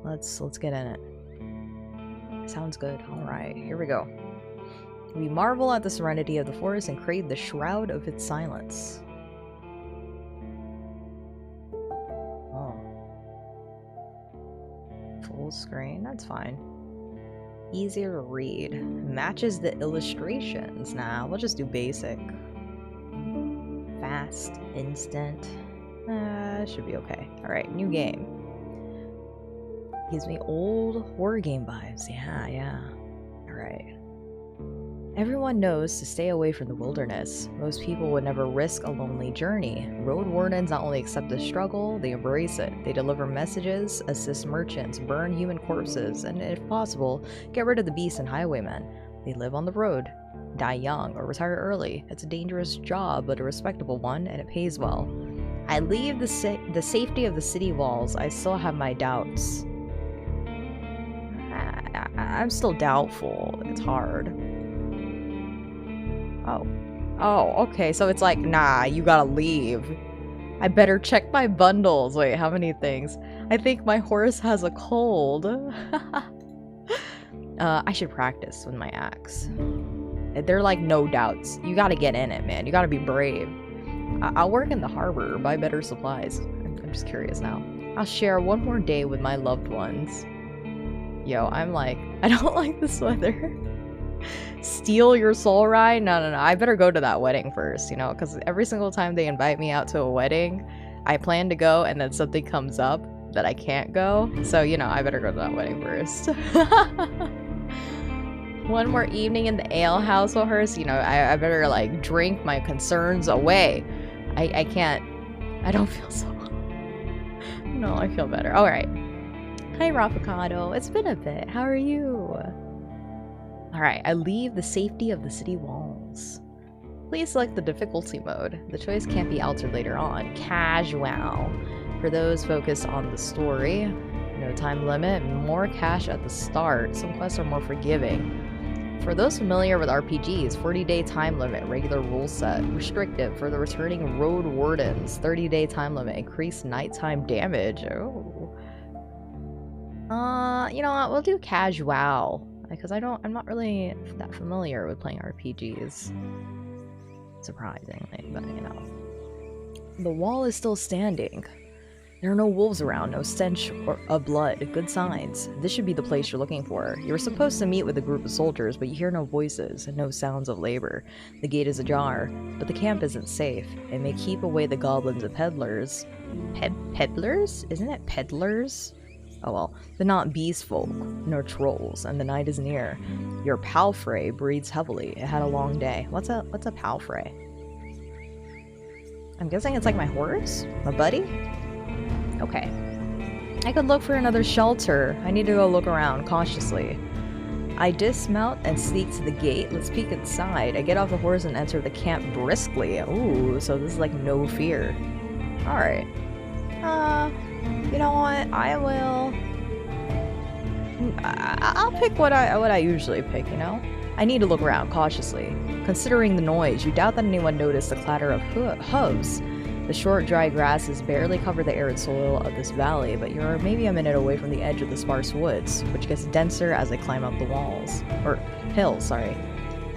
Let's get in it. Sounds good. Alright, here we go. We marvel at the serenity of the forest and crave the shroud of its silence. Oh. Full screen, that's fine. Easier to read. Matches the illustrations. Nah, we'll just do basic. Fast, instant. Should be okay. Alright, new game. Gives me old horror game vibes. Yeah. Alright. Everyone knows to stay away from the wilderness. Most people would never risk a lonely journey. Roadwardens not only accept the struggle, they embrace it. They deliver messages, assist merchants, burn human corpses, and if possible, get rid of the beasts and highwaymen. They live on the road, die young, or retire early. It's a dangerous job, but a respectable one, and it pays well. I leave the safety of the city walls. I still have my doubts. I'm still doubtful. It's hard. Oh, okay, so it's like, nah, you gotta leave. I better check my bundles. Wait, how many things? I think my horse has a cold. I should practice with my axe. They're like no doubts. You gotta get in it, man. You gotta be brave. I'll work in the harbor, buy better supplies. I'm just curious now. I'll share one more day with my loved ones. Yo, I'm like, I don't like this weather. Steal your soul ride? No. I better go to that wedding first, you know, because every single time they invite me out to a wedding, I plan to go and then something comes up that I can't go. So, you know, I better go to that wedding first. One more evening in the ale house with her, so, you know, I better, like, drink my concerns away. I can't. I don't feel so. No, I feel better. Alright. Hi, Rapicado. It's been a bit. How are you? Alright, I leave the safety of the city walls. Please select the difficulty mode. The choice can't be altered later on. Casual. For those focused on the story, no time limit, more cash at the start. Some quests are more forgiving. For those familiar with RPGs, 40-day time limit, regular rule set. Restrictive for the returning Roadwardens, 30-day time limit, increased nighttime damage. Oh. You know what? We'll do casual. Because I'm not really that familiar with playing RPGs. Surprisingly, but you know. The wall is still standing. There are no wolves around, no stench of blood. Good signs. This should be the place you're looking for. You were supposed to meet with a group of soldiers, but you hear no voices and no sounds of labor. The gate is ajar, but the camp isn't safe. It may keep away the goblins and peddlers. Peddlers? Isn't it peddlers? Oh well, but not beast folk, nor trolls, and the night is near. Your palfrey breathes heavily. It had a long day. What's a palfrey? I'm guessing it's like my horse? My buddy? Okay. I could look for another shelter. I need to go look around cautiously. I dismount and sneak to the gate. Let's peek inside. I get off the horse and enter the camp briskly. Ooh, so this is like no fear. Alright. You know what? I will. I'll pick what I usually pick, you know? I need to look around cautiously. Considering the noise, you doubt that anyone noticed the clatter of hooves. The short, dry grasses barely cover the arid soil of this valley, but you're maybe a minute away from the edge of the sparse woods, which gets denser as I climb up the walls. Or hills, sorry.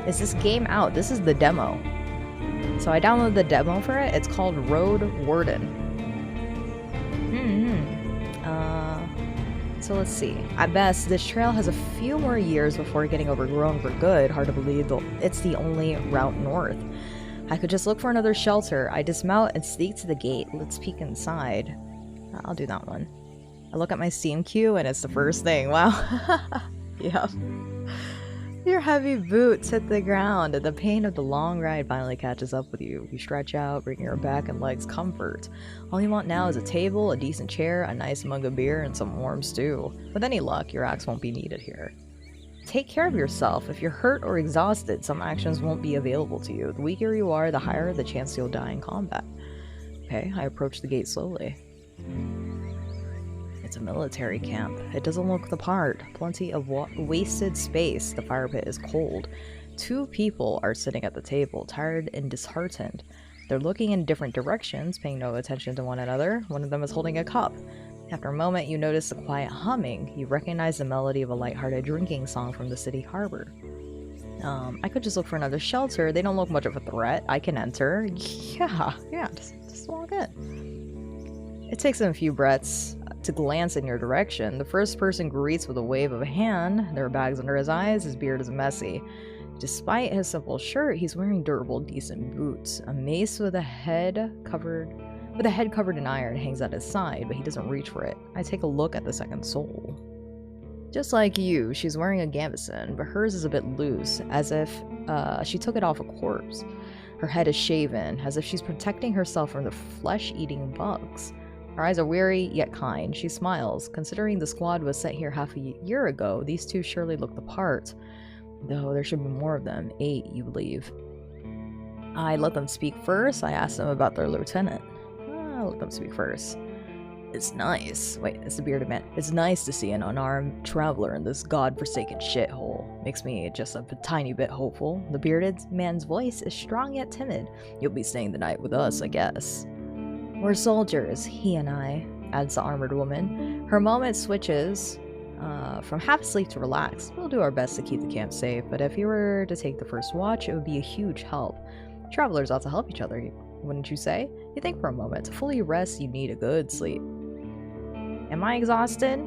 Is this game out? This is the demo. So I downloaded the demo for it. It's called Roadwarden. So let's see. At best, this trail has a few more years before getting overgrown for good. Hard to believe, though it's the only route north. I could just look for another shelter. I dismount and sneak to the gate. Let's peek inside. I'll do that one. I look at my Steam queue and it's the first thing. Wow. Yeah. Your heavy boots hit the ground and the pain of the long ride finally catches up with you. You stretch out, bringing your back and legs comfort. All you want now is a table, a decent chair, a nice mug of beer, and some warm stew. With any luck, your axe won't be needed here. Take care of yourself. If you're hurt or exhausted, some actions won't be available to you. The weaker you are, the higher the chance you'll die in combat. Okay, I approach the gate slowly. It's a military camp. It doesn't look the part. Plenty of wasted space. The fire pit is cold. Two people are sitting at the table, tired and disheartened. They're looking in different directions, paying no attention to one another. One of them is holding a cup. After a moment, you notice a quiet humming. You recognize the melody of a lighthearted drinking song from the city harbor. I could just look for another shelter. They don't look much of a threat. I can enter. Yeah, just walk in. It takes him a few breaths to glance in your direction. The first person greets with a wave of a hand. There are bags under his eyes. His beard is messy. Despite his simple shirt, he's wearing durable, decent boots. A mace with a head covered in iron hangs at his side, but he doesn't reach for it. I take a look at the second soul. Just like you, she's wearing a gambeson, but hers is a bit loose, as if she took it off a corpse. Her head is shaven, as if she's protecting herself from the flesh-eating bugs. Her eyes are weary, yet kind. She smiles. Considering the squad was set here half a year ago, these two surely look the part. Though there should be more of them. 8, you believe. I let them speak first. I asked them about their lieutenant. I'll let them speak first. It's nice. Wait, it's the bearded man. It's nice to see an unarmed traveler in this godforsaken shithole. Makes me just a tiny bit hopeful. The bearded man's voice is strong yet timid. You'll be staying the night with us, I guess. We're soldiers, he and I, adds the armored woman. Her moment switches from half asleep to relaxed. We'll do our best to keep the camp safe, but if you were to take the first watch, it would be a huge help. Travelers ought to help each other, wouldn't you say? You think for a moment. To fully rest, you need a good sleep. Am I exhausted?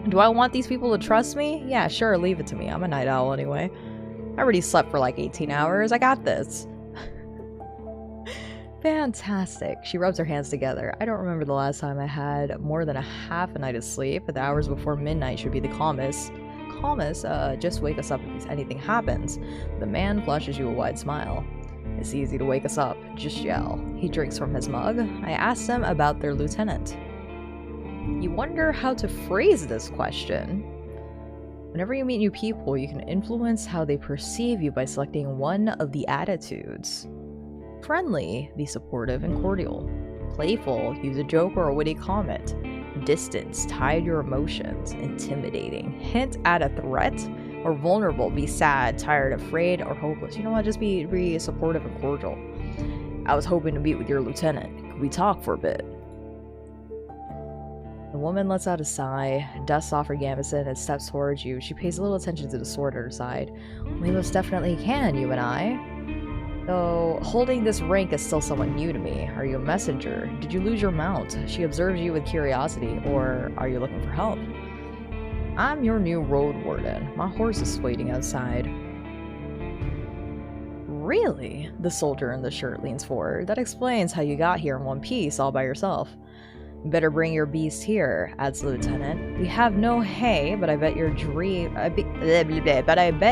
Do I want these people to trust me? Yeah, sure, leave it to me. I'm a night owl anyway. I already slept for like 18 hours. I got this. Fantastic. She rubs her hands together. I don't remember the last time I had more than a half a night of sleep, but the hours before midnight should be the calmest. Just wake us up if anything happens. The man flashes you a wide smile. It's easy to wake us up. Just yell. He drinks from his mug. I asked them about their lieutenant. You wonder how to phrase this question. Whenever you meet new people, you can influence how they perceive you by selecting one of the attitudes. Friendly, be supportive and cordial. Playful, use a joke or a witty comment. Distance, hide your emotions. Intimidating, hint at a threat. Or vulnerable, be sad, tired, afraid, or hopeless. You know what, just be supportive and cordial. I was hoping to meet with your lieutenant. Could we talk for a bit? The woman lets out a sigh, dusts off her gambeson, and steps towards you. She pays little attention to the sword at her side. We most definitely can, you and I. Though holding this rank is still somewhat new to me. Are you a messenger? Did you lose your mount? She observes you with curiosity, or are you looking for help? I'm your new Roadwarden. My horse is waiting outside. Really? The soldier in the shirt leans forward. That explains how you got here in one piece all by yourself. You better bring your beast here, adds the lieutenant. We have no hay, but I bet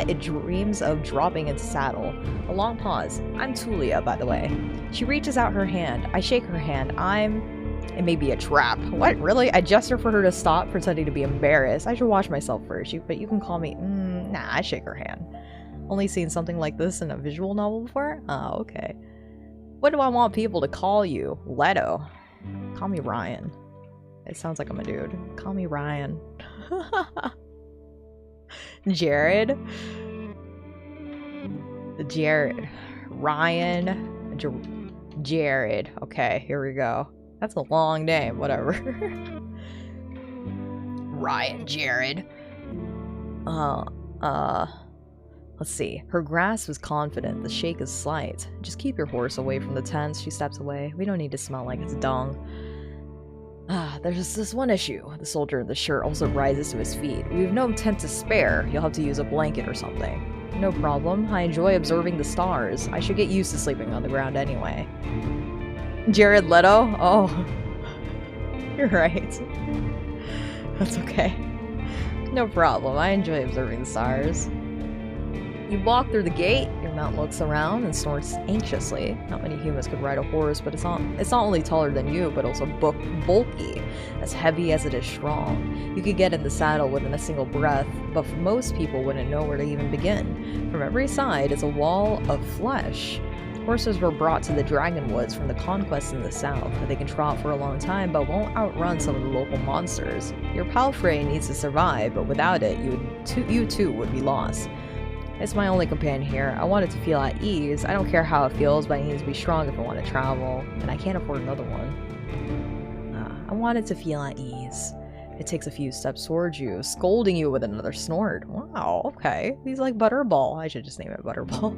it dreams of dropping its saddle. A long pause. I'm Tulia, by the way. She reaches out her hand. I shake her hand. It may be a trap. What, really? I gesture for her to stop, pretending to be embarrassed. I should wash myself first, but you can call me... Nah, I shake her hand. Only seen something like this in a visual novel before? Oh, okay. What do I want people to call you? Leto. Call me Ryan. It sounds like I'm a dude. Call me Ryan. Jared. Ryan. Jared. Okay, here we go. That's a long name, whatever. Ryan Jared. Let's see. Her grasp is confident. The shake is slight. Just keep your horse away from the tents. She steps away. We don't need to smell like it's dung. There's this one issue. The soldier in the shirt also rises to his feet. We have no tent to spare. You'll have to use a blanket or something. No problem. I enjoy observing the stars. I should get used to sleeping on the ground anyway. Jared Leto? Oh. You're right. That's okay. No problem. I enjoy observing the stars. You walk through the gate, your mount looks around and snorts anxiously. Not many humans could ride a horse, but it's not only taller than you, but also bulky, as heavy as it is strong. You could get in the saddle within a single breath, but most people wouldn't know where to even begin. From every side is a wall of flesh. Horses were brought to the Dragonwoods from the conquest in the south. They can trot for a long time, but won't outrun some of the local monsters. Your palfrey needs to survive, but without it, you too would be lost. It's my only companion here. I want it to feel at ease. I don't care how it feels, but I need to be strong if I want to travel, and I can't afford another one. I want it to feel at ease. It takes a few steps towards you, scolding you with another snort. Wow, okay. He's like Butterball. I should just name it Butterball.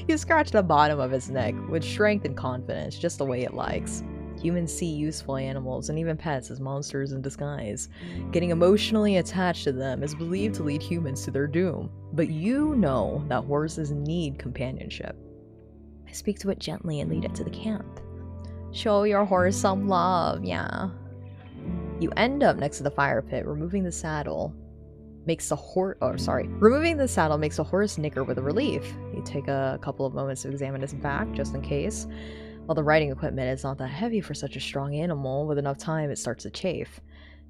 You scratch the bottom of his neck with strength and confidence, just the way it likes. Humans see useful animals and even pets as monsters in disguise. Getting emotionally attached to them is believed to lead humans to their doom. But you know that horses need companionship. I speak to it gently and lead it to the camp. Show your horse some love, yeah. You end up next to the fire pit. Removing the saddle makes the horse nicker with a relief. You take a couple of moments to examine its back just in case. While the riding equipment is not that heavy for such a strong animal, with enough time it starts to chafe.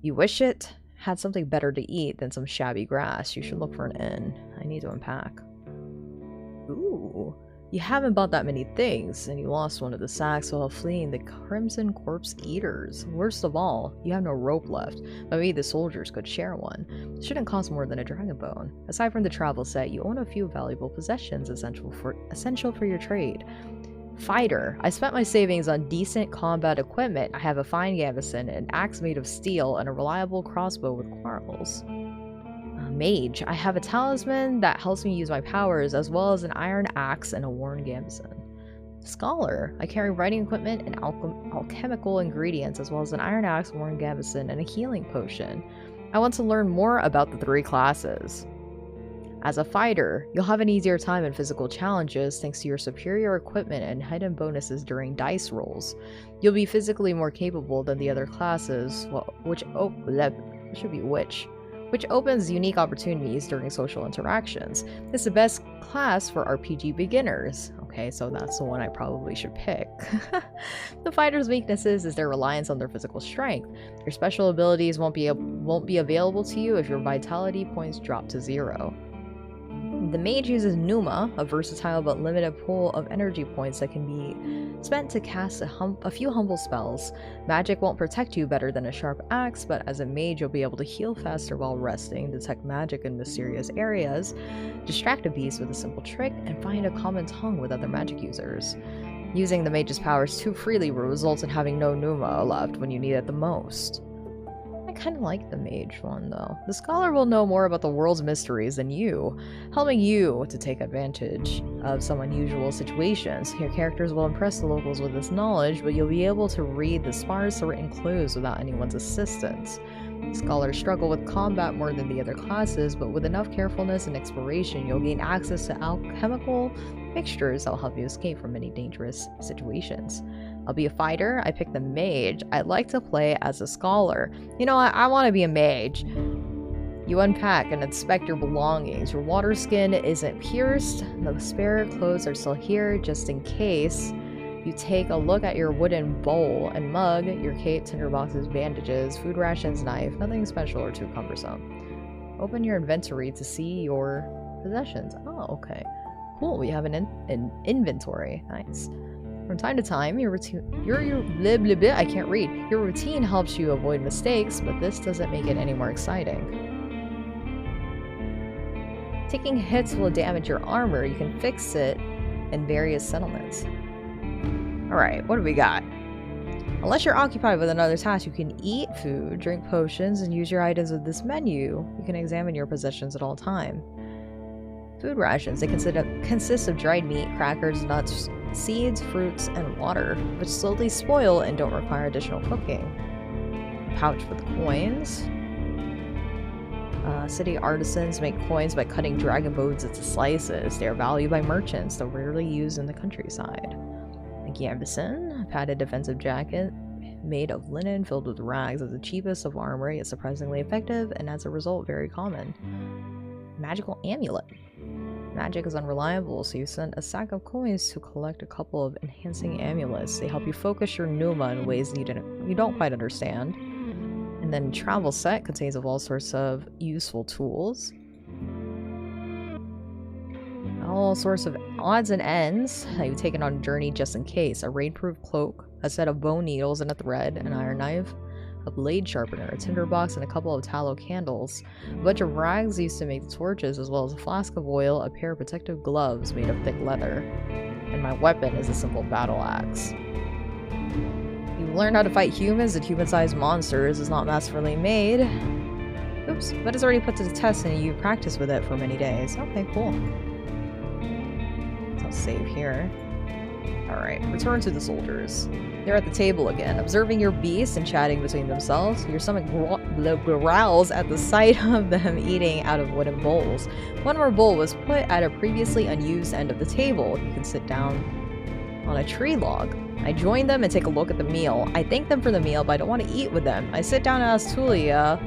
You wish it had something better to eat than some shabby grass. You should look for an inn. I need to unpack. Ooh. You haven't bought that many things, and you lost one of the sacks while fleeing the Crimson Corpse Eaters. Worst of all, you have no rope left, but maybe the soldiers could share one. It shouldn't cost more than a dragon bone. Aside from the travel set, you own a few valuable possessions essential for your trade. Fighter. I spent my savings on decent combat equipment. I have a fine gambeson, an axe made of steel, and a reliable crossbow with quarrels. Mage. I have a talisman that helps me use my powers, as well as an iron axe and a worn gambeson. Scholar. I carry writing equipment and alchemical ingredients, as well as an iron axe, worn gambeson, and a healing potion. I want to learn more about the 3 classes. As a fighter, you'll have an easier time in physical challenges thanks to your superior equipment and hidden bonuses during dice rolls. You'll be physically more capable than the other classes, which opens unique opportunities during social interactions. It's the best class for RPG beginners. Okay, so that's the one I probably should pick. The fighter's weaknesses is their reliance on their physical strength. Your special abilities won't be available to you if your vitality points drop to 0. The mage uses Pneuma, a versatile but limited pool of energy points that can be spent to cast a few humble spells. Magic won't protect you better than a sharp axe, but as a mage you'll be able to heal faster while resting, detect magic in mysterious areas, distract a beast with a simple trick, and find a common tongue with other magic users. Using the mage's powers too freely will result in having no Pneuma left when you need it the most. I kind of like the mage one, though. The scholar will know more about the world's mysteries than you, helping you to take advantage of some unusual situations. Your characters will impress the locals with this knowledge, but you'll be able to read the sparse written clues without anyone's assistance. Scholars struggle with combat more than the other classes, but with enough carefulness and exploration, you'll gain access to alchemical mixtures that will help you escape from many dangerous situations. I'll be a fighter. I picked the mage. I'd like to play as a scholar. You know what? I want to be a mage. You unpack and inspect your belongings. Your water skin isn't pierced. The spare clothes are still here just in case. You take a look at your wooden bowl and mug, your cape, tinderboxes, bandages, food rations, knife. Nothing special or too cumbersome. Open your inventory to see your possessions. Oh, okay. Cool. We have an inventory. Nice. From time to time, your routine helps you avoid mistakes, but this doesn't make it any more exciting. Taking hits will damage your armor. You can fix it in various settlements. Alright, what do we got? Unless you're occupied with another task, you can eat food, drink potions, and use your items with this menu. You can examine your possessions at all time. Food rations. They consist of dried meat, crackers, nuts, seeds, fruits, and water, which slowly spoil and don't require additional cooking. Pouch with coins. City artisans make coins by cutting dragon bones into slices. They are valued by merchants, though rarely used in the countryside. A gambeson, a padded defensive jacket made of linen filled with rags, is the cheapest of armor, yet surprisingly effective, and as a result, very common. Magical amulet. Magic is unreliable, so you send a sack of coins to collect a couple of enhancing amulets. They help you focus your Pneuma in ways you don't quite understand. And then travel set contains of all sorts of useful tools. All sorts of odds and ends that you've taken on a journey just in case. A rain-proof cloak, a set of bone needles and a thread, an iron knife, a blade sharpener, a tinderbox, and a couple of tallow candles. A bunch of rags used to make torches, as well as a flask of oil, a pair of protective gloves made of thick leather. And my weapon is a simple battle axe. You Learn how to fight humans and human-sized monsters is not masterfully made. Oops, but it's already put to the test and you practice with it for many days. Okay, cool. So I'll save here. Alright, return to the soldiers. They're at the table again, observing your beasts and chatting between themselves. Your stomach growls at the sight of them eating out of wooden bowls. One more bowl was put at a previously unused end of the table. You can sit down on a tree log. I join them and take a look at the meal. I thank them for the meal, but I don't want to eat with them. I sit down and ask Tulia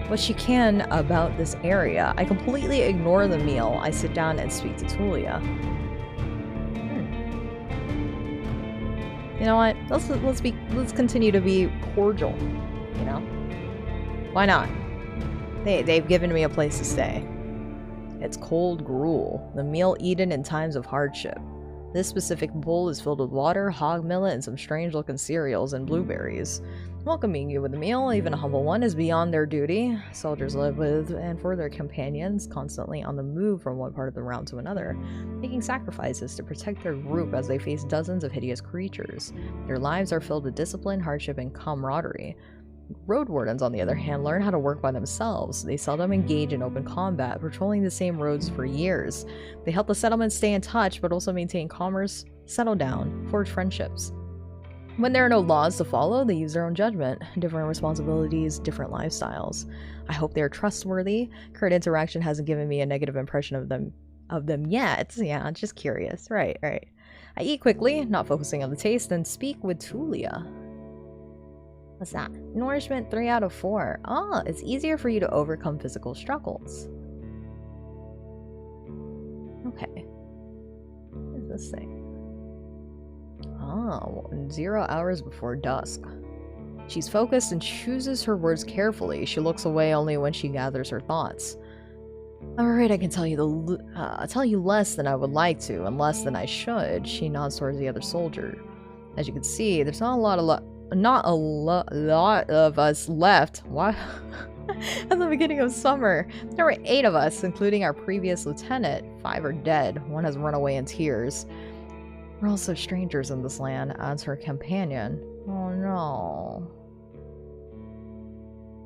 what she can about this area. I completely ignore the meal. I sit down and speak to Tulia. You know what? Let's continue to be cordial. You know, why not? They've given me a place to stay. It's cold gruel, the meal eaten in times of hardship. This specific bowl is filled with water, hog millet, and some strange-looking cereals and blueberries. Welcoming you with a meal, even a humble one, is beyond their duty. Soldiers live with and for their companions, constantly on the move from one part of the realm to another, making sacrifices to protect their group as they face dozens of hideous creatures. Their lives are filled with discipline, hardship, and camaraderie. Roadwardens, on the other hand, learn how to work by themselves. They seldom engage in open combat, patrolling the same roads for years. They help the settlement stay in touch, but also maintain commerce, settle down, forge friendships. When there are no laws to follow, they use their own judgment. Different responsibilities, different lifestyles. I hope they are trustworthy. Current interaction hasn't given me a negative impression of them yet. Yeah, just curious. Right. I eat quickly, not focusing on the taste, then speak with Tulia. What's that? Nourishment 3 out of 4. Ah, it's easier for you to overcome physical struggles. Okay. What is this thing? Oh, 0 hours before dusk. She's focused and chooses her words carefully. She looks away only when she gathers her thoughts. Alright, I can tell you less than I would like to, and less than I should. She nods towards the other soldier. As you can see, there's not a lot of us left. What? At the beginning of summer, there were 8 of us, including our previous lieutenant. 5 are dead. 1 has run away in tears. We're also strangers in this land, adds her companion. Oh no.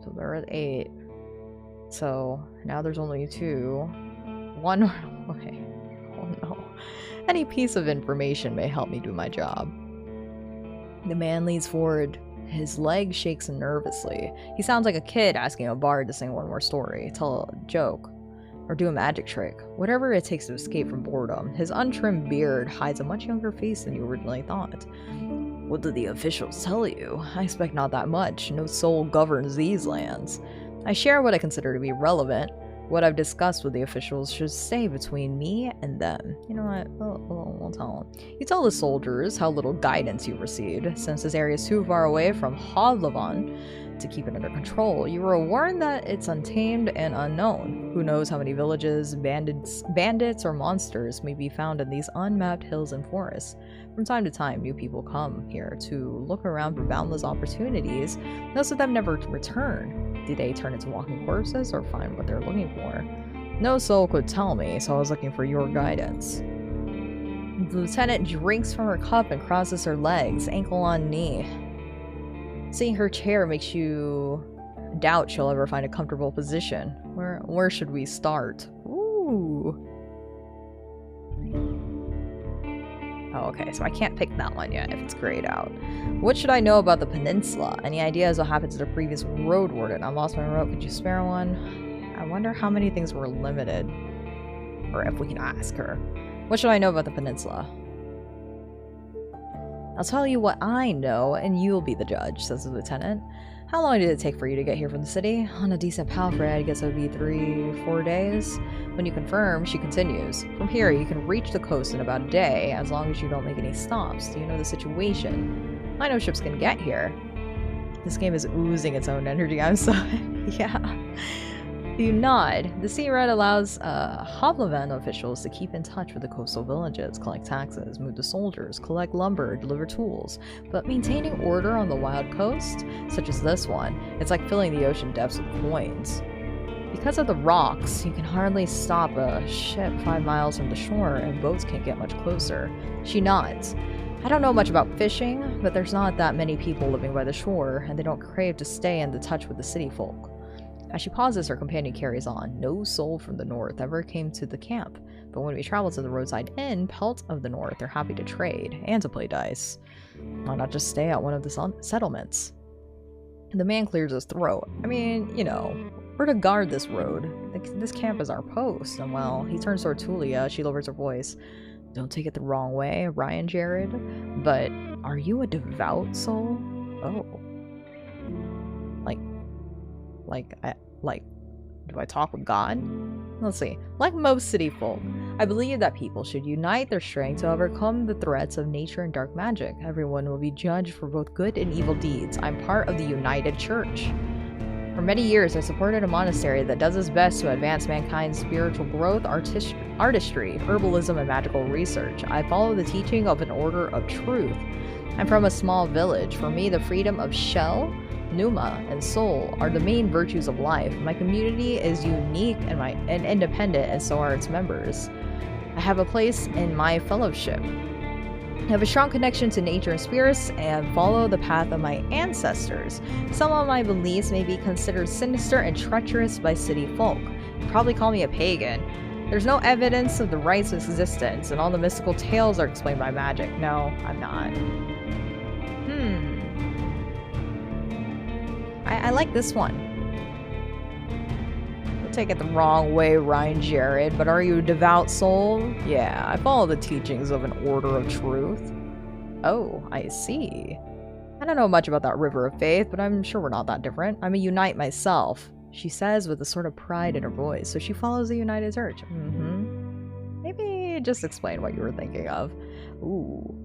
So there are 8. So now there's only 2. 1 away. Oh no. Any piece of information may help me do my job. The man leans forward. His leg shakes nervously. He sounds like a kid asking a bard to sing one more story, tell a joke, or do a magic trick. Whatever it takes to escape from boredom. His untrimmed beard hides a much younger face than you originally thought. What did the officials tell you? I expect not that much. No soul governs these lands. I share what I consider to be relevant. What I've discussed with the officials should stay between me and them. You know what? We'll tell them. You tell the soldiers how little guidance you received, since this area is too far away from Hodlavan to keep it under control. You were warned that it's untamed and unknown. Who knows how many villages, bandits, or monsters may be found in these unmapped hills and forests. From time to time, new people come here to look around for boundless opportunities. Most of them never return. Do they turn into walking corpses or find what they're looking for? No soul could tell me, so I was looking for your guidance. The lieutenant drinks from her cup and crosses her legs, ankle on knee. Seeing her chair makes you doubt she'll ever find a comfortable position. Where should we start? Ooh. Oh, okay, so I can't pick that one yet if it's grayed out. What should I know about the peninsula? Any ideas what happened to the previous Roadwarden? I lost my rope. Could you spare one? I wonder how many things were limited. Or if we can ask her. What should I know about the peninsula? I'll tell you what I know, and you'll be the judge, says the lieutenant. How long did it take for you to get here from the city? On a decent pal freight, I guess it would be 3-4 days. When you confirm, she continues. From here, you can reach the coast in about a day, as long as you don't make any stops. Do you know the situation? I know ships can get here. This game is oozing its own energy. I'm sorry. Yeah. You nod. The Sea Red allows Hovlavan officials to keep in touch with the coastal villages, collect taxes, move the soldiers, collect lumber, deliver tools. But maintaining order on the wild coast, such as this one, it's like filling the ocean depths with coins. Because of the rocks, you can hardly stop a ship 5 miles from the shore, and boats can't get much closer. She nods. I don't know much about fishing, but there's not that many people living by the shore, and they don't crave to stay in touch with the city folk. As she pauses, her companion carries on. No soul from the north ever came to the camp, but when we travel to the roadside inn, Pelt of the North, they're happy to trade, and to play dice. Why not just stay at one of the settlements? The man clears his throat. I mean, you know, we're to guard this road. This camp is our post. And well, he turns toward Tulia. She lowers her voice. Don't take it the wrong way, Ryan Jared, but are you a devout soul? Oh. Do I talk with God? Let's see. Like most city folk, I believe that people should unite their strength to overcome the threats of nature and dark magic. Everyone will be judged for both good and evil deeds. I'm part of the United Church. For many years, I supported a monastery that does its best to advance mankind's spiritual growth, artistry, herbalism, and magical research. I follow the teaching of an order of truth. I'm from a small village. For me, the freedom of shell, pneuma, and soul are the main virtues of life. My community is unique and independent, and so are its members. I have a place in my fellowship. I have a strong connection to nature and spirits and follow the path of my ancestors. Some of my beliefs may be considered sinister and treacherous by city folk. You'd probably call me a pagan. There's no evidence of the right's existence, and all the mystical tales are explained by magic. No, I'm not. I like this one. Don't take it the wrong way, Ryan Jared, but are you a devout soul? Yeah, I follow the teachings of an order of truth. Oh, I see. I don't know much about that river of faith, but I'm sure we're not that different. I'm a Unite myself, she says with a sort of pride in her voice, so she follows the United Church. Maybe just explain what you were thinking of. Ooh.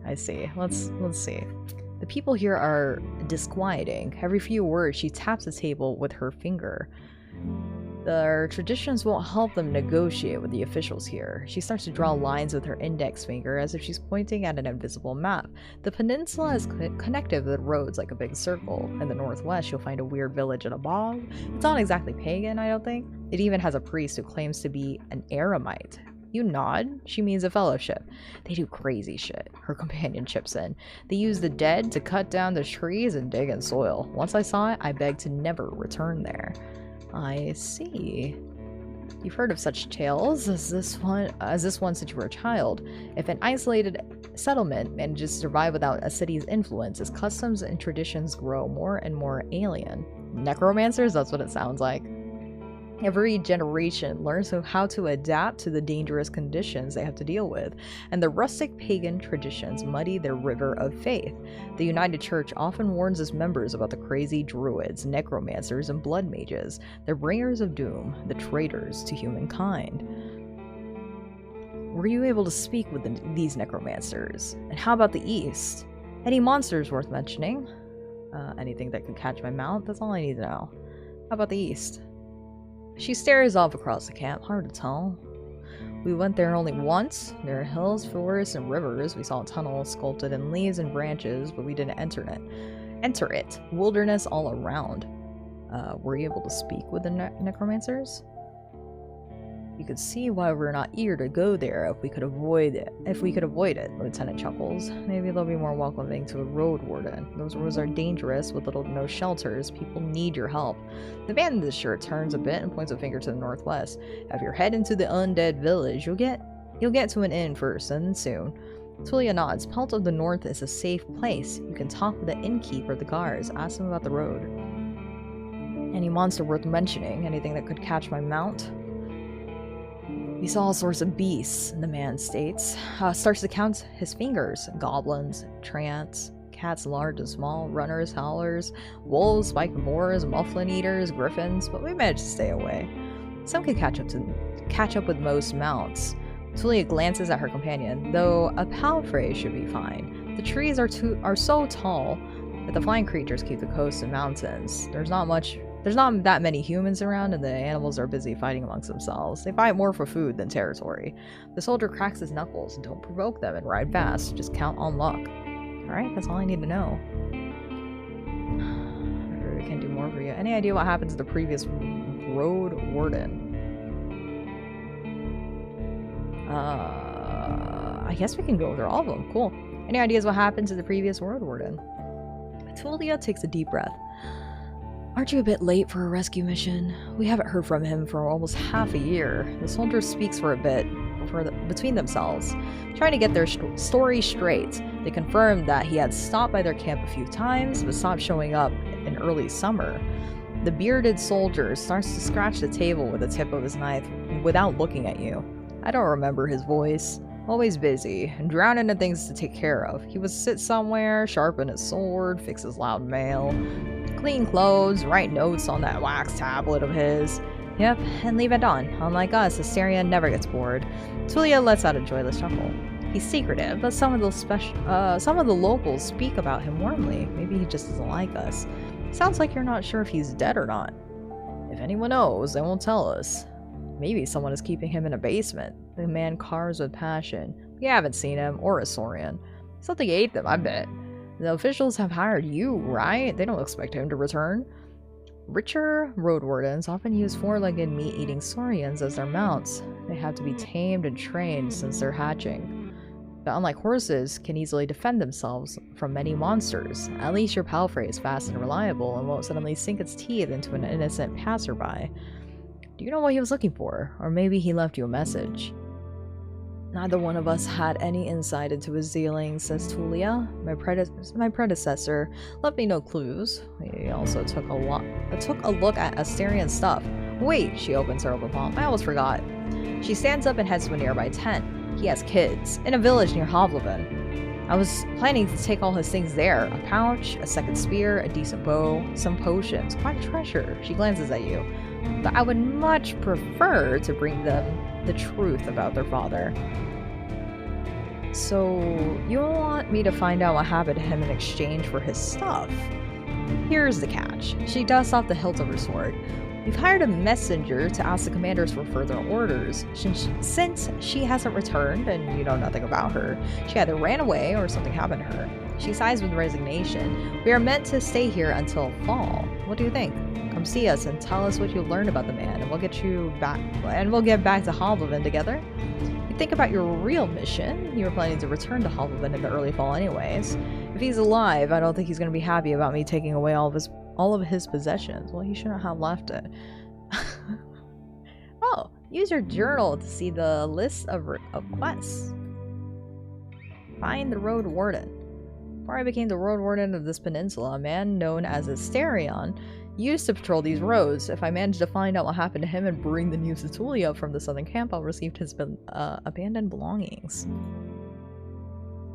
I see. Let's see. The people here are disquieting. Every few words, she taps the table with her finger. Their traditions won't help them negotiate with the officials here. She starts to draw lines with her index finger as if she's pointing at an invisible map. The peninsula is connected with roads like a big circle. In the northwest, you'll find a weird village in a bog. It's not exactly pagan, I don't think. It even has a priest who claims to be an eremite. You nod. She means a fellowship. They do crazy shit. Her companion chips in. They use the dead to cut down the trees and dig in soil. Once I saw it, I begged to never return there. I see. You've heard of such tales as this one since you were a child. If an isolated settlement manages to survive without a city's influence, its customs and traditions grow more and more alien. Necromancers? That's what it sounds like. Every generation learns how to adapt to the dangerous conditions they have to deal with, and the rustic pagan traditions muddy their river of faith. The United Church often warns its members about the crazy druids, necromancers, and blood mages, the bringers of doom, the traitors to humankind. Were you able to speak with these necromancers? And how about the East? Any monsters worth mentioning? Anything that could catch my mount? That's all I need to know. How about the East? She stares off across the camp. Hard to tell. We went there only once. There are hills, forests, and rivers. We saw a tunnel sculpted in leaves and branches, but we didn't enter it. Wilderness all around. Were you able to speak with the necromancers? You could see why we're not eager to go there if we could avoid it. Lieutenant chuckles. Maybe they'll be more welcoming to a Roadwarden. Those roads are dangerous with little to no shelters. People need your help. The man in the shirt turns a bit and points a finger to the northwest. If you're heading to the undead village, you'll get to an inn first, and then soon. Tulia nods. Pelt of the North is a safe place. You can talk with the innkeeper, the guards. Ask them about the road. Any monster worth mentioning? Anything that could catch my mount? We saw all sorts of beasts, the man states. Starts to count his fingers. Goblins, trants, cats large and small, runners, howlers, wolves, spiked boars, mufflin eaters, griffins, but we managed to stay away. Some could catch up with most mounts. Tulia glances at her companion, though a palfrey should be fine. The trees are so tall that the flying creatures keep the coasts and mountains. There's not that many humans around, and the animals are busy fighting amongst themselves. They fight more for food than territory. The soldier cracks his knuckles. Don't provoke them and ride fast. Just count on luck. Alright, that's all I need to know. I can't do more for you. Any idea what happened to the previous Roadwarden? I guess we can go over all of them. Cool. Any ideas what happened to the previous Roadwarden? Tulia takes a deep breath. Aren't you a bit late for a rescue mission? We haven't heard from him for almost half a year. The soldier speaks for a bit between themselves, trying to get their story straight. They confirmed that he had stopped by their camp a few times, but stopped showing up in early summer. The bearded soldier starts to scratch the table with the tip of his knife without looking at you. I don't remember his voice. Always busy, and drowning in things to take care of. He would sit somewhere, sharpen his sword, fix his loud mail, clean clothes, write notes on that wax tablet of his. Yep, and leave it on. Unlike us, Asterion never gets bored. Tulia lets out a joyless chuckle. He's secretive, but some of the locals speak about him warmly. Maybe he just doesn't like us. Sounds like you're not sure if he's dead or not. If anyone knows, they won't tell us. Maybe someone is keeping him in a basement. The man carves with passion. We haven't seen him, or a Saurian. Something ate them, I bet. The officials have hired you, right? They don't expect him to return. Richer Roadwardens often use four-legged meat-eating Saurians as their mounts. They have to be tamed and trained since they're hatching. But unlike horses, can easily defend themselves from many monsters. At least your palfrey is fast and reliable and won't suddenly sink its teeth into an innocent passerby. Do you know what he was looking for? Or maybe he left you a message. Neither one of us had any insight into his dealings, says Tulia. My predecessor left me no clues. He also took a look at Asterian stuff. Wait, she opens her open palm. I almost forgot. She stands up and heads to a nearby tent. He has kids. In a village near Hovlevin. I was planning to take all his things there. A pouch, a second spear, a decent bow, some potions. Quite a treasure. She glances at you. But I would much prefer to bring them the truth about their father. So, you want me to find out what happened to him in exchange for his stuff? Here's the catch. She dusts off the hilt of her sword. We've hired a messenger to ask the commanders for further orders. Since she hasn't returned and you know nothing about her, she either ran away or something happened to her. She sighs with resignation. We are meant to stay here until fall. What do you think? Come see us and tell us what you've learned about the man, and we'll get you back, and we'll get back to Hovlevin together. You think about your real mission. You were planning to return to Hovlevin in the early fall anyways. If he's alive, I don't think he's going to be happy about me taking away all of his possessions. Well, he shouldn't have left it. Oh, use your journal to see the list of quests. Find the Roadwarden. Before I became the Roadwarden of this peninsula, a man known as Asterion used to patrol these roads. If I managed to find out what happened to him and bring the news to Tulia from the southern camp, I'll receive his abandoned belongings.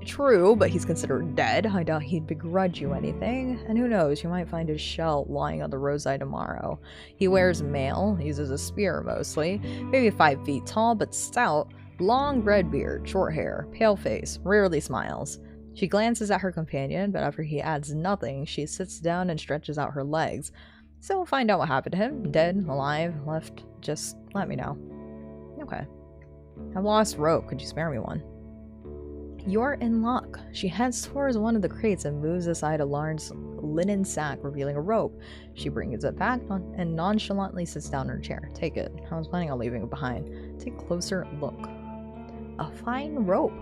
True, but he's considered dead. I doubt he'd begrudge you anything. And who knows, you might find his shell lying on the roadside tomorrow. He wears mail, uses a spear mostly, maybe 5 feet tall but stout, long red beard, short hair, pale face, rarely smiles. She glances at her companion, but after he adds nothing, she sits down and stretches out her legs. So we'll find out what happened to him. Dead, alive, left, just let me know. Okay. I've lost rope. Could you spare me one? You're in luck. She heads towards one of the crates and moves aside a large linen sack, revealing a rope. She brings it back and nonchalantly sits down in her chair. Take it. I was planning on leaving it behind. Take a closer look. A fine rope.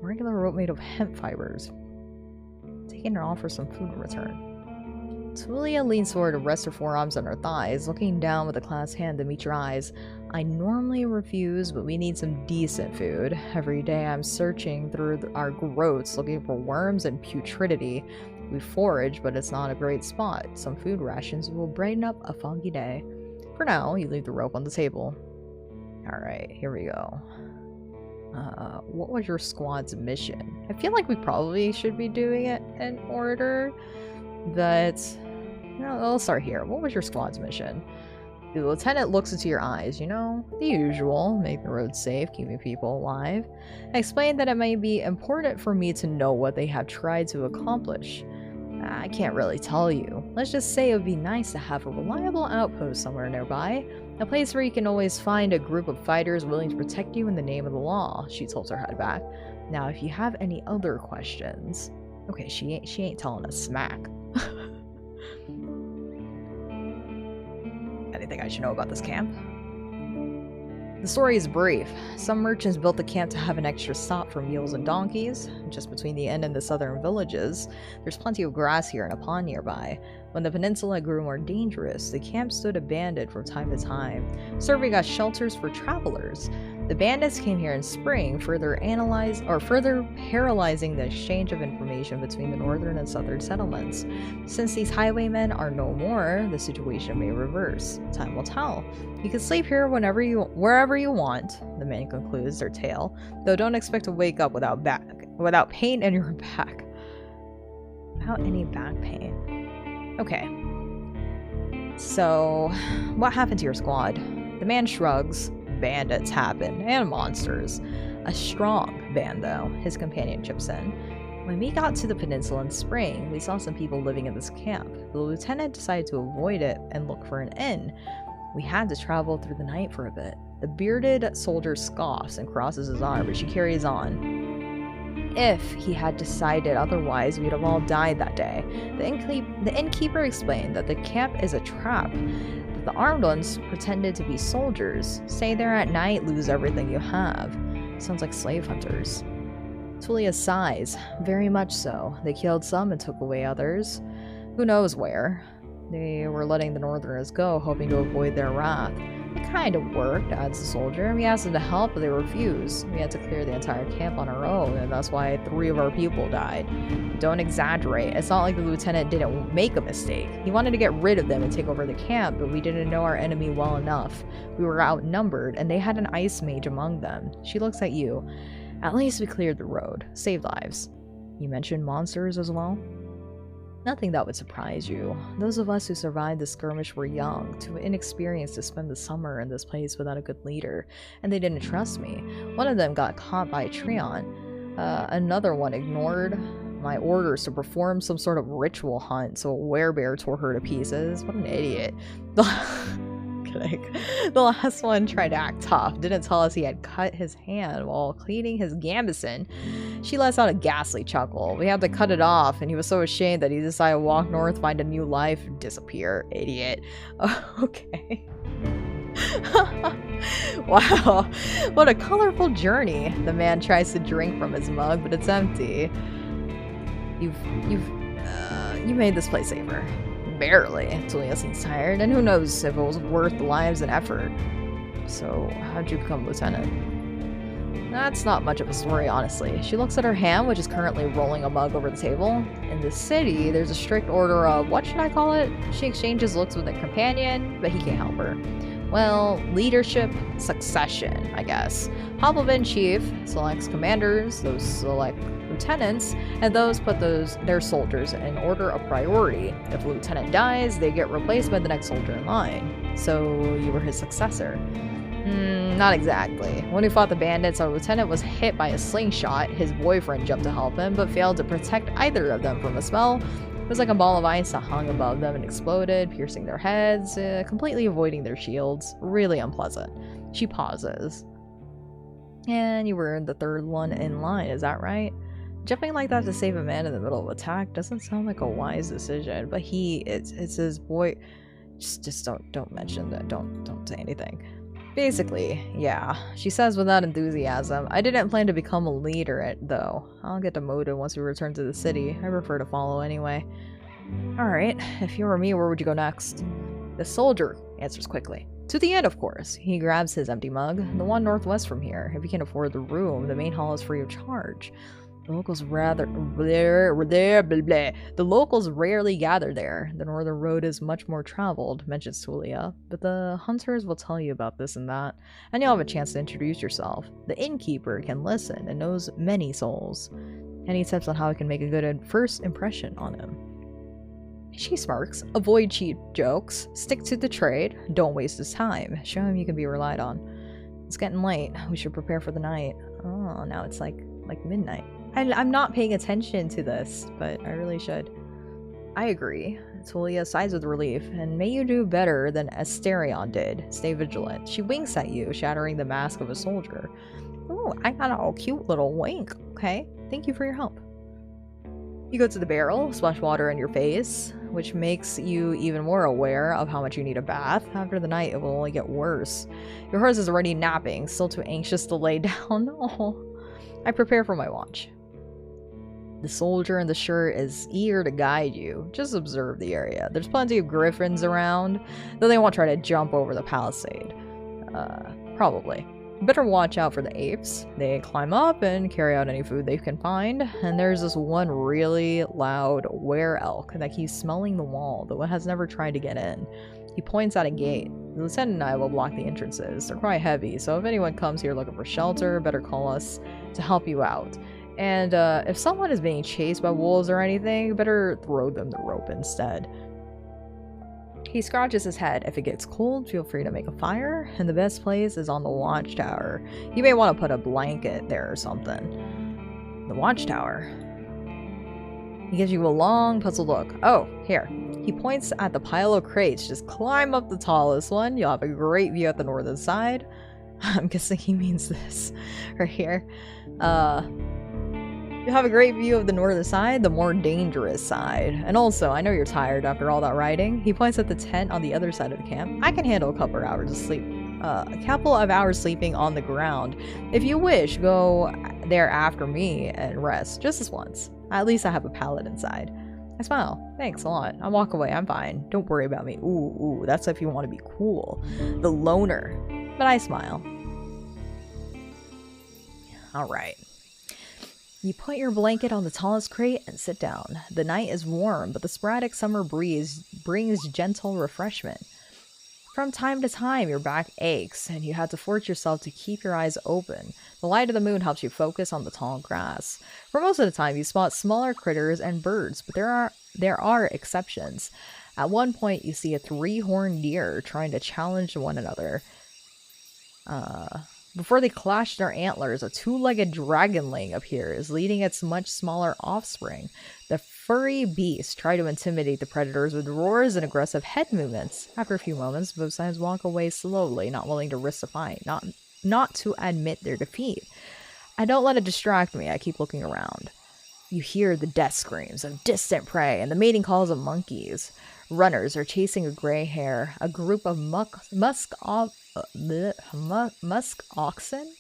Regular rope made of hemp fibers. Taking it off for some food in return. Tulia leans forward to rest her forearms on her thighs, looking down with a clasped hand to meet your eyes. I normally refuse, but we need some decent food. Every day I'm searching through our groats looking for worms and putridity. We forage, but it's not a great spot. Some food rations will brighten up a foggy day. For now, you leave the rope on the table. Alright, here we go. What was your squad's mission? I feel like we probably should be doing it in order, but I'll start here. What was your squad's mission? The lieutenant looks into your eyes, you know, the usual, make the road safe, keeping people alive. Explain that it may be important for me to know what they have tried to accomplish. I can't really tell you. Let's just say it would be nice to have a reliable outpost somewhere nearby. A place where you can always find a group of fighters willing to protect you in the name of the law. She tilts her head back. Now, if you have any other questions... Okay, she ain't telling us smack. Anything I should know about this camp? The story is brief. Some merchants built the camp to have an extra stop for mules and donkeys. Just between the inn and the southern villages, there's plenty of grass here and a pond nearby. When the peninsula grew more dangerous, the camp stood abandoned from time to time, serving as shelters for travelers. The bandits came here in spring, further paralyzing the exchange of information between the northern and southern settlements. Since these highwaymen are no more, the situation may reverse. Time will tell. You can sleep here wherever you want, the man concludes their tale, though don't expect to wake up without pain in your back. Without any back pain. Okay. So, what happened to your squad? The man shrugs. Bandits happen, and monsters. A strong band, though, his companion chips in. When we got to the peninsula in spring, we saw some people living in this camp. The lieutenant decided to avoid it and look for an inn. We had to travel through the night for a bit. The bearded soldier scoffs and crosses his arm, but she carries on. If he had decided otherwise, we'd have all died that day. The innkeeper explained that the camp is a trap. The armed ones pretended to be soldiers. Stay there at night, lose everything you have. Sounds like slave hunters. Tulia sighs. Very much so. They killed some and took away others. Who knows where? They were letting the northerners go, hoping to avoid their wrath. It kind of worked, adds the soldier. We asked them to help, but they refused. We had to clear the entire camp on our own, and that's why 3 of our people died. Don't exaggerate. It's not like the lieutenant didn't make a mistake. He wanted to get rid of them and take over the camp, but we didn't know our enemy well enough. We were outnumbered, and they had an ice mage among them. She looks at you. At least we cleared the road. Saved lives. You mentioned monsters as well? Nothing that would surprise you. Those of us who survived the skirmish were young, too inexperienced to spend the summer in this place without a good leader, and they didn't trust me. One of them got caught by a treant. Another one ignored my orders to perform some sort of ritual hunt, so a werebear tore her to pieces. What an idiot. The last one tried to act tough, didn't tell us he had cut his hand while cleaning his gambeson. She lets out a ghastly chuckle. We had to cut it off, and he was so ashamed that he decided to walk north, find a new life, disappear. Idiot. Okay. Wow, what a colorful journey. The man tries to drink from his mug, but it's empty. You made this place safer. Barely. Tulia seems tired, and who knows if it was worth the lives and effort. So, how'd you become lieutenant? That's not much of a story, honestly. She looks at her hand, which is currently rolling a mug over the table. In the city, there's a strict order of, what should I call it? She exchanges looks with a companion, but he can't help her. Well, leadership, succession, I guess. Hoplevin chief selects commanders, those select lieutenants, and those put their soldiers in order of priority. If a lieutenant dies, they get replaced by the next soldier in line. So you were his successor. Not exactly. When he fought the bandits, our lieutenant was hit by a slingshot. His boyfriend jumped to help him, but failed to protect either of them from a spell. It was like a ball of ice that hung above them and exploded, piercing their heads, completely avoiding their shields. Really unpleasant. She pauses. And you were the 3rd one in line, is that right? Jumping like that to save a man in the middle of attack doesn't sound like a wise decision, but it's his boy. Just don't mention that. Don't say anything. Basically, yeah. She says without enthusiasm. I didn't plan to become a leader, though. I'll get demoted once we return to the city. I prefer to follow anyway. Alright, if you were me, where would you go next? The soldier answers quickly. To the inn, of course. He grabs his empty mug. The one northwest from here. If you can afford the room, the main hall is free of charge. The locals The locals rarely gather there. The northern road is much more traveled, mentions Tulia, but the hunters will tell you about this and that, and you'll have a chance to introduce yourself. The innkeeper can listen and knows many souls. Any tips on how I can make a good first impression on him? She smirks. Avoid cheap jokes. Stick to the trade. Don't waste his time. Show him you can be relied on. It's getting late. We should prepare for the night. Oh, now it's like midnight. I'm not paying attention to this, but I really should. I agree. Tulia sighs with relief, and may you do better than Asterion did. Stay vigilant. She winks at you, shattering the mask of a soldier. Oh, I got a cute little wink. Okay, thank you for your help. You go to the barrel, splash water in your face, which makes you even more aware of how much you need a bath. After the night, it will only get worse. Your horse is already napping, still too anxious to lay down. Oh, I prepare for my watch. The soldier in the shirt is eager to guide you. Just observe the area. There's plenty of griffins around, though they won't try to jump over the palisade. Probably. Better watch out for the apes. They climb up and carry out any food they can find. And there's this one really loud were-elk that keeps smelling the wall, though it has never tried to get in. He points at a gate. The lieutenant and I will block the entrances. They're quite heavy, so if anyone comes here looking for shelter, better call us to help you out. And if someone is being chased by wolves or anything, better throw them the rope instead. He scratches his head. If it gets cold, feel free to make a fire, and the best place is on the watchtower. You may want to put a blanket there or something. The watchtower. He gives you a long, puzzled look. Oh, here. He points at the pile of crates. Just climb up the tallest one. You'll have a great view at the northern side. I'm guessing he means this right here. You'll have a great view of the northern side, the more dangerous side. And also, I know you're tired after all that riding. He points at the tent on the other side of the camp. I can handle a couple of hours of sleep. A couple of hours sleeping on the ground. If you wish, go there after me and rest. Just this once. At least I have a pallet inside. I smile. Thanks a lot. I walk away. I'm fine. Don't worry about me. Ooh, that's if you want to be cool. The loner. But I smile. Alright. You put your blanket on the tallest crate and sit down. The night is warm, but the sporadic summer breeze brings gentle refreshment. From time to time, your back aches, and you have to force yourself to keep your eyes open. The light of the moon helps you focus on the tall grass. For most of the time, you spot smaller critters and birds, but there are exceptions. At one point, you see a 3-horned deer trying to challenge one another. Before they clash their antlers, a 2-legged dragonling appears, leading its much smaller offspring. The furry beasts try to intimidate the predators with roars and aggressive head movements. After a few moments, both sides walk away slowly, not willing to risk the fight, not to admit their defeat. I don't let it distract me. I keep looking around. You hear the death screams of distant prey and the mating calls of monkeys. Runners are chasing a gray hare. A group of musk oxen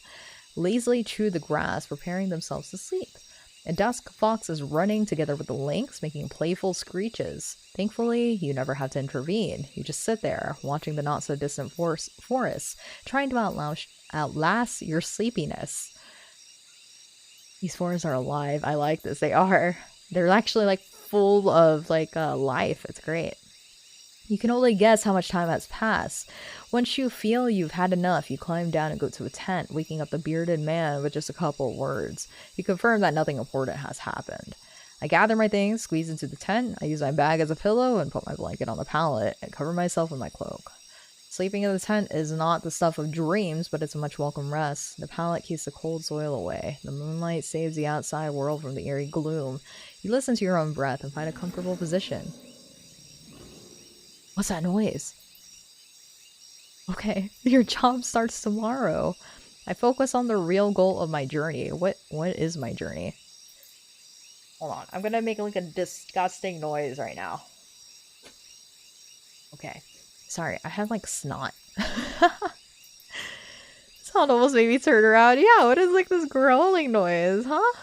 lazily chew the grass, preparing themselves to sleep. A dusk fox is running together with the lynx, making playful screeches. Thankfully, you never have to intervene. You just sit there, watching the not-so-distant forest, trying to outlast your sleepiness. These forests are alive. I like this. They are. They're actually, like, full of, like, life. It's great. You can only guess how much time has passed. Once you feel you've had enough, you climb down and go to a tent, waking up the bearded man with just a couple of words. You confirm that nothing important has happened. I gather my things, squeeze into the tent. I use my bag as a pillow and put my blanket on the pallet and cover myself with my cloak. Sleeping in the tent is not the stuff of dreams, but it's a much welcome rest. The pallet keeps the cold soil away. The moonlight saves the outside world from the eerie gloom. You listen to your own breath and find a comfortable position. What's that noise? Okay, your job starts tomorrow. I focus on the real goal of my journey. What is my journey? Hold on, I'm gonna make like a disgusting noise right now. Okay, sorry, I have like snot. Sound almost made me turn around. Yeah, what is like this growling noise, huh?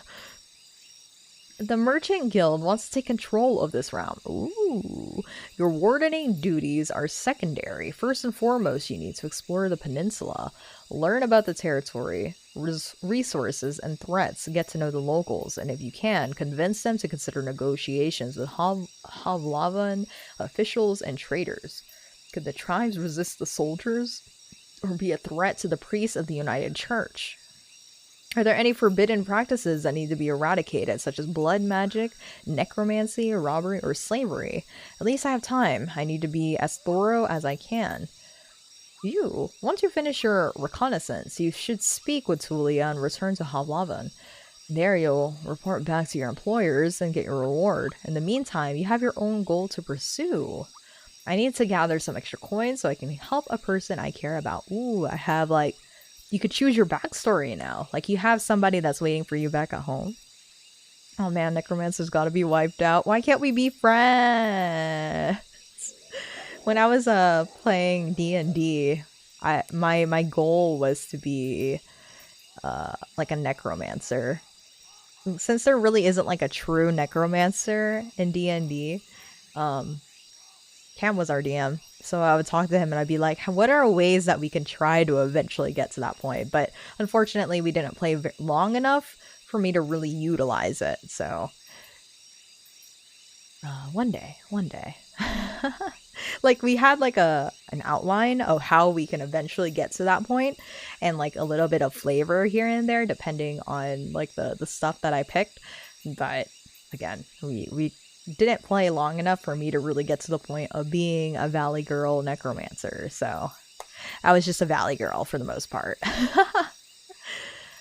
The Merchant Guild wants to take control of this realm. Ooh. Your wardening duties are secondary. First and foremost, you need to explore the peninsula. Learn about the territory, resources, and threats. Get to know the locals. And if you can, convince them to consider negotiations with Havlavan officials and traders. Could the tribes resist the soldiers? Or be a threat to the priests of the United Church? Are there any forbidden practices that need to be eradicated, such as blood magic, necromancy, robbery, or slavery? At least I have time. I need to be as thorough as I can. Once you finish your reconnaissance, you should speak with Tulia and return to Havlavan. There you'll report back to your employers and get your reward. In the meantime, you have your own goal to pursue. I need to gather some extra coins so I can help a person I care about. Ooh, I have like... You could choose your backstory now. Like, you have somebody that's waiting for you back at home. Oh man, Necromancer's gotta be wiped out. Why can't we be friends? When I was playing D&D, my goal was to be like a necromancer. Since there really isn't like a true necromancer in D&D, um Cam was our DM. So I would talk to him and I'd be like, what are ways that we can try to eventually get to that point? But unfortunately, we didn't play long enough for me to really utilize it. So one day. Like we had like an outline of how we can eventually get to that point and like a little bit of flavor here and there depending on like the stuff that I picked. But again, we didn't play long enough for me to really get to the point of being a Valley Girl necromancer. So I was just a Valley Girl for the most part.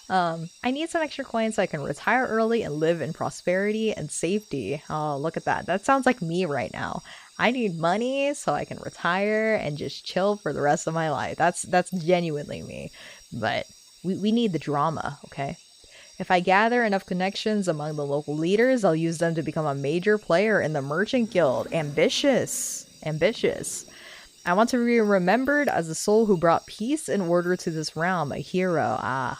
I need some extra coins so I can retire early and live in prosperity and safety. Oh, look at that. That sounds like me right now. I need money so I can retire and just chill for the rest of my life. That's genuinely me. But we need the drama, okay? If I gather enough connections among the local leaders, I'll use them to become a major player in the Merchant Guild. Ambitious. Ambitious. I want to be remembered as the soul who brought peace and order to this realm. A hero. Ah,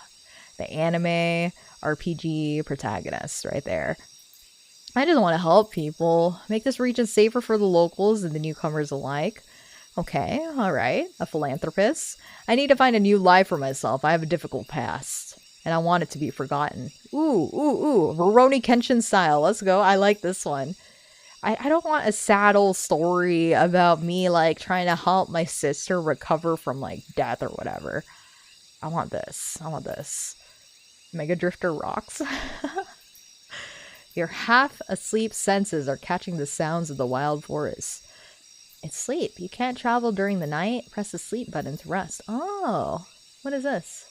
the anime RPG protagonist right there. I just want to help people. Make this region safer for the locals and the newcomers alike. Okay, alright. A philanthropist. I need to find a new life for myself. I have a difficult past. And I want it to be forgotten. Ooh. Rurouni Kenshin style. Let's go. I like this one. I don't want a sad old story about me, like, trying to help my sister recover from, like, death or whatever. I want this. Mega Drifter rocks. Your half-asleep senses are catching the sounds of the wild forest. It's sleep. You can't travel during the night. Press the sleep button to rest. Oh, what is this?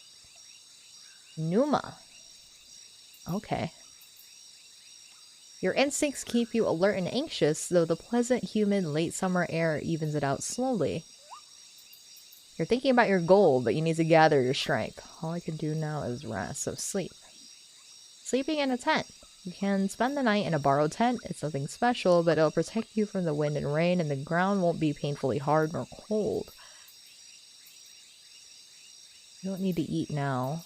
Numa. Okay. Your instincts keep you alert and anxious, though the pleasant, humid, late summer air evens it out slowly. You're thinking about your goal, but you need to gather your strength. All I can do now is rest, so sleep. Sleeping in a tent. You can spend the night in a borrowed tent. It's nothing special, but it'll protect you from the wind and rain, and the ground won't be painfully hard nor cold. You don't need to eat now.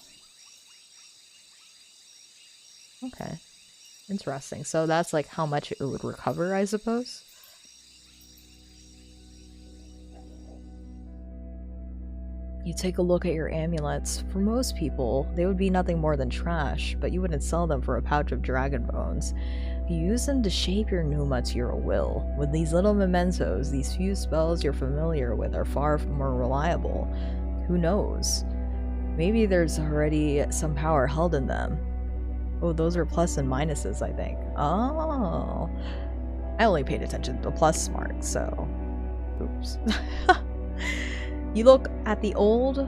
Okay. Interesting. So that's like how much it would recover, I suppose? You take a look at your amulets. For most people, they would be nothing more than trash, but you wouldn't sell them for a pouch of dragon bones. You use them to shape your Numa to your will. With these little mementos, these few spells you're familiar with are far more reliable. Who knows? Maybe there's already some power held in them. Oh, those are plus and minuses, I think. Oh. I only paid attention to the plus mark, so... Oops. You look at the old,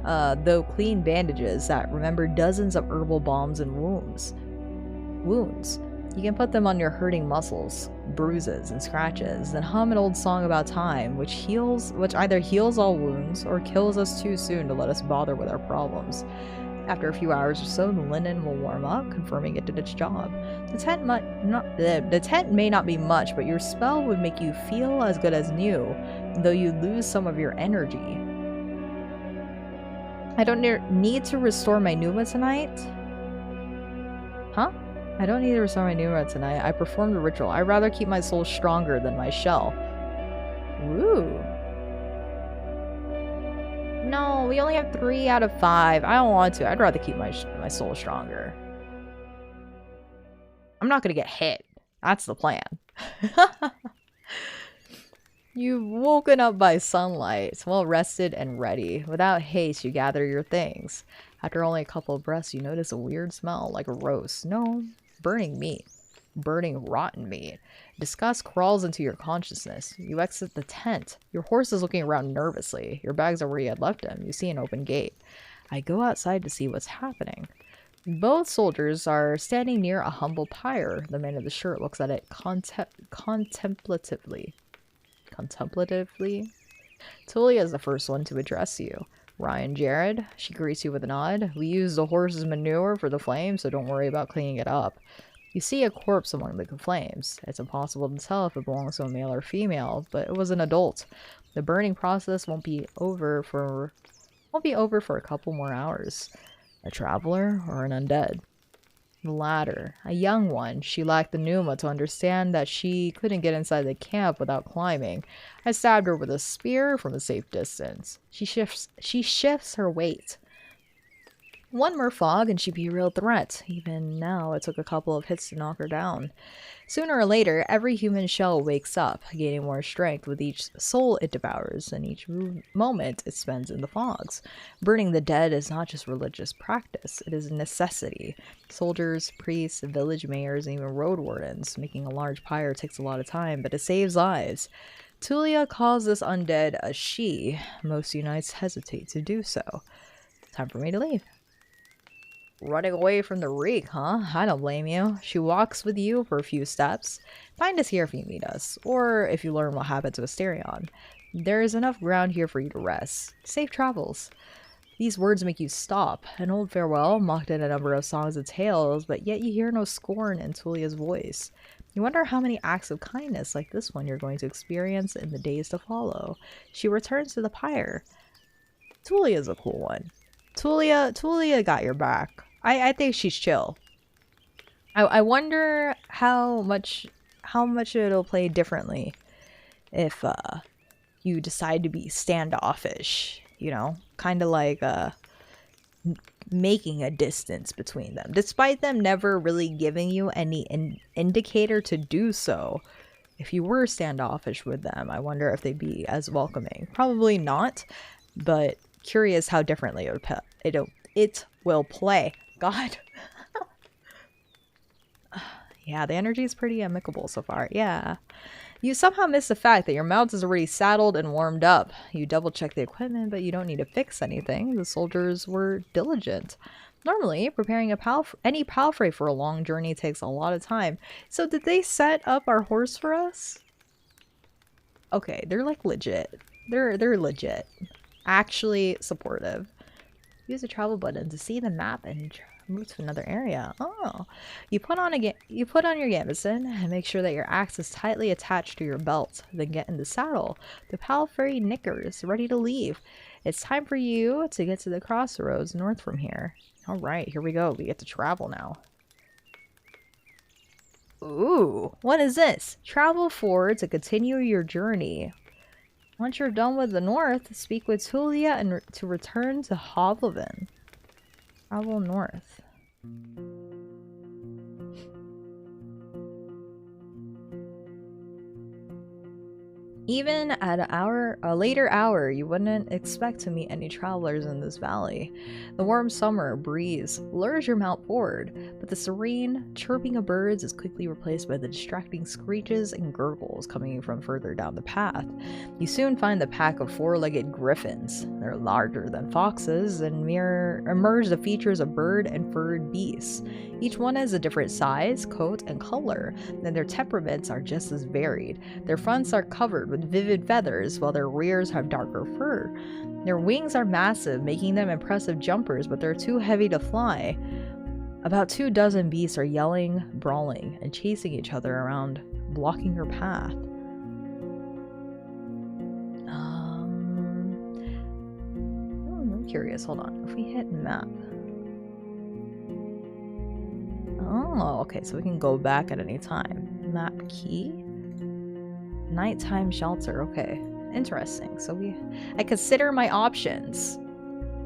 though clean bandages that remember dozens of herbal balms and wounds. You can put them on your hurting muscles, bruises, and scratches, then hum an old song about time, which either heals all wounds or kills us too soon to let us bother with our problems. After a few hours or so, the linen will warm up, confirming it did its job. The tent may not be much, but your spell would make you feel as good as new, though you lose some of your energy. I don't need to restore my Numa tonight? Huh? I don't need to restore my Numa tonight. I performed the ritual. I'd rather keep my soul stronger than my shell. Woo. No, we only have 3 out of 5. I don't want to. I'd rather keep my soul stronger. I'm not gonna get hit. That's the plan. You've woken up by sunlight, well rested and ready. Without haste, you gather your things. After only a couple of breaths, you notice a weird smell, like a roast. No, burning meat. Burning rotten meat. Disgust crawls into your consciousness. You exit the tent. Your horse is looking around nervously. Your bags are where you had left him. You see an open gate. I go outside to see what's happening. Both soldiers are standing near a humble pyre. The man in the shirt looks at it contemplatively. Tulia is the first one to address you. Ryan Jared. She greets you with a nod. We use the horse's manure for the flame, so don't worry about cleaning it up. You see a corpse among the flames. It's impossible to tell if it belongs to a male or female, but it was an adult. The burning process won't be over for a couple more hours. A traveler or an undead? The latter, a young one. She lacked the pneuma to understand that she couldn't get inside the camp without climbing. I stabbed her with a spear from a safe distance. She shifts her weight. One more fog and she'd be a real threat. Even now, it took a couple of hits to knock her down. Sooner or later, every human shell wakes up, gaining more strength with each soul it devours and each moment it spends in the fogs. Burning the dead is not just religious practice, it is a necessity. Soldiers, priests, village mayors, and even road wardens. Making a large pyre takes a lot of time, but it saves lives. Tulia calls this undead a she. Most unites hesitate to do so. Time for me to leave. Running away from the reek, huh? I don't blame you. She walks with you for a few steps. Find us here if you meet us, or if you learn what happened to Asterion. There is enough ground here for you to rest. Safe travels. These words make you stop. An old farewell, mocked in a number of songs and tales, but yet you hear no scorn in Tulia's voice. You wonder how many acts of kindness like this one you're going to experience in the days to follow. She returns to the pyre. Tulia's a cool one. Tulia got your back. I think she's chill. I wonder how much it'll play differently if you decide to be standoffish, you know, kind of like making a distance between them, despite them never really giving you any indicator to do so. If you were standoffish with them, I wonder if they'd be as welcoming. Probably not, but curious how differently it will play. God. Yeah, the energy is pretty amicable so far. Yeah. You somehow miss the fact that your mount is already saddled and warmed up. You double check the equipment, but you don't need to fix anything. The soldiers were diligent. Normally, preparing any palfrey for a long journey takes a lot of time. So did they set up our horse for us? Okay, they're like legit. They're legit. Actually supportive. Use the travel button to see the map and move to another area. Oh, you put on your gambeson and make sure that your axe is tightly attached to your belt. Then get in the saddle. The palfrey knickers, ready to leave. It's time for you to get to the crossroads north from here. All right, here we go. We get to travel now. Ooh, what is this? Travel forward to continue your journey. Once you're done with the north, speak with Tulia and to return to Hovlevin. Travel north. Even at a later hour, you wouldn't expect to meet any travelers in this valley. The warm summer breeze lures your mount forward, but the serene chirping of birds is quickly replaced by the distracting screeches and gurgles coming from further down the path. You soon find the pack of four-legged griffins. They're larger than foxes and merge the features of bird and furred beasts. Each one has a different size, coat, and color, and their temperaments are just as varied. Their fronts are covered with vivid feathers, while their rears have darker fur. Their wings are massive, making them impressive jumpers, but they're too heavy to fly. About 24 beasts are yelling, brawling, and chasing each other around, blocking your path. I'm curious. Hold on. If we hit map. Oh, okay. So we can go back at any time. Map key. Nighttime shelter. Okay. Interesting. So I consider my options.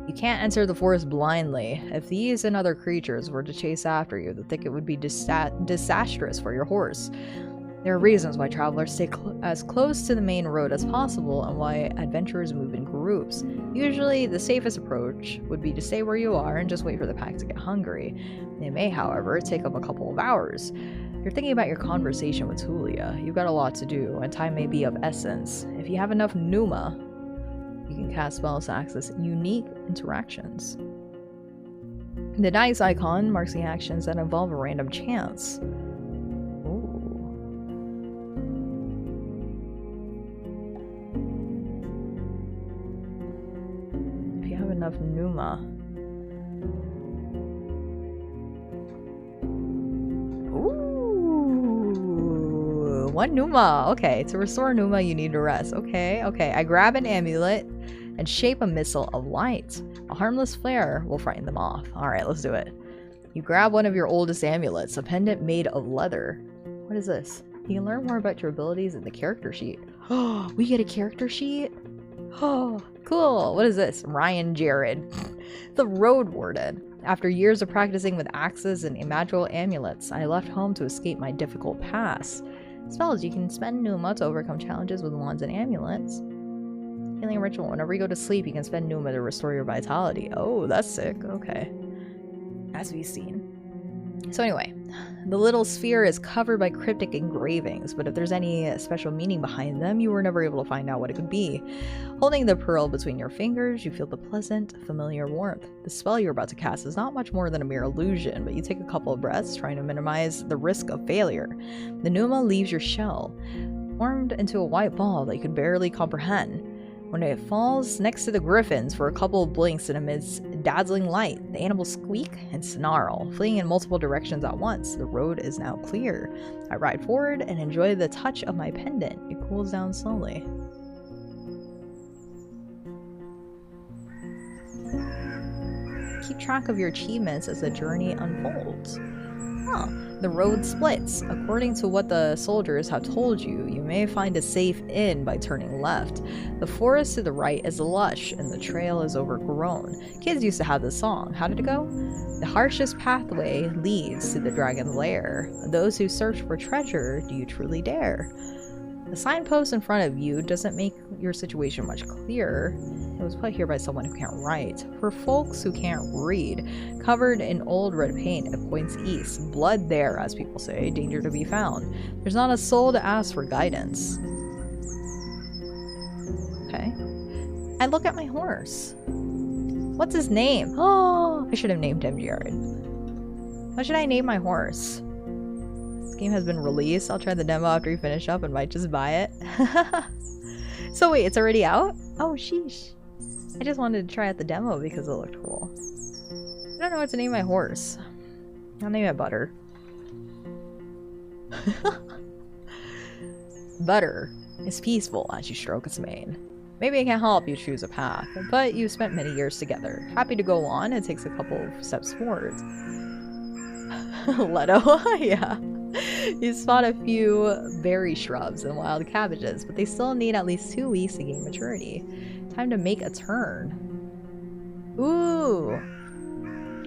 You can't enter the forest blindly. If these and other creatures were to chase after you, the thicket would be disastrous for your horse. There are reasons why travelers stay as close to the main road as possible and why adventurers move in groups. Usually, the safest approach would be to stay where you are and just wait for the pack to get hungry. It may, however, take up a couple of hours. You're thinking about your conversation with Tulia. You've got a lot to do, and time may be of essence. If you have enough pneuma, you can cast spells to access unique interactions. The dice icon marks the actions that involve a random chance. Enough pneuma. Ooh. One Numa. Okay, to restore Numa, you need to rest. Okay, okay. I grab an amulet and shape a missile of light. A harmless flare will frighten them off. Alright, let's do it. You grab one of your oldest amulets, a pendant made of leather. What is this? You can learn more about your abilities in the character sheet. Oh, we get a character sheet? Oh, cool. What is this? Ryan Jared. The Roadwarden. After years of practicing with axes and magical amulets, I left home to escape my difficult past. Spells, you can spend Numa to overcome challenges with wands and amulets. Healing ritual. Whenever you go to sleep, you can spend Numa to restore your vitality. Oh, that's sick. Okay. As we've seen. So anyway, the little sphere is covered by cryptic engravings, but if there's any special meaning behind them, you were never able to find out what it could be. Holding the pearl between your fingers, you feel the pleasant, familiar warmth. The spell you're about to cast is not much more than a mere illusion, but you take a couple of breaths, trying to minimize the risk of failure. The Numa leaves your shell, formed into a white ball that you could barely comprehend. When it falls next to the griffins for a couple of blinks and amidst dazzling light, the animals squeak and snarl, fleeing in multiple directions at once. The road is now clear. I ride forward and enjoy the touch of my pendant. It cools down slowly. Keep track of your achievements as the journey unfolds. Huh. The road splits. According to what the soldiers have told you, you may find a safe inn by turning left. The forest to the right is lush and the trail is overgrown. Kids used to have this song. How did it go? The harshest pathway leads to the dragon's lair. Those who search for treasure, do you truly dare? The signpost in front of you doesn't make your situation much clearer. It was put here by someone who can't write. For folks who can't read, covered in old red paint, it points east. Blood there, as people say, danger to be found. There's not a soul to ask for guidance. Okay. I look at my horse. What's his name? Oh, I should have named him Jared. What should I name my horse? This game has been released. I'll try the demo after you finish up and might just buy it. So wait, it's already out? Oh, sheesh. I just wanted to try out the demo because it looked cool. I don't know what to name my horse. I'll name it Butter. Butter is peaceful as you stroke its mane. Maybe I can help you choose a path, but you've spent many years together. Happy to go on, it takes a couple of steps forward. Leto, yeah. You spot a few berry shrubs and wild cabbages, but they still need at least 2 weeks to gain maturity. Time to make a turn. Ooh.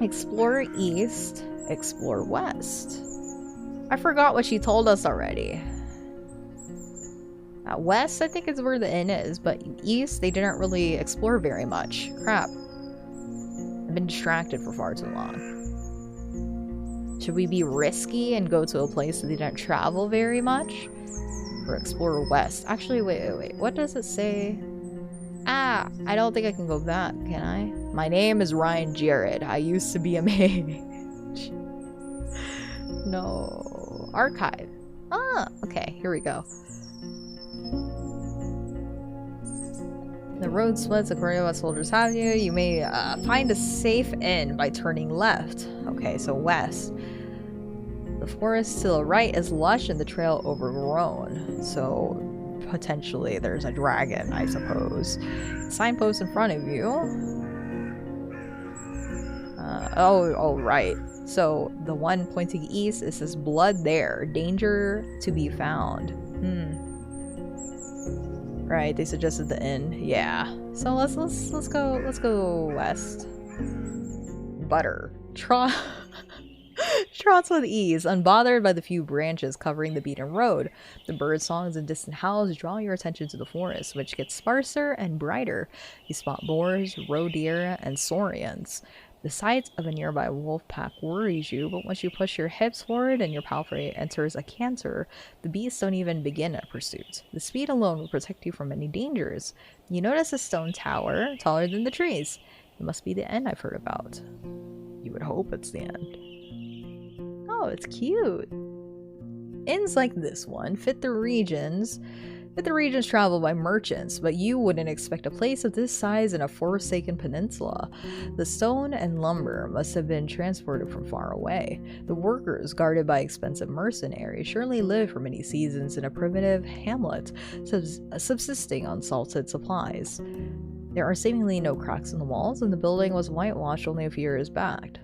Explore east, explore west. I forgot what she told us already. West, I think, is where the inn is, but east, they didn't really explore very much. Crap. I've been distracted for far too long. Should we be risky and go to a place that they didn't travel very much? Or explore west? Actually, wait. What does it say? Ah, I don't think I can go back, can I? My name is Ryan Jared. I used to be a mage. No. Archive. Ah, okay, here we go. The road splits according to what soldiers have you. You may find a safe inn by turning left. Okay, so west. The forest to the right is lush and the trail overgrown. So potentially there's a dragon, I suppose. Signpost in front of you. Oh, right. So the one pointing east, it says blood there. Danger to be found. Right, they suggested the inn. Yeah. So let's go west. Butter. Trots with ease, unbothered by the few branches covering the beaten road. The bird songs and distant howls draw your attention to the forest, which gets sparser and brighter. You spot boars, roe deer, and saurians. The sight of a nearby wolf pack worries you, but once you push your hips forward and your palfrey enters a canter, the beasts don't even begin a pursuit. The speed alone will protect you from any dangers. You notice a stone tower, taller than the trees. It must be the end I've heard about. You would hope it's the end. Oh, it's cute. Inns like this one fit the regions But the region's traveled by merchants, but you wouldn't expect a place of this size in a forsaken peninsula. The stone and lumber must have been transported from far away. The workers, guarded by expensive mercenaries, surely lived for many seasons in a primitive hamlet, subsisting on salted supplies. There are seemingly no cracks in the walls, and the building was whitewashed only a few years back.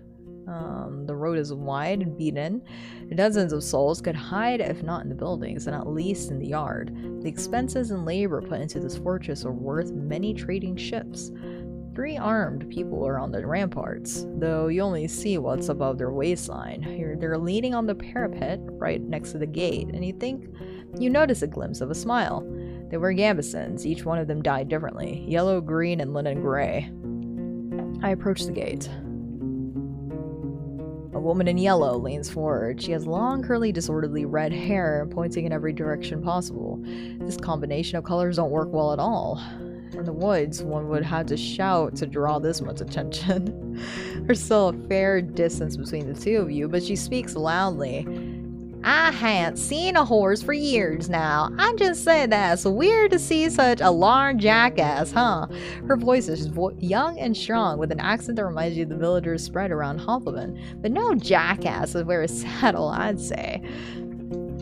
The road is wide and beaten. Dozens of souls could hide, if not in the buildings, and at least in the yard. The expenses and labor put into this fortress are worth many trading ships. 3 armed people are on the ramparts, though you only see what's above their waistline. They're leaning on the parapet right next to the gate, and you notice a glimpse of a smile. They were gambesons, each one of them dyed differently, yellow, green, and linen gray. I approach the gate. A woman in yellow leans forward. She has long, curly, disorderly red hair pointing in every direction possible. This combination of colors don't work well at all. In the woods, one would have to shout to draw this much attention. There's still a fair distance between the two of you, but she speaks loudly. I haven't seen a horse for years now. I just said that's weird to see such a large jackass, huh? Her voice is young and strong, with an accent that reminds you of the villagers spread around Hoffman. But no jackass would wear a saddle, I'd say.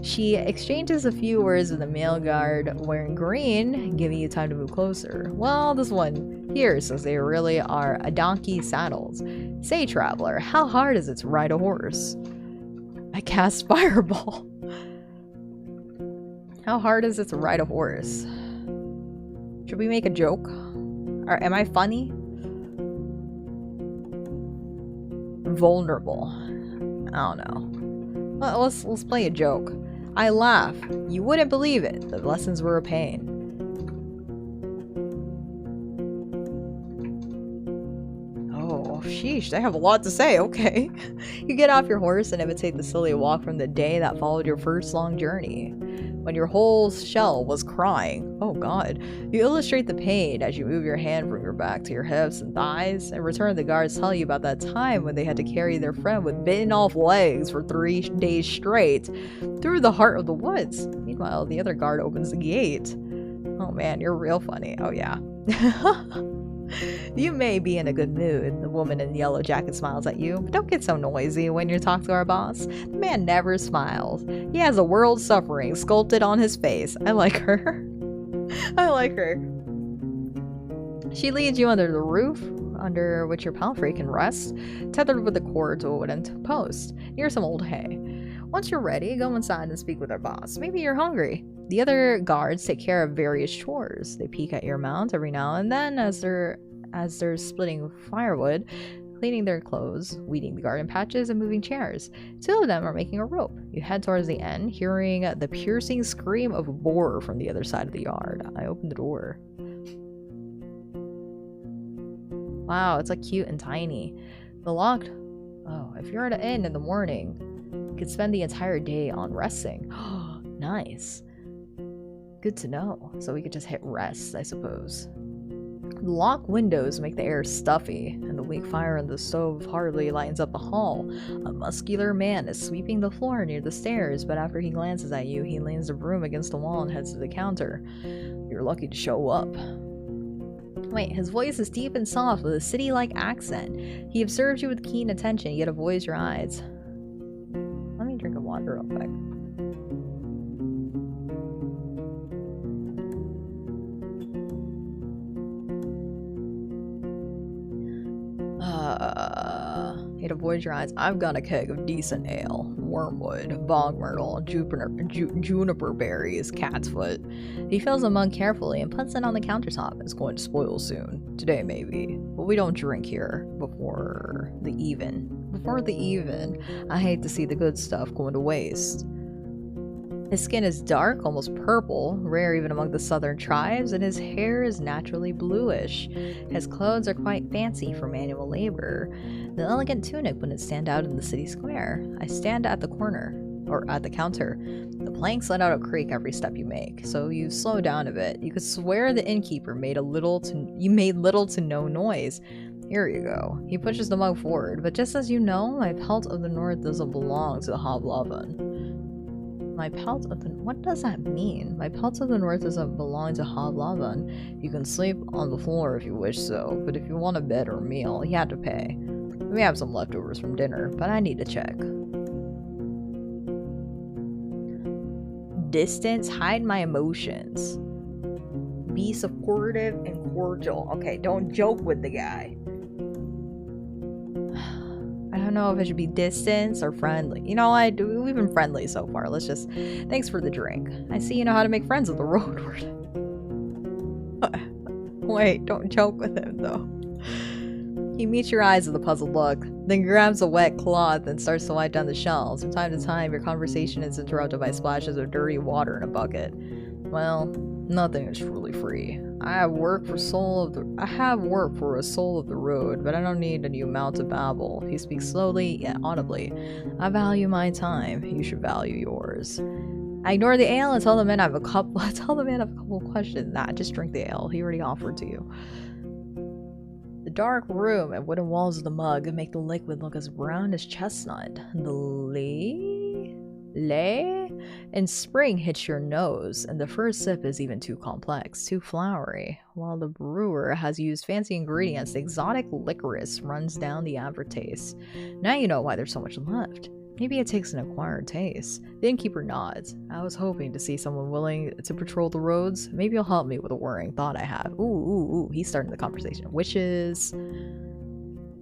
She exchanges a few words with the male guard wearing green, giving you time to move closer. Well, this one here says they really are a donkey saddles. Say, traveler, how hard is it to ride a horse? I cast Fireball. How hard is it to ride a horse? Should we make a joke? Or am I funny? Vulnerable. I don't know. Well, let's play a joke. I laugh. You wouldn't believe it. The lessons were a pain. Oh, sheesh, they have a lot to say, okay. You get off your horse and imitate the silly walk from the day that followed your first long journey. When your whole shell was crying. Oh god. You illustrate the pain as you move your hand from your back to your hips and thighs. In return, the guards tell you about that time when they had to carry their friend with bitten off legs for 3 days straight through the heart of the woods. Meanwhile, the other guard opens the gate. Oh man, you're real funny. Oh yeah. You may be in a good mood. The woman in the yellow jacket smiles at you, but don't get so noisy when you talk to our boss. The man never smiles. He has a world suffering sculpted on his face. I like her. I like her. She leads you under the roof, under which your palfrey can rest, tethered with a cord to a wooden post, near some old hay. Once you're ready, go inside and speak with our boss. Maybe you're hungry. The other guards take care of various chores. They peek at your mount every now and then as they're splitting firewood, cleaning their clothes, weeding the garden patches, and moving chairs. 2 of them are making a rope. You head towards the end, hearing the piercing scream of a boar from the other side of the yard. I open the door. Wow, it's like cute and tiny. The locked... Oh, if you're at an inn in the morning, you could spend the entire day on resting. Oh, nice. Good to know. So we could just hit rest, I suppose. The locked windows make the air stuffy, and the weak fire in the stove hardly lightens up the hall. A muscular man is sweeping the floor near the stairs, but after he glances at you, he leans the broom against the wall and heads to the counter. You're lucky to show up. Wait, his voice is deep and soft with a city-like accent. He observes you with keen attention, yet avoids your eyes. Let me drink a water real quick. It avoids your eyes. I've got a keg of decent ale, wormwood, bog myrtle, juniper berries, cat's foot. He fills a mug carefully and puts it on the countertop. It's going to spoil soon. Today, maybe. But we don't drink here before the even. Before the even. I hate to see the good stuff going to waste. His skin is dark, almost purple, rare even among the southern tribes, and his hair is naturally bluish. His clothes are quite fancy for manual labor. The elegant tunic wouldn't stand out in the city square. I stand at the corner, or at the counter. The planks let out a creak every step you make, so you slow down a bit. You could swear the innkeeper made little to no noise. Here you go. He pushes the mug forward, but just as you know, my pelt of the north doesn't belong to the hobgoblin. My pelt of the... What does that mean? My pelt of the north doesn't belong to Hoblavan. You can sleep on the floor if you wish so, but if you want a bed or meal, you have to pay. We have some leftovers from dinner, but I need to check. Distance, hide my emotions. Be supportive and cordial. Okay, don't joke with the guy. I don't know if it should be distance or friendly. You know, we've been friendly so far. Let's just... Thanks for the drink. I see you know how to make friends with the Roadwarden. Wait, don't joke with him, though. He meets your eyes with a puzzled look, then grabs a wet cloth and starts to wipe down the shells. From time to time, your conversation is interrupted by splashes of dirty water in a bucket. Well, nothing is truly free. I have work for a soul of the road, but I don't need a new mount of babble. He speaks slowly yet audibly. I value my time. You should value yours. I ignore the ale and tell the man I have a couple. Of questions. Nah, just drink the ale. He already offered to you. The dark room and wooden walls of the mug make the liquid look as brown as chestnut. The lay in spring hits your nose, and the first sip is even too complex, too flowery. While the brewer has used fancy ingredients, the exotic licorice runs down the average taste. Now you know why there's so much left. Maybe it takes an acquired taste. The innkeeper nods. I was hoping to see someone willing to patrol the roads. Maybe you'll help me with a worrying thought I have. Ooh, he's starting the conversation. Witches.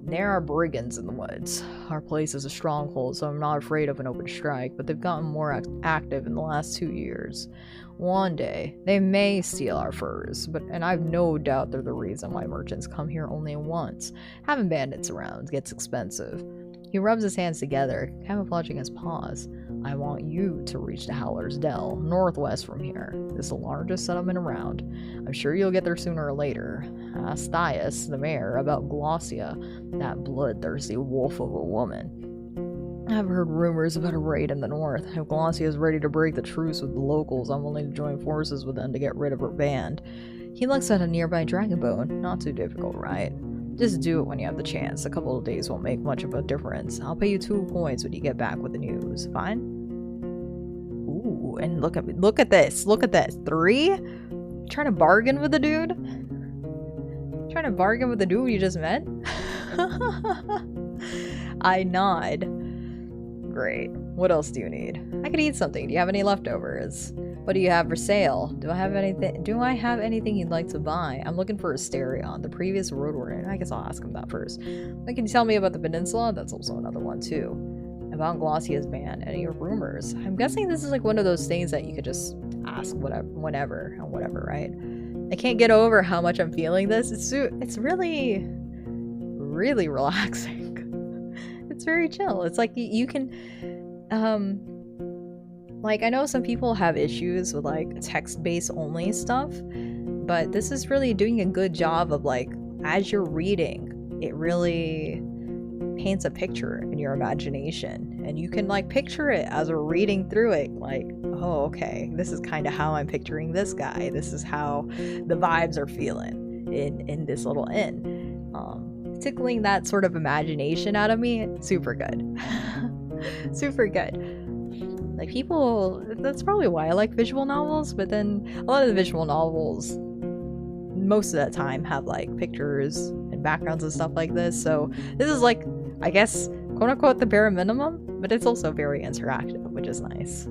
There are brigands in the woods. Our place is a stronghold, so I'm not afraid of an open strike, but they've gotten more active in the last 2 years. One day, they may steal our furs, and I've no doubt they're the reason why merchants come here only once. Having bandits around gets expensive. He rubs his hands together, camouflaging his paws. I want you to reach the Howler's Dell, northwest from here. It's the largest settlement around. I'm sure you'll get there sooner or later. Ask Thias, the mayor, about Glossia, that bloodthirsty wolf of a woman. I've heard rumors about a raid in the north. If Glossia is ready to break the truce with the locals, I'm willing to join forces with them to get rid of her band. He looks at a nearby dragon bone. Not too difficult, right? Just do it when you have the chance. A couple of days won't make much of a difference. I'll pay you 2 coins when you get back with the news. Fine? Ooh, and look at this. 3? Trying to bargain with the dude? Trying to bargain with the dude you just met? I nod. Great. What else do you need? I could eat something. Do you have any leftovers? What do you have for sale? Do I have anything you'd like to buy? I'm looking for a Asterion, the previous Roadwarden. I guess I'll ask him that first. But can you tell me about the peninsula? That's also another one too. About Glossia's band, any rumors? I'm guessing this is like one of those things that you could just ask whenever, right? I can't get over how much I'm feeling this. It's really, really relaxing. It's very chill. It's like you can, like, I know some people have issues with, like, text-based only stuff, but this is really doing a good job of, like, as you're reading, it really paints a picture in your imagination, and you can, like, picture it as we're reading through it, like, oh, okay, this is kind of how I'm picturing this guy, this is how the vibes are feeling in this little inn. Tickling that sort of imagination out of me, super good. Super good. Like, people, that's probably why I like visual novels, but then a lot of the visual novels, most of the time, have, like, pictures and backgrounds and stuff like this, so this is, like, I guess, quote-unquote, the bare minimum, but it's also very interactive, which is nice.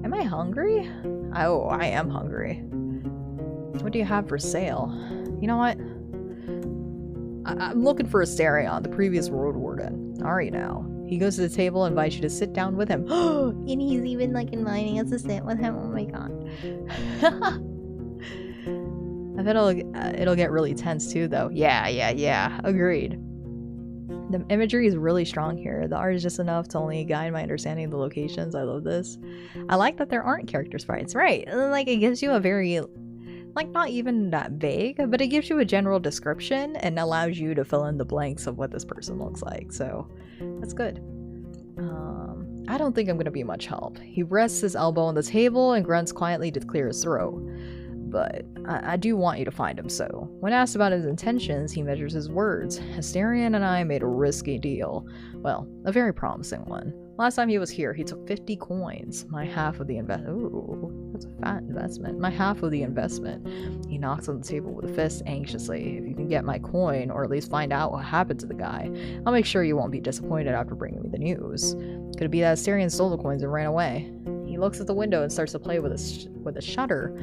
Am I hungry? Oh, I am hungry. What do you have for sale? You know what? I'm looking for Asterion, the previous Roadwarden. Alright now. He goes to the table and invites you to sit down with him. And he's even, like, inviting us to sit with him. Oh my god. I bet it'll get really tense too, though. Yeah. Agreed. The imagery is really strong here. The art is just enough to only guide my understanding of the locations. I love this. I like that there aren't character sprites. Right. Like, it gives you a very... like, not even that vague, but it gives you a general description and allows you to fill in the blanks of what this person looks like, so that's good. I don't think I'm gonna be much help. He rests his elbow on the table and grunts quietly to clear his throat. but I do want you to find him, so. When asked about his intentions, he measures his words. Asterion and I made a risky deal. Well, a very promising one. Last time he was here, he took 50 coins. My half of the investment. Ooh, that's a fat investment. My half of the investment. He knocks on the table with a fist anxiously. If you can get my coin, or at least find out what happened to the guy, I'll make sure you won't be disappointed after bringing me the news. Could it be that Asterion stole the coins and ran away? He looks at the window and starts to play with a shutter.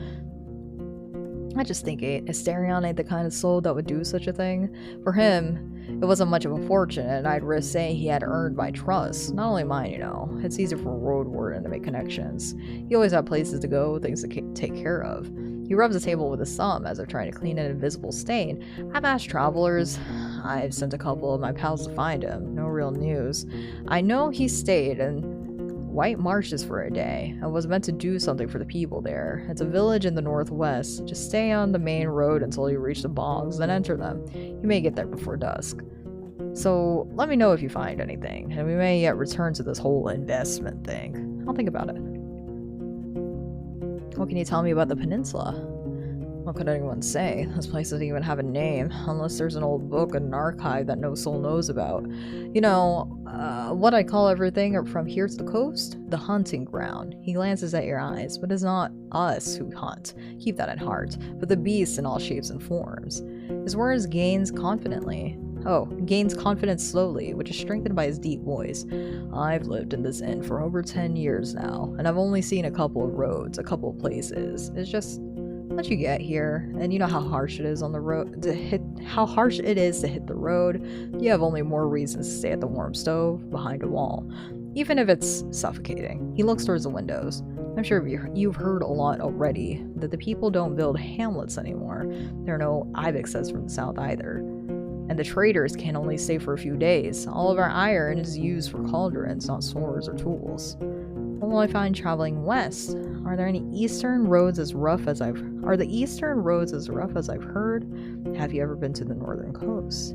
I just think Asterion ain't the kind of soul that would do such a thing. For him, it wasn't much of a fortune, and I'd risk saying he had earned my trust. Not only mine, you know. It's easy for Roadwarden to make connections. He always had places to go, things to take care of. He rubs the table with his thumb as if trying to clean an invisible stain. I've asked travelers. I've sent a couple of my pals to find him. No real news. I know he stayed in White Marshes for a day. I was meant to do something for the people there. It's a village in the northwest. Just stay on the main road until you reach the bogs, then enter them. You may get there before dusk. So, let me know if you find anything, and we may yet return to this whole investment thing. I'll think about it. What can you tell me about the peninsula? What could anyone say? This place doesn't even have a name, unless there's an old book and an archive that no soul knows about. You know, what I call everything from here to the coast? The hunting ground. He glances at your eyes, but it's not us who hunt. Keep that in heart, but the beasts in all shapes and forms. His words gains confidence slowly, which is strengthened by his deep voice. I've lived in this inn for over 10 years now, and I've only seen a couple of roads, a couple of places. It's just once you get here, and you know how harsh it is on the road to hit the road, you have only more reasons to stay at the warm stove behind a wall, even if it's suffocating. He looks towards the windows. I'm sure you've heard a lot already that the people don't build hamlets anymore. There are no ibexes from the south either. And the traders can only stay for a few days. All of our iron is used for cauldrons, not swords or tools. What will I find traveling west? Are there any eastern roads as rough as I've heard? Have you ever been to the northern coast?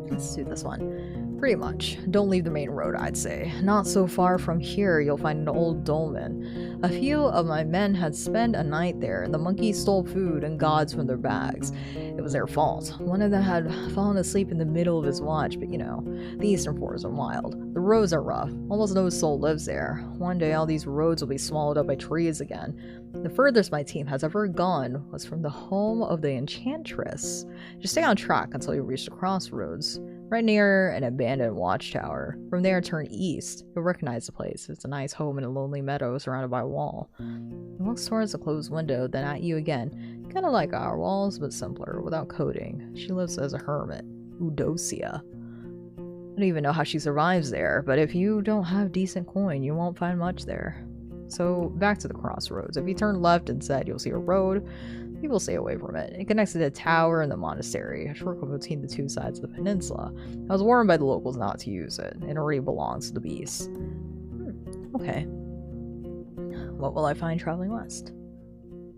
Let's do this one. Pretty much. Don't leave the main road, I'd say. Not so far from here, you'll find an old dolmen. A few of my men had spent a night there, and the monkeys stole food and gods from their bags. It was their fault. One of them had fallen asleep in the middle of his watch, but you know, the eastern forests are wild. The roads are rough. Almost no soul lives there. One day all these roads will be swallowed up by trees again. The furthest my team has ever gone was from the home of the Enchantress. Just stay on track until you reach the crossroads, right near an abandoned watchtower. From there, turn east. You'll recognize the place. It's a nice home in a lonely meadow surrounded by a wall. He looks towards the closed window, then at you again. Kind of like our walls, but simpler, without coating. She lives as a hermit. Eudocia. I don't even know how she survives there, but if you don't have decent coin, you won't find much there. So, back to the crossroads. If you turn left instead, you'll see a road. People stay away from it. It connects to the tower and the monastery, a short cut between the two sides of the peninsula. I was warned by the locals not to use it. It already belongs to the beasts. Okay. What will I find traveling west?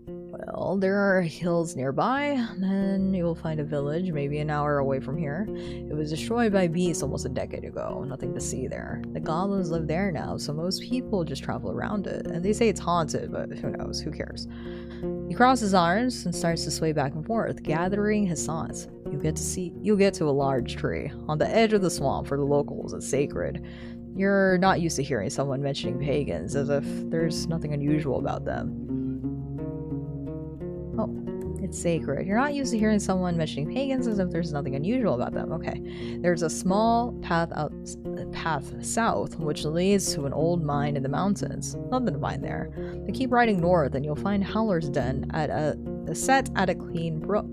Well, there are hills nearby, then you will find a village, maybe an hour away from here. It was destroyed by beasts almost a decade ago, nothing to see there. The goblins live there now, so most people just travel around it, and they say it's haunted, but who knows, who cares? He crosses his arms and starts to sway back and forth, gathering his thoughts. You'll get to a large tree. On the edge of the swamp, for the locals, it's sacred. You're not used to hearing someone mentioning pagans, as if there's nothing unusual about them. Oh, it's sacred. You're not used to hearing someone mentioning pagans as if there's nothing unusual about them. Okay. There's a small path south, which leads to an old mine in the mountains. Nothing to find there. But keep riding north and you'll find Howler's Den set at a clean brook.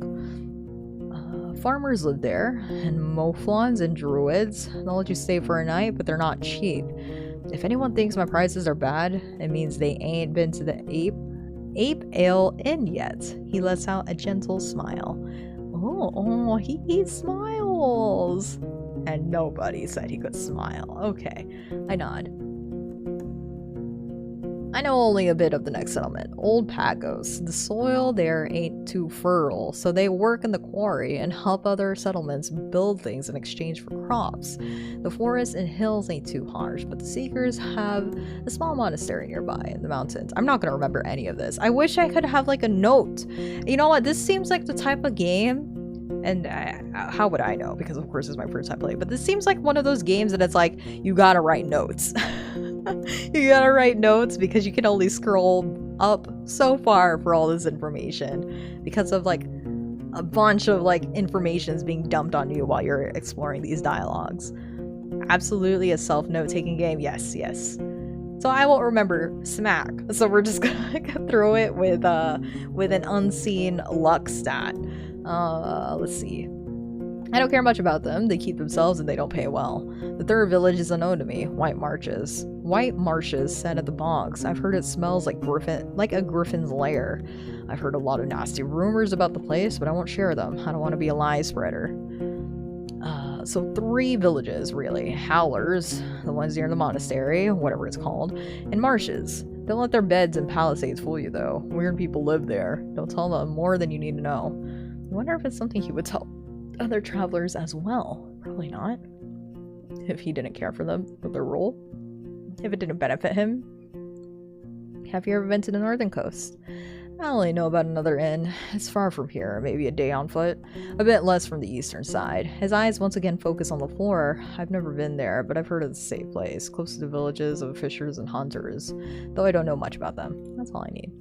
Farmers live there, and Moflons and Druids. They'll let you stay for a night, but they're not cheap. If anyone thinks my prices are bad, it means they ain't been to the Ape Ale Inn yet. He lets out a gentle smile. Oh, he smiles. And nobody said he could smile. Okay, I nod. I know only a bit of the next settlement. Old Pagos. The soil there ain't too fertile, so they work in the quarry and help other settlements build things in exchange for crops. The forests and hills ain't too harsh, but the Seekers have a small monastery nearby in the mountains. I'm not gonna remember any of this. I wish I could have like a note. You know what? This seems like the type of game, and how would I know? Because of course it's my first time playing, but this seems like one of those games that it's like, you gotta write notes. You gotta write notes because you can only scroll up so far for all this information because of like a bunch of like information's being dumped on you while you're exploring these dialogues. Absolutely a self-note taking game. Yes. So I won't remember smack. So we're just gonna go through it with an unseen luck stat. Let's see. I don't care much about them. They keep themselves and they don't pay well. The third village is unknown to me. White marshes set at the bogs. I've heard it smells like a griffin's lair. I've heard a lot of nasty rumors about the place, but I won't share them. I don't want to be a lie spreader. So 3 villages, really. Howlers, the ones near the monastery, whatever it's called, and marshes. Don't let their beds and palisades fool you, though. Weird people live there. Don't tell them more than you need to know. I wonder if it's something he would tell other travelers as well. Probably not. If he didn't care for them with their role. If it didn't benefit him. Have you ever been to the northern coast? I only know about another inn. It's far from here, maybe a day on foot. A bit less from the eastern side. His eyes once again focus on the floor. I've never been there, but I've heard it's a safe place, close to the villages of fishers and hunters. Though I don't know much about them. That's all I need.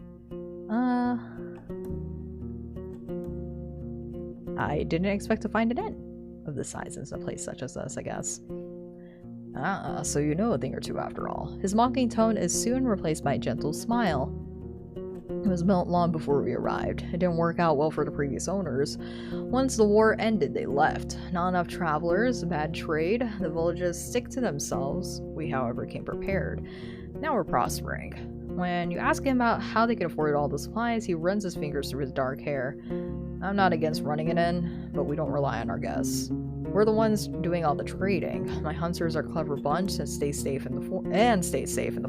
I didn't expect to find an inn of this size in a place such as this, I guess. So you know a thing or two after all. His mocking tone is soon replaced by a gentle smile. It was built long before we arrived. It didn't work out well for the previous owners. Once the war ended, they left. Not enough travelers, bad trade. The villages stick to themselves. We, however, came prepared. Now we're prospering. When you ask him about how they can afford all the supplies, he runs his fingers through his dark hair. I'm not against running it in, but we don't rely on our guests. We're the ones doing all the trading. My hunters are a clever bunch that stay safe in the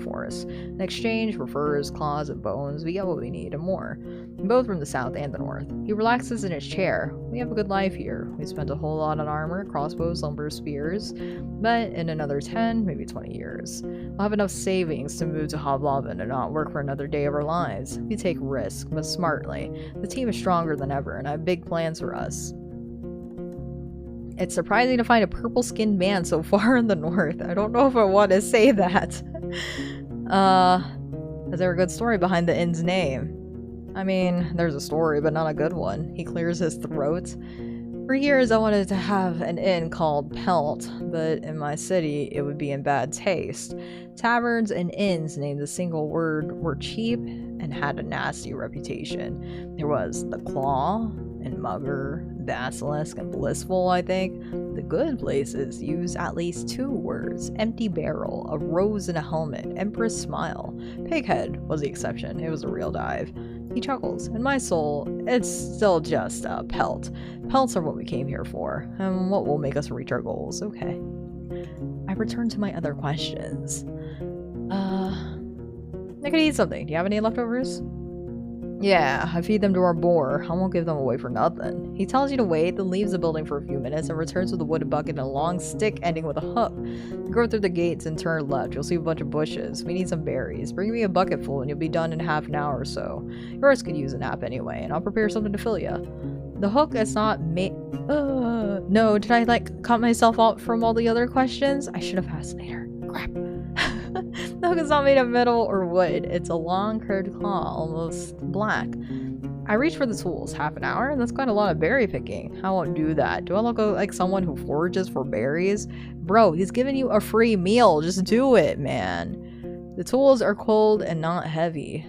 forest. In exchange for furs, claws, and bones, we get what we need and more. Both from the south and the north. He relaxes in his chair. We have a good life here. We spent a whole lot on armor, crossbows, lumber, spears. But in another 10, maybe 20 years, we'll have enough savings to move to Hobgoblin and not work for another day of our lives. We take risks, but smartly. The team is stronger than ever, and I have big plans for us. It's surprising to find a purple-skinned man so far in the north. I don't know if I want to say that. Is there a good story behind the inn's name? I mean, there's a story, but not a good one. He clears his throat. For years, I wanted to have an inn called Pelt, but in my city, it would be in bad taste. Taverns and inns named a single word were cheap and had a nasty reputation. There was the Claw and Mugger, Basilisk, and Blissful, I think. The good places use at least 2 words: Empty Barrel, A Rose in a Helmet, Empress Smile. Pighead was the exception. It was a real dive. He chuckles. In my soul, it's still just a pelt. Pelts are what we came here for, and what will make us reach our goals. Okay. I return to my other questions. I could eat something. Do you have any leftovers? Yeah, I feed them to our boar. I won't give them away for nothing. He tells you to wait, then leaves the building for a few minutes and returns with a wooden bucket and a long stick ending with a hook. You go through the gates and turn left. You'll see a bunch of bushes. We need some berries. Bring me a bucket full and you'll be done in half an hour or so. Yours could use a nap anyway, and I'll prepare something to fill you. The hook is not made... No, did I, cut myself out from all the other questions? I should have asked later. Crap. The hook is not made of metal or wood. It's a long curved claw, almost black. I reach for the tools. Half an hour? That's quite a lot of berry picking. I won't do that. Do I look like someone who forages for berries? Bro, he's giving you a free meal. Just do it, man. The tools are cold and not heavy.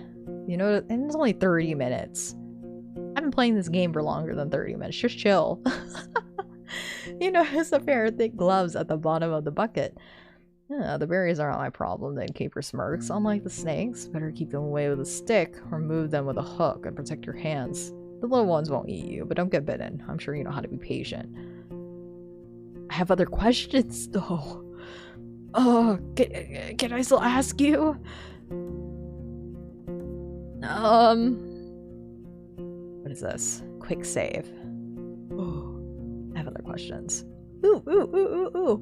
You know, and it's only 30 minutes. I've been playing this game for longer than 30 minutes. Just chill. You notice a pair of thick gloves at the bottom of the bucket. Yeah, the berries aren't my problem, then Caper smirks. Unlike the snakes, better keep them away with a stick or move them with a hook and protect your hands. The little ones won't eat you, but don't get bitten. I'm sure you know how to be patient. I have other questions, though. Oh, can I still ask you? What is this? Quick save. Ooh, I have other questions. Ooh.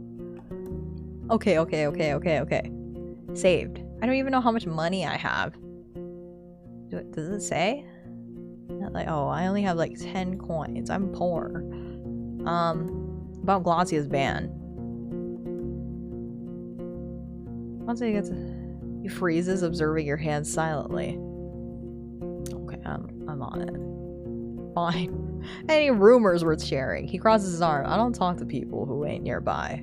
Okay. Saved. I don't even know how much money I have. Does it say? Like, oh, I only have like 10 coins. I'm poor. About Glacie's ban. Once he gets, he freezes, observing your hands silently. Okay, I'm on it. Fine. Any rumors worth sharing? He crosses his arm. I don't talk to people who ain't nearby.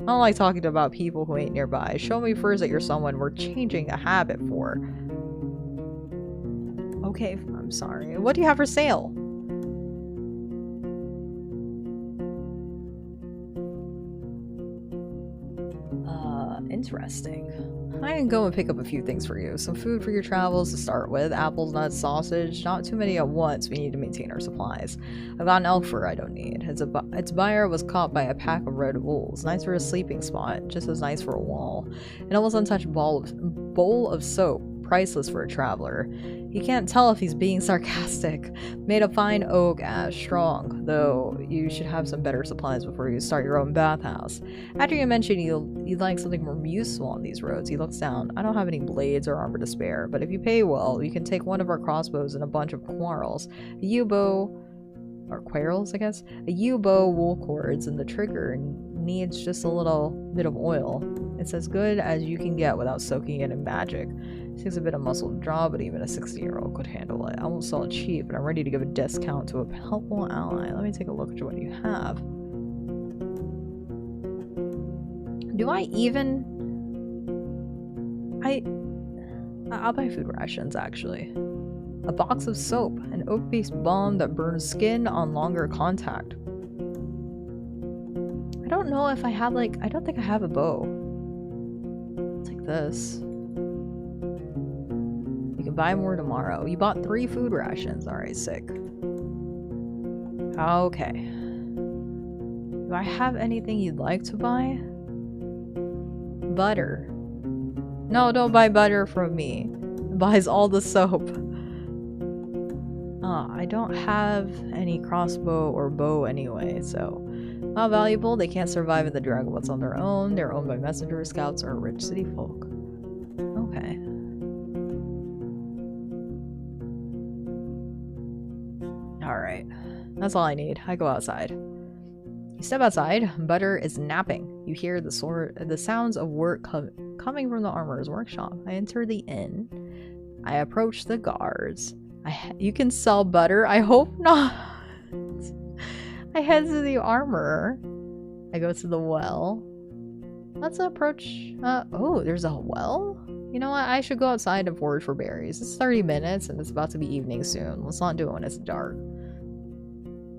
I don't like talking about people who ain't nearby. Show me first that you're someone we're changing a habit for. Okay, I'm sorry. What do you have for sale? Interesting. I can go and pick up a few things for you. Some food for your travels to start with. Apples, nuts, sausage. Not too many at once. We need to maintain our supplies. I've got an elk fur I don't need. Its buyer was caught by a pack of red wolves. Nice for a sleeping spot. Just as nice for a wall. An almost untouched bowl of soap. Priceless for a traveler. You can't tell if he's being sarcastic. Made of fine oak, ash, strong, though you should have some better supplies before you start your own bathhouse. After you mention you'd like something more useful on these roads, he looks down. I don't have any blades or armor to spare, but if you pay well, you can take one of our crossbows and a bunch of quarrels. A yew-bow, or quarrels, I guess? A yew-bow, wool cords, and the trigger needs just a little bit of oil. It's as good as you can get without soaking it in magic. It takes a bit of muscle to draw, but even a 60-year-old could handle it. I won't sell it cheap, but I'm ready to give a discount to a helpful ally. Let me take a look at what you have. Do I even... I'll buy food rations, actually. A box of soap. An oak-based balm that burns skin on longer contact. I don't know if I have, like... I don't think I have a bow. I'll take this. Buy more tomorrow. You bought 3 food rations. Alright, sick. Okay. Do I have anything you'd like to buy? Butter. No, don't buy butter from me. It buys all the soap. I don't have any crossbow or bow anyway, so... Not valuable. They can't survive in the Dragonwoods on their own. They're owned by messenger scouts or rich city folk. Okay. Alright, that's all I need. I go outside. You step outside. Butter is napping. You hear the sounds of work coming from the armorer's workshop. I enter the inn. I approach the guards. You can sell butter? I hope not. I head to the armorer. I go to the well. Let's approach... oh, there's a well? You know what? I should go outside and forage for berries. It's 30 minutes and it's about to be evening soon. Let's not do it when it's dark.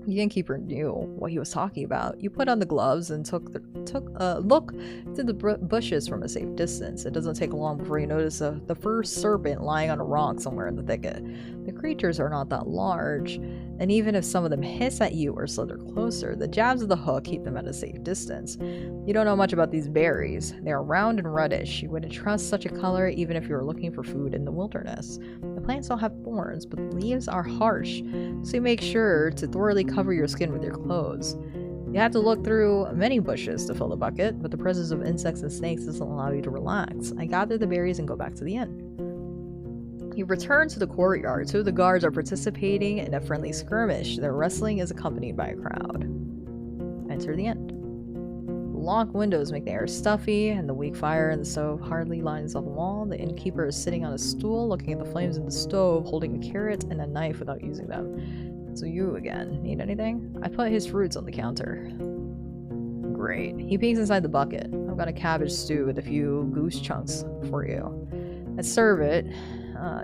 The innkeeper knew what he was talking about. You put on the gloves and took a look to the bushes from a safe distance. It doesn't take long before you notice the first serpent lying on a rock somewhere in the thicket. The creatures are not that large, and even if some of them hiss at you or slither closer, the jabs of the hook keep them at a safe distance. You don't know much about these berries. They are round and reddish. You wouldn't trust such a color even if you were looking for food in the wilderness. The plants don't have thorns, but the leaves are harsh, so you make sure to thoroughly cover your skin with your clothes. You have to look through many bushes to fill the bucket, but the presence of insects and snakes doesn't allow you to relax. I gather the berries and go back to the inn. You return to the courtyard. 2 of the guards are participating in a friendly skirmish. Their wrestling is accompanied by a crowd. Enter the inn. Locked windows make the air stuffy, and the weak fire in the stove hardly lines on the wall. The innkeeper is sitting on a stool, looking at the flames in the stove, holding a carrot and a knife without using them. So you again. Need anything? I put his fruits on the counter. Great. He peeks inside the bucket. I've got a cabbage stew with a few goose chunks for you. I serve it,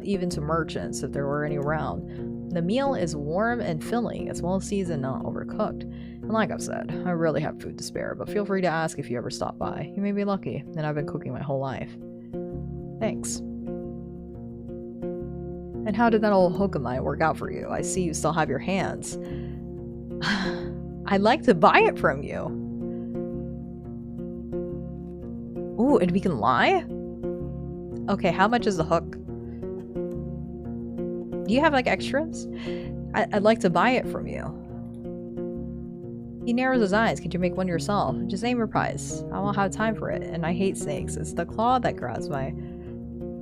even to merchants if there were any around. The meal is warm and filling. It's well seasoned, not overcooked. And like I've said, I really have food to spare, but feel free to ask if you ever stop by. You may be lucky, and I've been cooking my whole life. Thanks. And how did that old hook of mine work out for you? I see you still have your hands. I'd like to buy it from you. Ooh, and we can lie? Okay, how much is the hook? Do you have like extras? I'd like to buy it from you. He narrows his eyes. Could you make one yourself? Just name your price. I won't have time for it. And I hate snakes. It's the claw that grabs my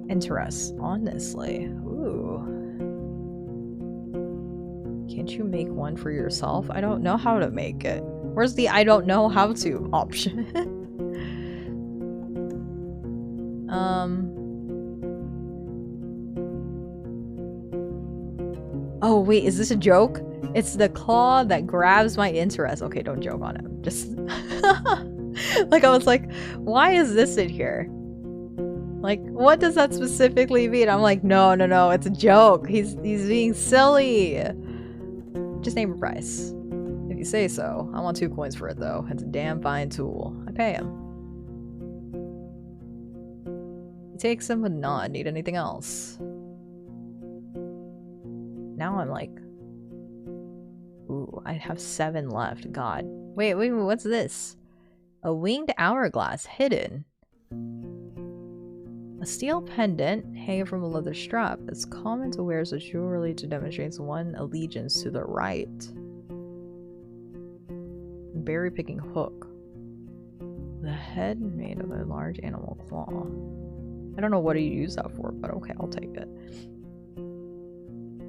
interest. Honestly. Ooh. Can't you make one for yourself? I don't know how to make it. Where's the I don't know how to option? Oh, wait, is this a joke? It's the claw that grabs my interest. Okay, don't joke on him. Just like I was like, why is this in here? Like, what does that specifically mean? I'm like, no, it's a joke. He's being silly. Just name a price. If you say so. I want 2 coins for it though. It's a damn fine tool. I pay him. He takes them with a nod. Need anything else? Now I'm like, ooh, I have 7 left. God. Wait, what's this? A winged hourglass hidden. A steel pendant hanging from a leather strap. It's common to wear as a jewelry to demonstrate one allegiance to the right. Berry picking hook. The head made of a large animal claw. I don't know what you use that for, but okay, I'll take it.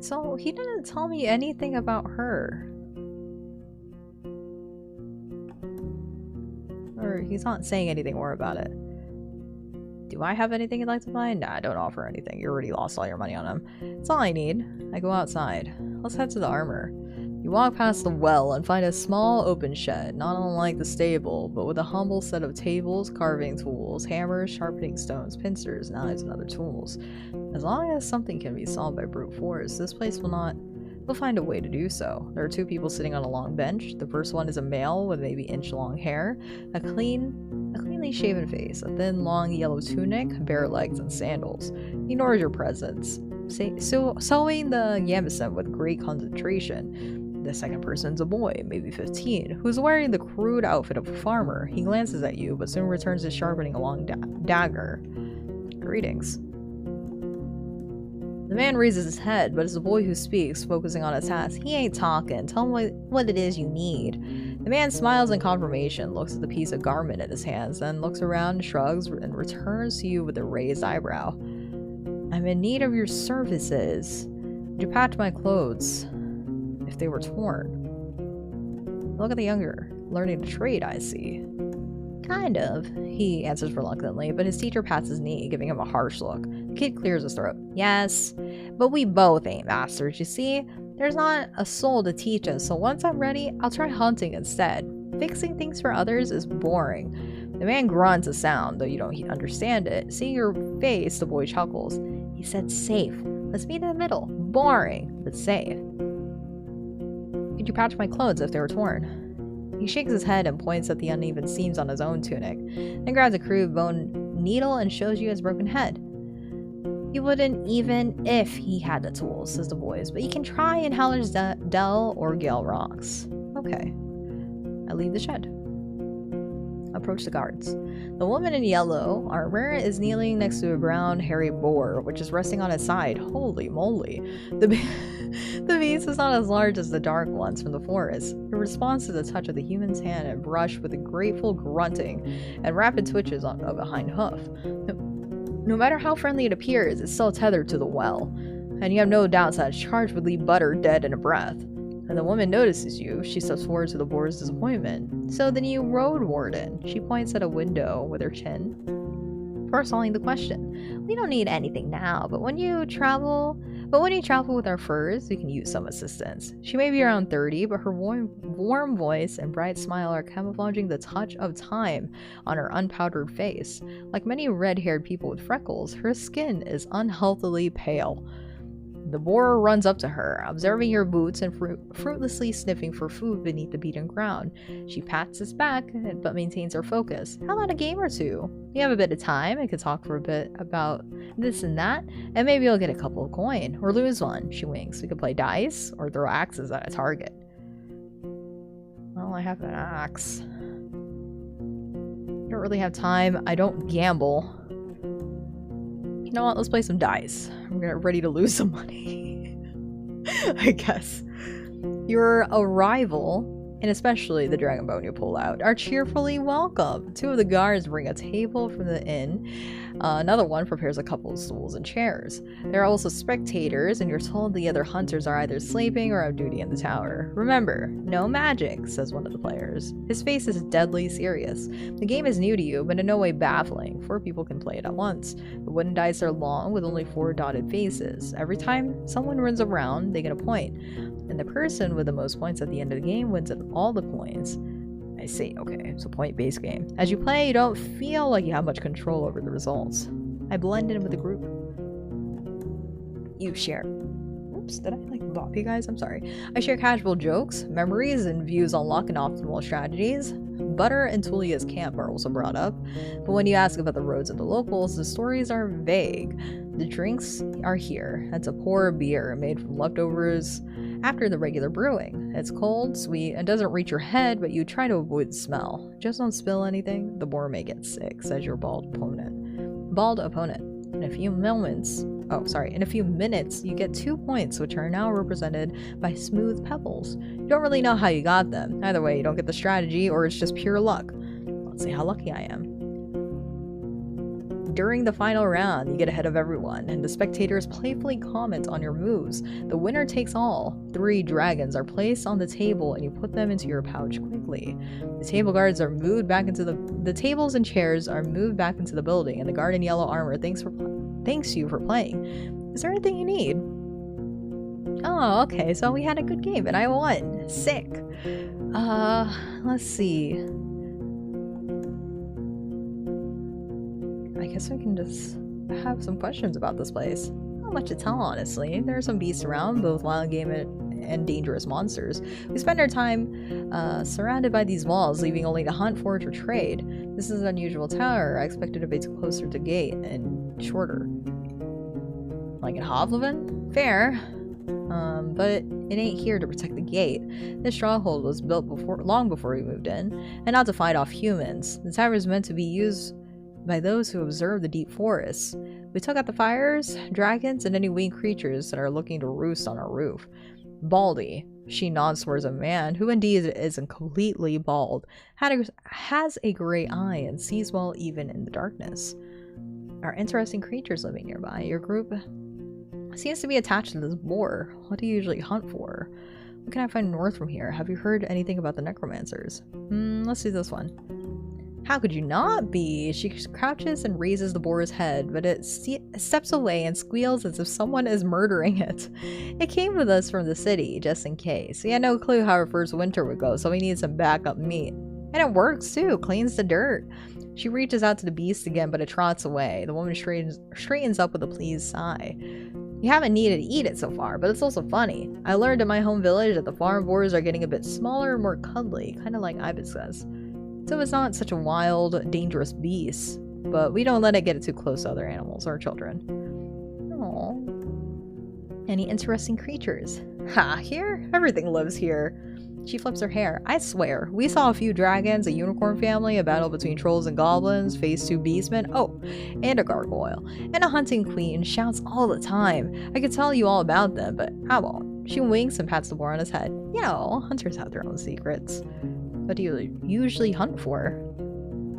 So, he didn't tell me anything about her. Or he's not saying anything more about it. Do I have anything you'd like to buy? Nah, I don't offer anything. You already lost all your money on him. It's all I need. I go outside. Let's head to the armor. You walk past the well and find a small open shed, not unlike the stable, but with a humble set of tables, carving tools, hammers, sharpening stones, pincers, knives, and other tools. As long as something can be solved by brute force, this place will find a way to do so. There are 2 people sitting on a long bench. The first one is a male with maybe inch-long hair, a cleanly shaven face, a thin, long yellow tunic, bare legs, and sandals. He ignores your presence, sewing the gambeson with great concentration. The second person's a boy, maybe 15, who's wearing the crude outfit of a farmer. He glances at you, but soon returns to sharpening a long dagger. Greetings. The man raises his head, but it's the boy who speaks, focusing on his task. He ain't talking. Tell him what it is you need. The man smiles in confirmation, looks at the piece of garment in his hands, then looks around, shrugs, and returns to you with a raised eyebrow. I'm in need of your services. Would you patch my clothes if they were torn? Look at the younger, learning to trade, I see. Kind of, he answers reluctantly, but his teacher pats his knee, giving him a harsh look. The kid clears his throat. Yes, but we both ain't masters, you see? There's not a soul to teach us, so once I'm ready, I'll try hunting instead. Fixing things for others is boring. The man grunts a sound, though you don't understand it. Seeing your face, the boy chuckles. He said safe. Let's meet in the middle. Boring, but safe. Could you patch my clothes if they were torn? He shakes his head and points at the uneven seams on his own tunic, then grabs a crude bone needle and shows you his broken head. He wouldn't even if he had the tools, says the boys, but you can try in Haller's Dell or Gale Rocks. Okay. I leave the shed. Approach the guards. The woman in yellow armor is kneeling next to a brown hairy boar, which is resting on its side. Holy moly. The beast is not as large as the dark ones from the forest. It responds to the touch of the human's hand and brush with a grateful grunting and rapid twitches of a hind hoof. No matter how friendly it appears, it's still tethered to the well, and you have no doubts that its charge would leave Butter dead in a breath. And the woman notices you. She steps forward to the boar's disappointment. So the new Roadwarden. She points at a window with her chin, forestalling the question. We don't need anything now, but when you travel with our furs, we can use some assistance. She may be around 30, but her warm voice and bright smile are camouflaging the touch of time on her unpowdered face. Like many red-haired people with freckles, her skin is unhealthily pale. The boar runs up to her, observing your boots and fruitlessly sniffing for food beneath the beaten ground. She pats his back, but maintains her focus. How about a game or two? We have a bit of time and could talk for a bit about this and that, and maybe you'll get a couple of coin, or lose one. She winks. We could play dice, or throw axes at a target. Well, I have an axe. I don't really have time. I don't gamble. You know what? Let's play some dice. I'm ready to lose some money. I guess. Your arrival, and especially the dragon bone you pull out, are cheerfully welcome. Two of the guards bring a table from the inn. Another one prepares a couple of stools and chairs. There are also spectators, and you're told the other hunters are either sleeping or on duty in the tower. Remember, no magic, says one of the players. His face is deadly serious. The game is new to you, but in no way baffling. 4 people can play it at once. The wooden dice are long, with only 4 dotted faces. Every time someone runs around, they get a point. And the person with the most points at the end of the game wins all the points. I see, okay, it's a point-based game. As you play, you don't feel like you have much control over the results. I blend in with the group. You share. Oops, did I bop you guys? I'm sorry. I share casual jokes, memories, and views on luck and optimal strategies. Butter and Tulia's camp are also brought up, but when you ask about the roads of the locals, the stories are vague. The drinks are here. It's a pour beer made from leftovers after the regular brewing. It's cold, sweet, and doesn't reach your head, but you try to avoid smell. Just don't spill anything, the boar may get sick, says your bald opponent. In a few minutes, you get 2 points, which are now represented by smooth pebbles. You don't really know how you got them. Either way, you don't get the strategy, or it's just pure luck. Let's see how lucky I am. During the final round, you get ahead of everyone, and the spectators playfully comment on your moves. The winner takes all. 3 dragons are placed on the table, and you put them into your pouch quickly. The table guards are moved back into the tables and chairs are moved back into the building, and the guard in yellow armor thanks you for playing. Is there anything you need? Oh, okay, so we had a good game, and I won. Sick. Let's see. I guess we can just have some questions about this place. Not much to tell, honestly. There are some beasts around, both wild game and dangerous monsters. We spend our time surrounded by these walls, leaving only to hunt, forage, or trade. This is an unusual tower. I expected it to be closer to gate and shorter. Like in Hovlevin? Fair. But it ain't here to protect the gate. This stronghold was built long before we moved in, and not to fight off humans. The tower is meant to be used by those who observe the deep forests. We took out the fires, dragons, and any winged creatures that are looking to roost on our roof. Baldy, she nods towards a man, who indeed isn't completely bald, has a gray eye and sees well even in the darkness. Are interesting creatures living nearby. Your group seems to be attached to this boar. What do you usually hunt for? What can I find north from here? Have you heard anything about the necromancers? Let's do this one. How could you not be? She crouches and raises the boar's head, but it steps away and squeals as if someone is murdering it. It came with us from the city, just in case. We had no clue how our first winter would go, so we need some backup meat. And it works too, cleans the dirt. She reaches out to the beast again, but it trots away. The woman straightens up with a pleased sigh. You haven't needed to eat it so far, but it's also funny. I learned in my home village that the farm boars are getting a bit smaller and more cuddly, kind of like Ibis says. So it's not such a wild, dangerous beast, but we don't let it get too close to other animals or children. Aww. Any interesting creatures? Ha, here? Everything lives here. She flips her hair. I swear, we saw a few dragons, a unicorn family, a battle between trolls and goblins, phase 2 beastmen, oh, and a gargoyle. And a hunting queen shouts all the time. I could tell you all about them, but I won't. She winks and pats the boar on his head. You know, hunters have their own secrets. What do you usually hunt for?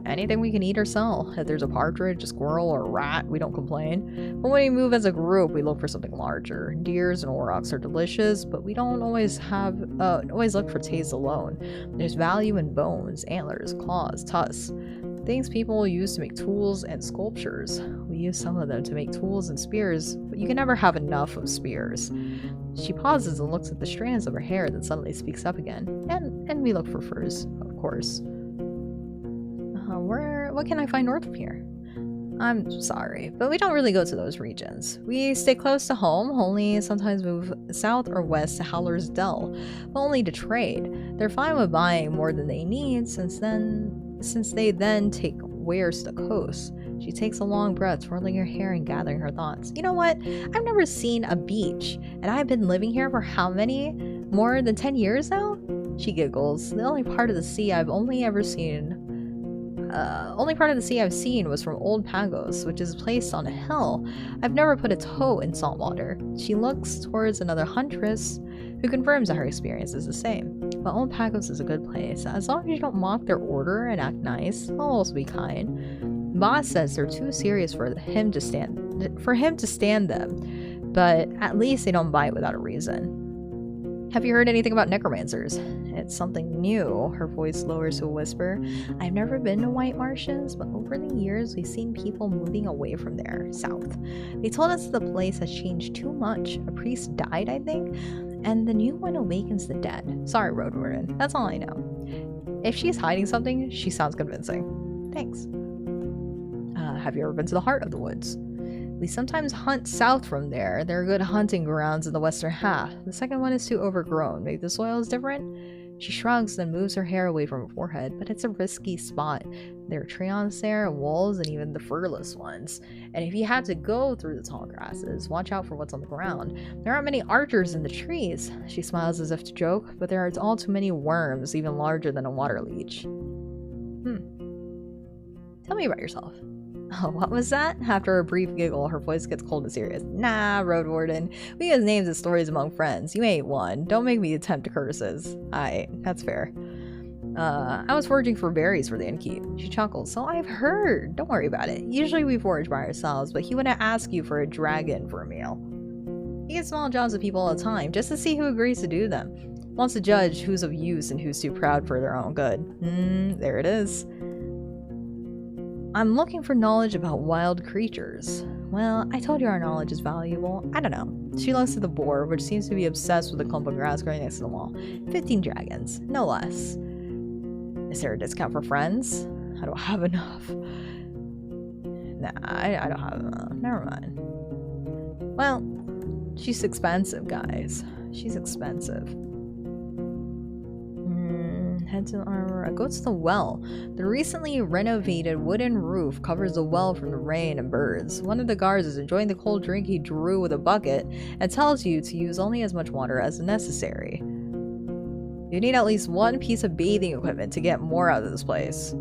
Anything we can eat or sell. If there's a partridge, a squirrel, or a rat, we don't complain. But when we move as a group, we look for something larger. Deers and aurochs are delicious, but we don't always look for taste alone. There's value in bones, antlers, claws, tusks. Things people use to make tools and sculptures. We use some of them to make tools and spears, but you can never have enough of spears. She pauses and looks at the strands of her hair, then suddenly speaks up again. And we look for furs, of course. What can I find north of here? I'm sorry, but we don't really go to those regions. We stay close to home, only sometimes move south or west to Howler's Dell, but only to trade. They're fine with buying more than they need, since they then take wares to the coast. She takes a long breath, twirling her hair and gathering her thoughts. You know what? I've never seen a beach, and I've been living here for how many? More than 10 years now? She giggles. The only part of the sea I've only ever seen Only part of the sea I've seen was from Old Pagos, which is placed on a hill. I've never put a toe in salt water. She looks towards another huntress, who confirms that her experience is the same. But Old Pagos is a good place. As long as you don't mock their order and act nice, I'll also be kind. Boss says they're too serious for him to stand them, but at least they don't bite without a reason. Have you heard anything about necromancers? It's something new. Her voice lowers to a whisper. I've never been to White Marshes, but over the years we've seen people moving away from there, south. They told us the place has changed too much. A priest died, I think, and the new one awakens the dead. Sorry, Roadwarden. That's all I know. If she's hiding something, she sounds convincing. Thanks. Have you ever been to the heart of the woods? We sometimes hunt south from there. There are good hunting grounds in the western half. The second one is too overgrown. Maybe the soil is different? She shrugs, then moves her hair away from her forehead, but it's a risky spot. There are treants there, wolves, and even the furless ones. And if you had to go through the tall grasses, watch out for what's on the ground. There aren't many archers in the trees. She smiles as if to joke, but there are all too many worms, even larger than a water leech. Tell me about yourself. Oh, what was that? After a brief giggle, her voice gets cold and serious. Nah, Roadwarden. We use names and stories among friends. You ain't one. Don't make me attempt curses. That's fair. I was foraging for berries for the innkeep. She chuckled. So I've heard. Don't worry about it. Usually we forage by ourselves, but he wouldn't ask you for a dragon for a meal. He gets small jobs of people all the time, just to see who agrees to do them. Wants to judge who's of use and who's too proud for their own good. There it is. I'm looking for knowledge about wild creatures. Well, I told you our knowledge is valuable. I don't know. She looks at the boar, which seems to be obsessed with a clump of grass growing next to the wall. 15 dragons, no less. Is there a discount for friends? I don't have enough. Nah, I don't have enough. Never mind. Well, she's expensive, guys. She's expensive. Head to armor. Go to the well. The recently renovated wooden roof covers the well from the rain and birds. One of the guards is enjoying the cold drink he drew with a bucket and tells you to use only as much water as necessary. You need at least one piece of bathing equipment to get more out of this place.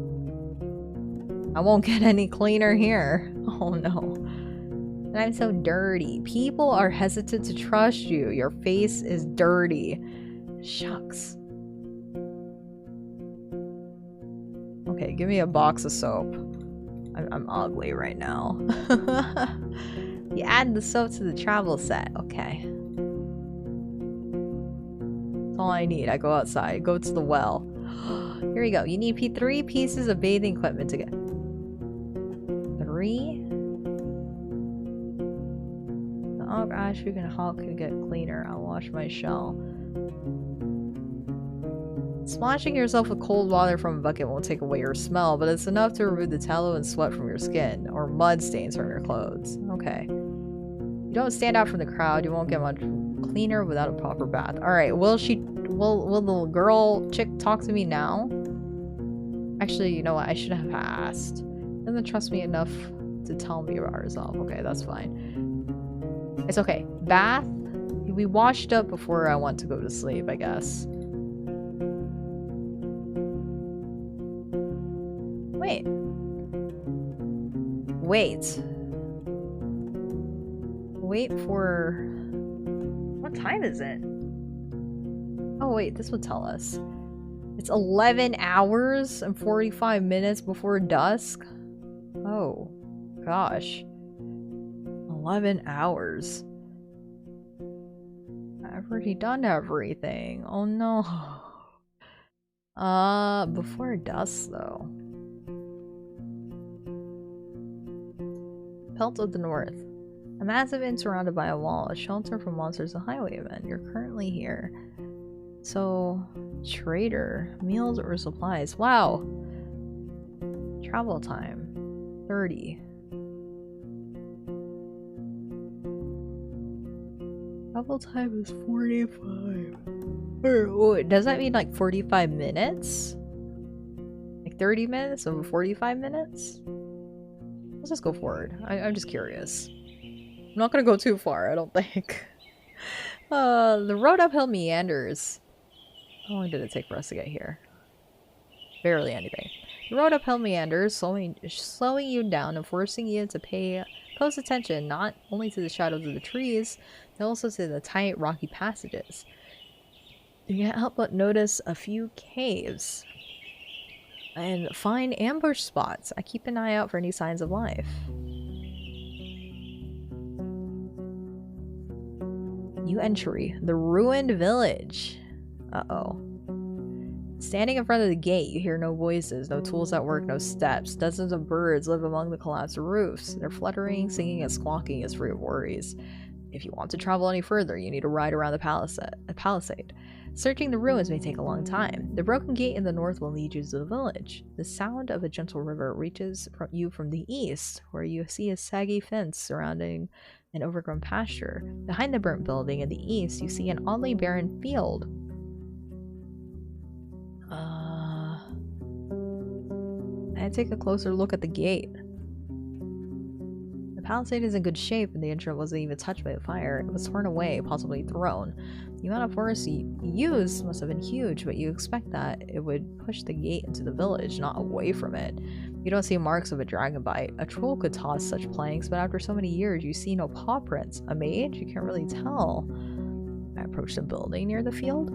I won't get any cleaner here. Oh no. And I'm so dirty. People are hesitant to trust you. Your face is dirty. Shucks. Okay, give me a box of soap. I'm ugly right now. You add the soap to the travel set. Okay. That's all I need. I go outside. Go to the well. Here we go. You need 3 pieces of bathing equipment to get... 3? The Ogre Ashby and Hulk can get cleaner. I'll wash my shell. Splashing yourself with cold water from a bucket won't take away your smell, but it's enough to remove the tallow and sweat from your skin, or mud stains from your clothes. Okay. You don't stand out from the crowd, you won't get much cleaner without a proper bath. Alright, will the girl chick talk to me now? Actually, you know what, I should have asked. Doesn't trust me enough to tell me about herself. Okay, that's fine. It's okay. Bath? We washed up before I went to go to sleep, I guess. Wait for... What time is it? Oh wait, this would tell us. It's 11 hours and 45 minutes before dusk? Oh, gosh. 11 hours. I've already done everything. Oh no. Before dusk though. Pelt of the North. A massive inn surrounded by a wall, a shelter from monsters, a highwayman. You're currently here. So, trader, meals or supplies. Wow! Travel time. 30. Travel time is 45. Oh, does that mean like 45 minutes? Like 30 minutes over 45 minutes? Let's just go forward. I'm just curious. I'm not gonna go too far, I don't think. The road uphill meanders. How long did it take for us to get here? Barely anything. The road uphill meanders, slowing you down and forcing you to pay close attention not only to the shadows of the trees, but also to the tight, rocky passages. You can't help but notice a few caves and find ambush spots. I keep an eye out for any signs of life. New entry, the ruined village. Uh-oh. Standing in front of the gate, you hear no voices, no tools at work, no steps. Dozens of birds live among the collapsed roofs. Their fluttering, singing, and squawking is free of worries. If you want to travel any further, you need to ride around the palisade. Searching the ruins may take a long time. The broken gate in the north will lead you to the village. The sound of a gentle river reaches you from the east, where you see a saggy fence surrounding an overgrown pasture. Behind the burnt building in the east, you see an oddly barren field. I take a closer look at the gate. The palisade is in good shape and the entrance wasn't even touched by the fire. It was torn away, possibly thrown. The amount of force you used must have been huge, but you expect that it would push the gate into the village, not away from it. You don't see marks of a dragon bite. A troll could toss such planks, but after so many years, you see no paw prints. A mage? You can't really tell. I approach the building near the field.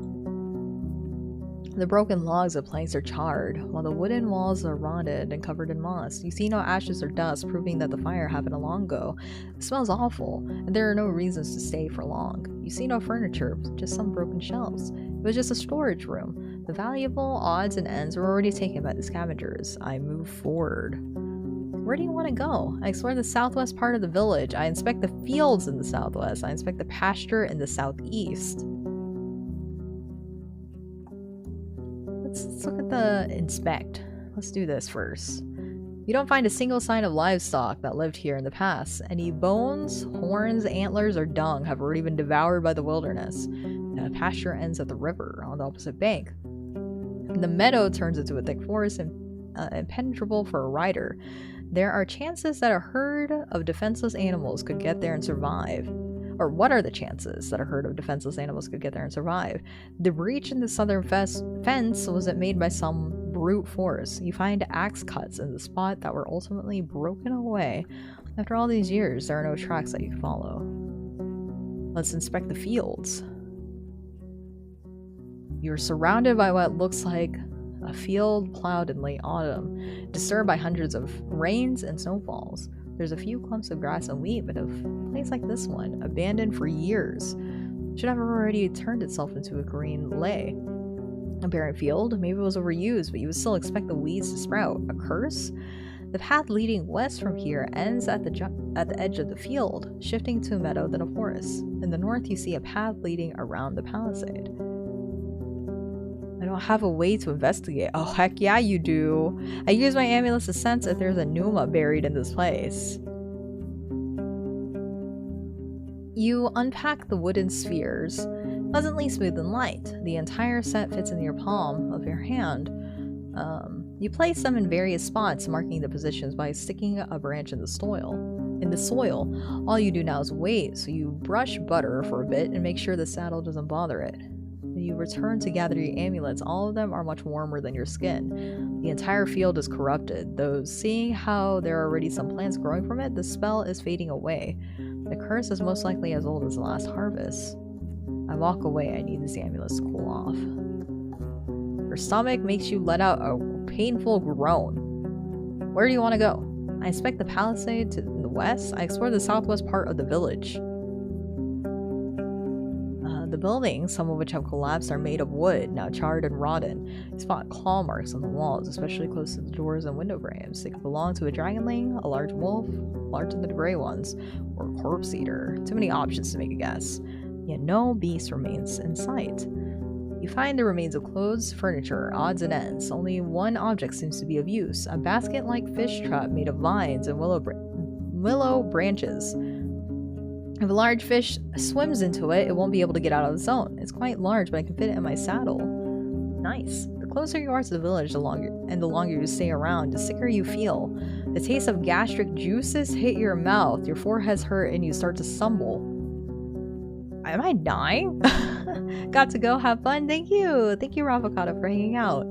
The broken logs of planks are charred, while the wooden walls are rotted and covered in moss. You see no ashes or dust, proving that the fire happened long ago. It smells awful, and there are no reasons to stay for long. You see no furniture, just some broken shelves. It was just a storage room. The valuable odds and ends were already taken by the scavengers. I move forward. Where do you want to go? I explore the southwest part of the village. I inspect the fields in the southwest. I inspect the pasture in the southeast. Let's look at the inspect. Let's do this first. You don't find a single sign of livestock that lived here in the past. Any bones, horns, antlers, or dung have already been devoured by the wilderness. The pasture ends at the river on the opposite bank. The meadow turns into a thick forest and impenetrable for a rider. There are chances that a herd of defenseless animals could get there and survive. Or what are the chances that a herd of defenseless animals could get there and survive? The breach in the southern fence wasn't made by some brute force. You find axe cuts in the spot that were ultimately broken away. After all these years, there are no tracks that you can follow. Let's inspect the fields. You're surrounded by what looks like a field plowed in late autumn, disturbed by hundreds of rains and snowfalls. There's a few clumps of grass and wheat, but a place like this one, abandoned for years, should have already turned itself into a green lay. A barren field, maybe it was overused, but you would still expect the weeds to sprout. A curse? The path leading west from here ends at the edge of the field, shifting to a meadow then a forest. In the north, you see a path leading around the palisade. I don't have a way to investigate. Oh, heck yeah, you do. I use my amulet to sense if there's a Numa buried in this place. You unpack the wooden spheres, pleasantly smooth and light. The entire set fits in your palm of your hand. You place them in various spots, marking the positions by sticking a branch in the soil. All you do now is wait, so you brush butter for a bit and make sure the saddle doesn't bother it. You return to gather your amulets. All of them are much warmer than your skin. The entire field is corrupted, though seeing how there are already some plants growing from it, the spell is fading away. The curse is most likely as old as the last harvest. I walk away. I need these amulets to cool off. Your stomach makes you let out a painful groan. Where do you want to go? I inspect the palisade to the west. I explore the southwest part of the village. The buildings, some of which have collapsed, are made of wood, now charred and rotten. You spot claw marks on the walls, especially close to the doors and window frames. They could belong to a dragonling, a large wolf, larger than the gray ones, or a corpse eater. Too many options to make a guess. Yet no beast remains in sight. You find the remains of clothes, furniture, odds and ends. Only one object seems to be of use, a basket-like fish trap made of vines and willow branches. If a large fish swims into it, it won't be able to get out of its own. It's quite large, but I can fit it in my saddle. Nice. The closer you are to the village, the longer you stay around, the sicker you feel. The taste of gastric juices hit your mouth, your forehead's hurt, and you start to stumble. Am I dying? Got to go have fun. Thank you, Ravocado, for hanging out.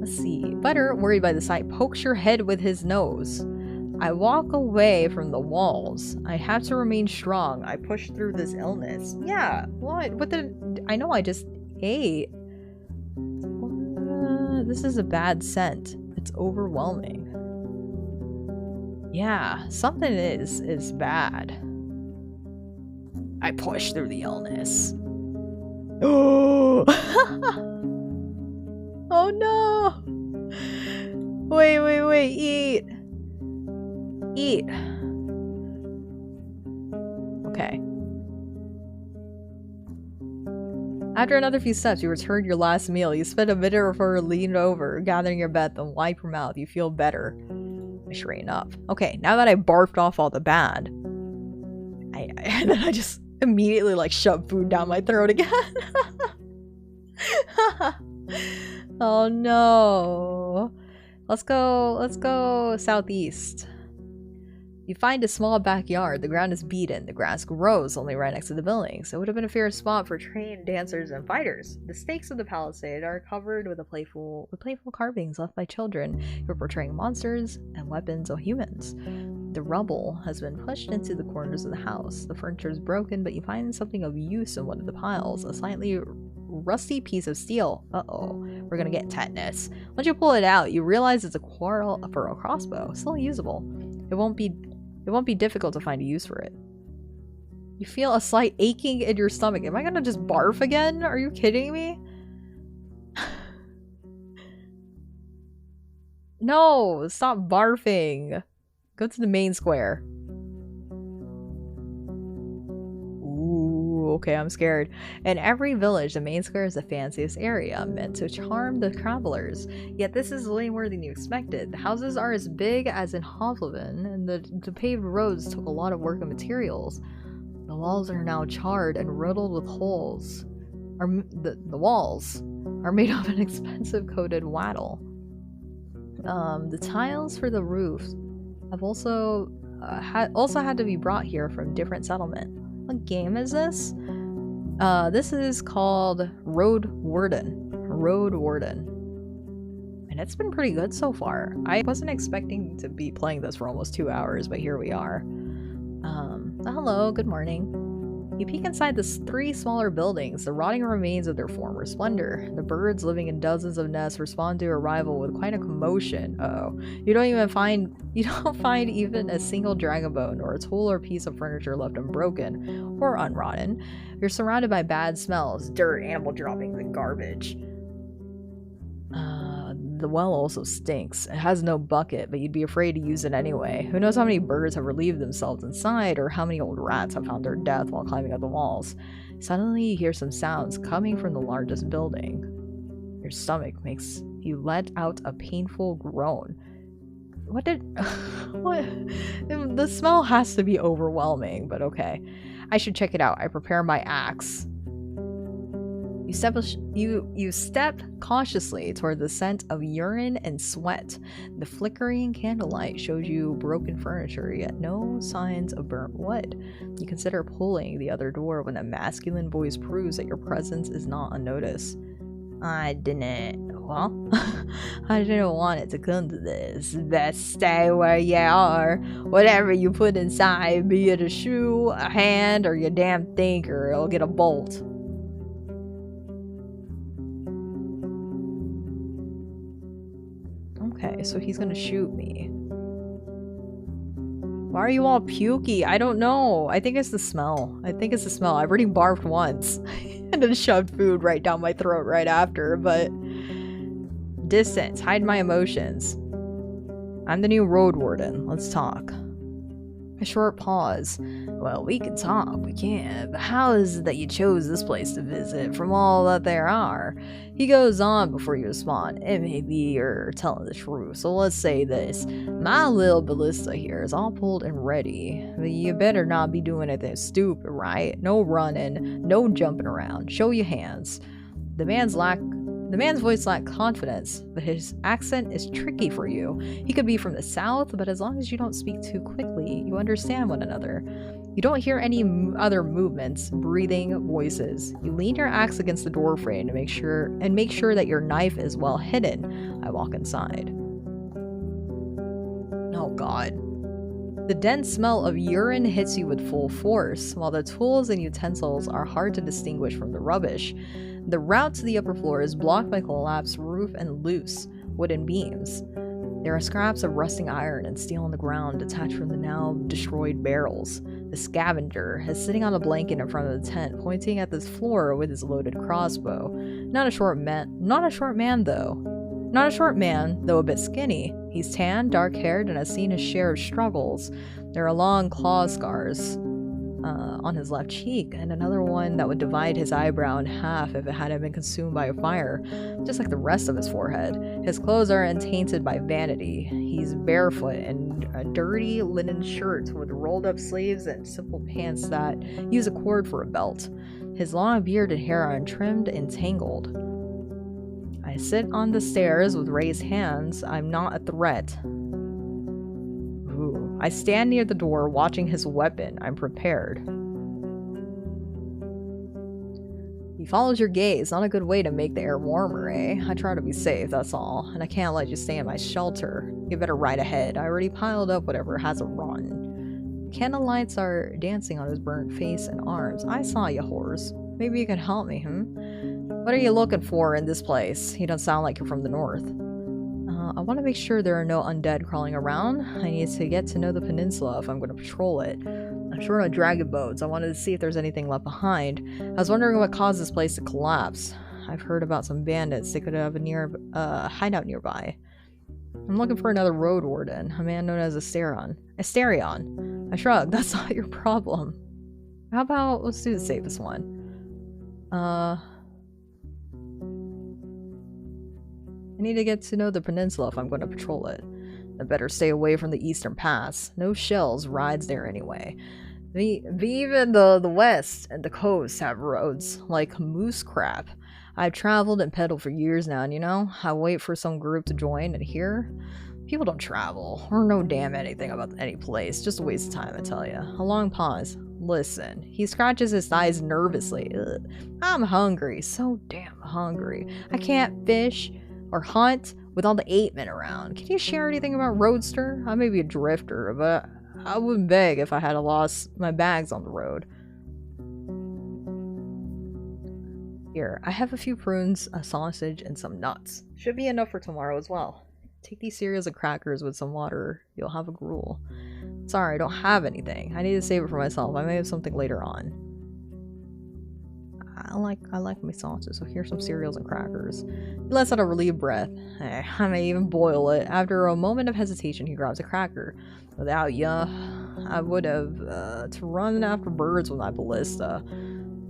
Let's see. Butter, worried by the sight, pokes your head with his nose. I walk away from the walls. I have to remain strong. I push through this illness. Yeah, what? What did... I know I just ate. This is a bad scent. It's overwhelming. Yeah, something is bad. I push through the illness. Oh! Oh no! Wait, eat! Eat. Okay. After another few steps, you return your last meal. You spend a minute before leaning over, gathering your breath, then wipe your mouth. You feel better. I straighten up. Okay, now that I barfed off all the bad, and then I just immediately like shove food down my throat again. Oh no. Let's go southeast. You find a small backyard. The ground is beaten. The grass grows only right next to the buildings. It would have been a fair spot for trained dancers and fighters. The stakes of the palisade are covered with playful carvings left by children who are portraying monsters and weapons of humans. The rubble has been pushed into the corners of the house. The furniture is broken, but you find something of use in one of the piles. A slightly rusty piece of steel. Uh-oh. We're gonna get tetanus. Once you pull it out, you realize it's a quarrel for a crossbow. Still usable. It won't be difficult to find a use for it. You feel a slight aching in your stomach. Am I gonna just barf again? Are you kidding me? No, stop barfing. Go to the main square. Ooh, okay, I'm scared. In every village, the main square is the fanciest area, meant to charm the travelers. Yet this is way more than you expected. The houses are as big as in Hovlin, and the paved roads took a lot of work and materials. The walls are now charred and riddled with holes. The walls are made of an expensive coated wattle. The tiles for the roof have also had to be brought here from different settlement. What game is this? This is called Roadwarden. Roadwarden. And it's been pretty good so far. I wasn't expecting to be playing this for almost 2 hours, but here we are. Hello, good morning. You peek inside the 3 smaller buildings, the rotting remains of their former splendor. The birds living in dozens of nests respond to arrival with quite a commotion. Uh-oh. You don't find even a single dragon bone or a tool or piece of furniture left unbroken or unrotten. You're surrounded by bad smells, dirt, animal droppings, and garbage. The well also stinks. It has no bucket, but you'd be afraid to use it anyway. Who knows how many birds have relieved themselves inside, or how many old rats have found their death while climbing up the walls. Suddenly you hear some sounds coming from the largest building. Your stomach makes you let out a painful groan. What? The smell has to be overwhelming, but okay. I should check it out. I prepare my axe. You step cautiously toward the scent of urine and sweat. The flickering candlelight shows you broken furniture, yet no signs of burnt wood. You consider pulling the other door when a masculine voice proves that your presence is not unnoticed. I didn't want it to come to this. Best stay where you are. Whatever you put inside, be it a shoe, a hand, or your damn thinker, it'll get a bolt. Okay, so he's gonna shoot me. Why are you all pukey? I don't know. I think it's the smell. I've already barfed once. And then shoved food right down my throat right after, but... Distance. Hide my emotions. I'm the new Roadwarden. Let's talk. A short pause. Well, we can talk, we can, but how is it that you chose this place to visit from all that there are? He goes on before you respond. It may be you're telling the truth, so let's say this. My little ballista here is all pulled and ready, but you better not be doing anything stupid, right? No running, no jumping around. Show your hands. The man's voice lacked confidence, but his accent is tricky for you. He could be from the south, but as long as you don't speak too quickly, you understand one another. You don't hear any other movements, breathing, voices. You lean your axe against the doorframe to make sure that your knife is well hidden. I walk inside. Oh god. The dense smell of urine hits you with full force, while the tools and utensils are hard to distinguish from the rubbish. The route to the upper floor is blocked by collapsed roof and loose wooden beams. There are scraps of rusting iron and steel on the ground detached from the now destroyed barrels. The scavenger is sitting on a blanket in front of the tent, pointing at this floor with his loaded crossbow. Not a short man though a bit skinny. He's tan, dark-haired, and has seen his share of struggles. There are long claw scars on his left cheek, and another one that would divide his eyebrow in half if it hadn't been consumed by a fire, just like the rest of his forehead. His clothes are untainted by vanity. He's barefoot in a dirty linen shirt with rolled-up sleeves and simple pants that use a cord for a belt. His long beard and hair are untrimmed and tangled. I sit on the stairs with raised hands. I'm not a threat. Ooh. I stand near the door, watching his weapon. I'm prepared. He follows your gaze. Not a good way to make the air warmer, eh? I try to be safe, that's all. And I can't let you stay in my shelter. You better ride ahead. I already piled up whatever has a run. Candle lights are dancing on his burnt face and arms. I saw you, whores. Maybe you can help me, What are you looking for in this place? You don't sound like you're from the north. I want to make sure there are no undead crawling around. I need to get to know the peninsula if I'm going to patrol it. I'm short on dragon boats. I wanted to see if there's anything left behind. I was wondering what caused this place to collapse. I've heard about some bandits. They could have a hideout nearby. I'm looking for another Roadwarden, a man known as Asterion. I shrug. That's not your problem. How about, let's do the safest one. I need to get to know the peninsula if I'm going to patrol it. I better stay away from the eastern pass. No shells rides there anyway. Even the west and the coast have roads, like moose crap. I've traveled and pedaled for years now, and I wait for some group to join, and here, people don't travel, or know damn anything about any place. Just a waste of time, I tell you. A long pause. Listen. He scratches his thighs nervously. Ugh. I'm hungry. So damn hungry. I can't fish or hunt with all the 8 men around. Can you share anything about Roadster? I may be a drifter, but I wouldn't beg if I had lost my bags on the road. Here, I have a few prunes, a sausage, and some nuts. Should be enough for tomorrow as well. Take these cereals and crackers with some water. You'll have a gruel. Sorry, I don't have anything. I need to save it for myself. I may have something later on. I like my sauces, so here's some cereals and crackers. He lets out a relieved breath. I may even boil it. After a moment of hesitation, he grabs a cracker. Without ya, I would have to run after birds with my ballista.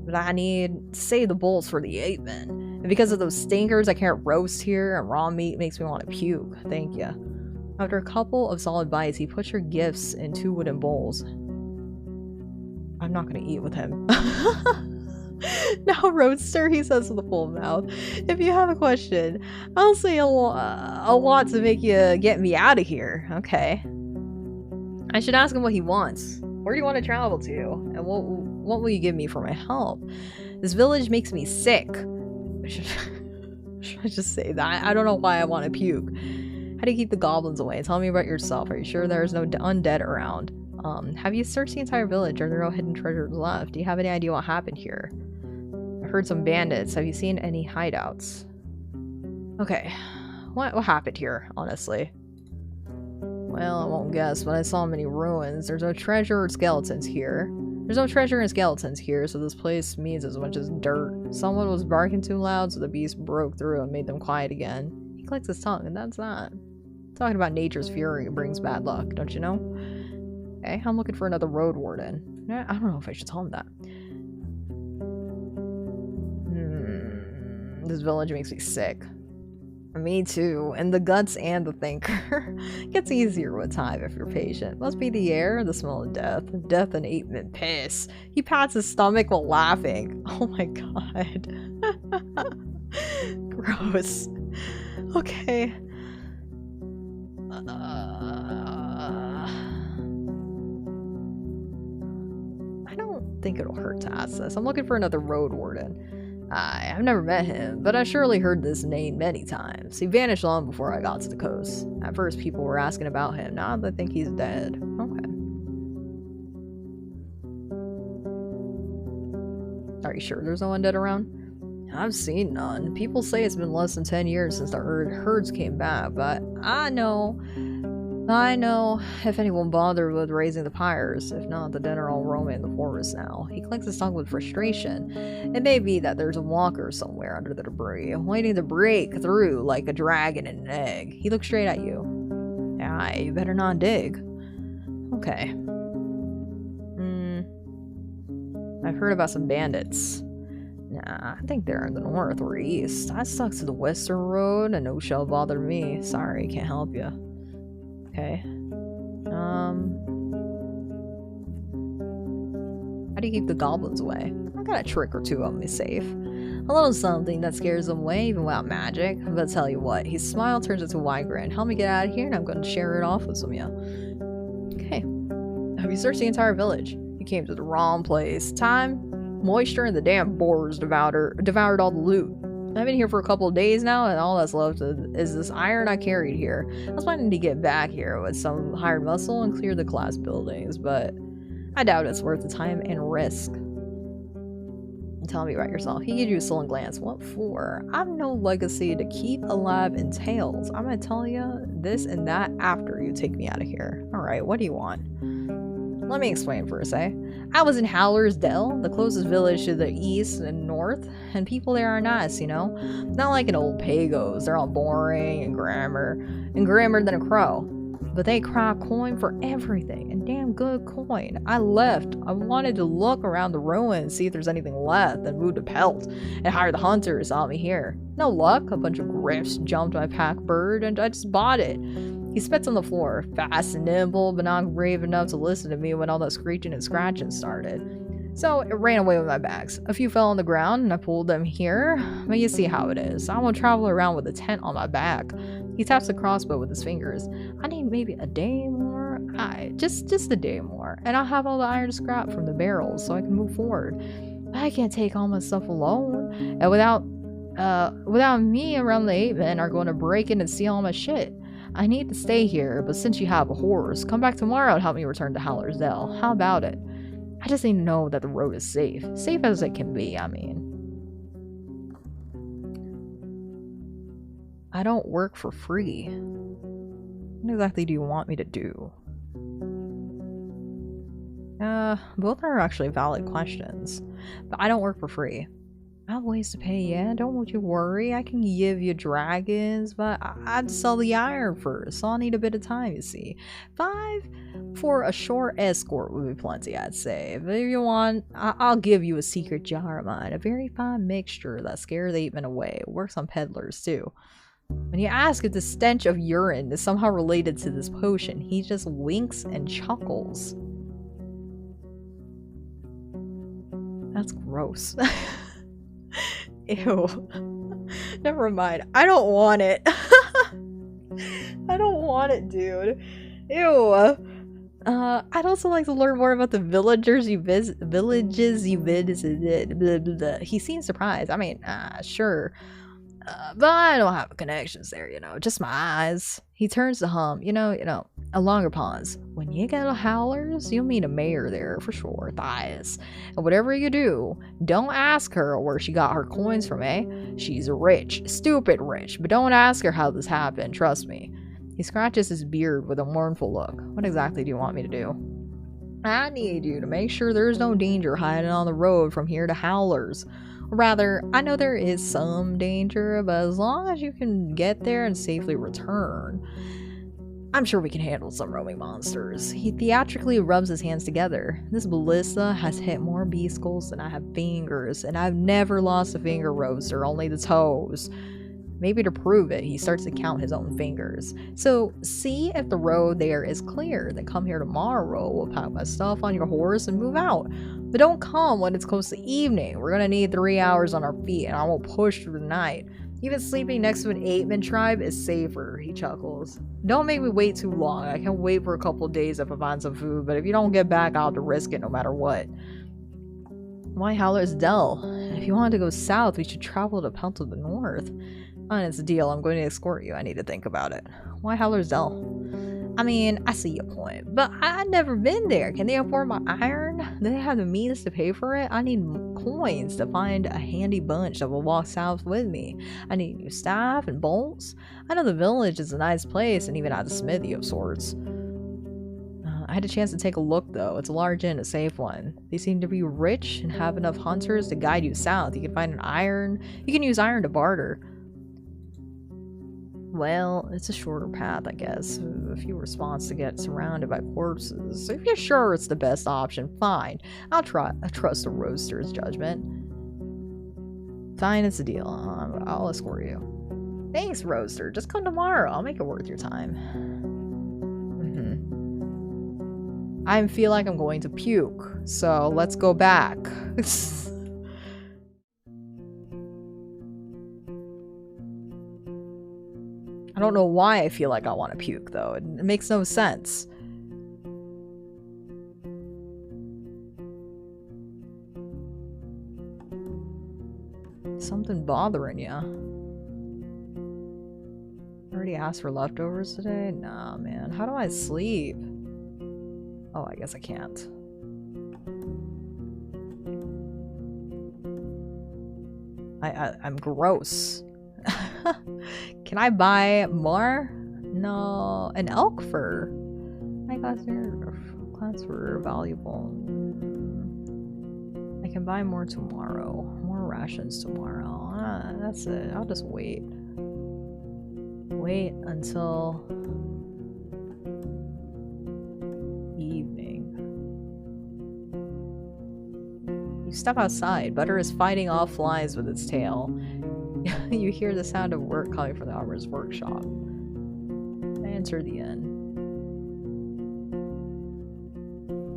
But I need to save the bullets for the 8 men. And because of those stinkers I can't roast here, and raw meat makes me want to puke. Thank ya. After a couple of solid bites, he puts your gifts in 2 wooden bowls. I'm not going to eat with him. Now, Roadster, he says with a full mouth, if you have a question, I'll say a lot to make you get me out of here. Okay. I should ask him what he wants. Where do you want to travel to? And what will you give me for my help? This village makes me sick. Should I just say that? I don't know why I want to puke. How do you keep the goblins away? Tell me about yourself. Are you sure there's no undead around? Have you searched the entire village? Are there no hidden treasures left? Do you have any idea what happened here? I heard some bandits. Have you seen any hideouts? Okay. What happened here, honestly? Well, I won't guess, but I saw many ruins. There's no treasure or skeletons here. There's no treasure and skeletons here, so this place means as much as dirt. Someone was barking too loud, so the beast broke through and made them quiet again. He clicks his tongue, and that's that. Talking about nature's fury brings bad luck, don't you know? Okay, I'm looking for another Roadwarden. I don't know if I should tell him that. This village makes me sick. Me too, and the guts and the thinker. Gets easier with time if you're patient. Must be the air, the smell of death. Death and 8 men piss. He pats his stomach while laughing. Oh my god. Gross. Okay. think it'll hurt to ask this. I'm looking for another Roadwarden. I've never met him, but I surely heard this name many times. He vanished long before I got to the coast. At first, people were asking about him. Now they think he's dead. Okay. Are you sure there's no one dead around? I've seen none. People say it's been less than 10 years since the herds came back, but I know if anyone bothered with raising the pyres. If not, the dead are all roaming the forest now. He clicks his tongue with frustration. It may be that there's a walker somewhere under the debris, waiting to break through like a dragon in an egg. He looks straight at you. Yeah, you better not dig. Okay. I've heard about some bandits. Nah, I think they're in the north or east. I stuck to the western road and no shell bothered me. Sorry, can't help you. Okay. How do you keep the goblins away? I got a trick or two up me safe. A little something that scares them away even without magic. But tell you what, his smile turns into a wide grin. Help me get out of here and I'm going to share it off with some of you. Okay. Have you searched the entire village? You came to the wrong place. Time, moisture, and the damn boars devoured all the loot. I've been here for a couple of days now, and all that's left is this iron I carried here. I was planning to get back here with some hired muscle and clear the class buildings, but I doubt it's worth the time and risk. Tell me about yourself. He gave you a sullen glance. What for? I've no legacy to keep alive in tales. I'm gonna tell you this and that after you take me out of here. Alright, what do you want? Let me explain first, eh? I was in Howler's Dell, the closest village to the east and north, and people there are nice, you know? Not like an old Pagos, they're all boring and grimmer than a crow. But they cry coin for everything, and damn good coin. I left. I wanted to look around the ruins, see if there's anything left, then move to Pelt, and hire the hunters to help me here. No luck, a bunch of griffs jumped my pack bird, and I just bought it. He spits on the floor, fast and nimble, but not brave enough to listen to me when all that screeching and scratching started. So it ran away with my bags. A few fell on the ground, and I pulled them here. But you see how it is. I won't travel around with a tent on my back. He taps the crossbow with his fingers. I need maybe a day more. Just a day more, and I'll have all the iron scrap from the barrels, so I can move forward. I can't take all my stuff alone, and without me around, the 8 men are going to break in and steal all my shit. I need to stay here, but since you have a horse, come back tomorrow and help me return to Howler's Dell. How about it? I just need to know that the road is safe. Safe as it can be, I mean. I don't work for free. What exactly do you want me to do? Both are actually valid questions. But I don't work for free. I have ways to pay you, don't you worry. I can give you dragons, but I'd sell the iron first, so I'll need a bit of time, you see. 5 for a short escort would be plenty, I'd say. But if you want, I'll give you a secret jar of mine, a very fine mixture that scares the 8 men away. It works on peddlers, too. When you ask if the stench of urine is somehow related to this potion, he just winks and chuckles. That's gross. Ew. Never mind. I don't want it. I don't want it, dude. Ew. I'd also like to learn more about the villages you visited. Blah, blah, blah. He seems surprised. I mean, sure. But I don't have connections there, you know, just my eyes. He turns to hum, you know, a longer pause. When you get to Howler's, you'll meet a mayor there for sure, Thias. And whatever you do, don't ask her where she got her coins from, eh? She's rich, stupid rich, but don't ask her how this happened, trust me. He scratches his beard with a mournful look. What exactly do you want me to do? I need you to make sure there's no danger hiding on the road from here to Howler's. Rather, I know there is some danger, but as long as you can get there and safely return, I'm sure we can handle some roaming monsters. He theatrically rubs his hands together. This ballista has hit more bee skulls than I have fingers, and I've never lost a finger roaster, only the toes. Maybe to prove it, he starts to count his own fingers. So, see if the road there is clear, then come here tomorrow. We'll pack my stuff on your horse and move out. But don't come when it's close to evening. We're gonna need 3 hours on our feet, and I won't push through the night. Even sleeping next to an 8-man tribe is safer, he chuckles. Don't make me wait too long. I can wait for a couple of days if I find some food, but if you don't get back, I'll have to risk it no matter what. Why Howler's Dell? If you wanted to go south, we should travel to Pelt to the north. Fine, it's a deal. I'm going to escort you. I need to think about it. Why Howler's Dell? I mean, I see your point, but I've never been there. Can they afford my iron? Do they have the means to pay for it? I need coins to find a handy bunch that will walk south with me. I need new staff and bolts. I know the village is a nice place and even has a smithy of sorts. I had a chance to take a look though. It's a large inn, a safe one. They seem to be rich and have enough hunters to guide you south. You can find an iron. You can use iron to barter. Well, it's a shorter path, I guess. A few spots to get surrounded by corpses. If you're sure it's the best option, fine. I trust the roaster's judgment. Fine, it's a deal. I'll escort you. Thanks, roaster. Just come tomorrow. I'll make it worth your time. I feel like I'm going to puke, so let's go back. I don't know why I feel like I want to puke, though. It makes no sense. Something bothering you? Already asked for leftovers today? Nah, man. How do I sleep? Oh, I guess I can't. I'm gross. Can I buy more? No, an elk fur. My class were valuable. I can buy more tomorrow. More rations tomorrow. That's it. I'll just wait. Wait until evening. You step outside. Butter is fighting off flies with its tail. You hear the sound of work coming from the armorer's workshop. I enter the inn.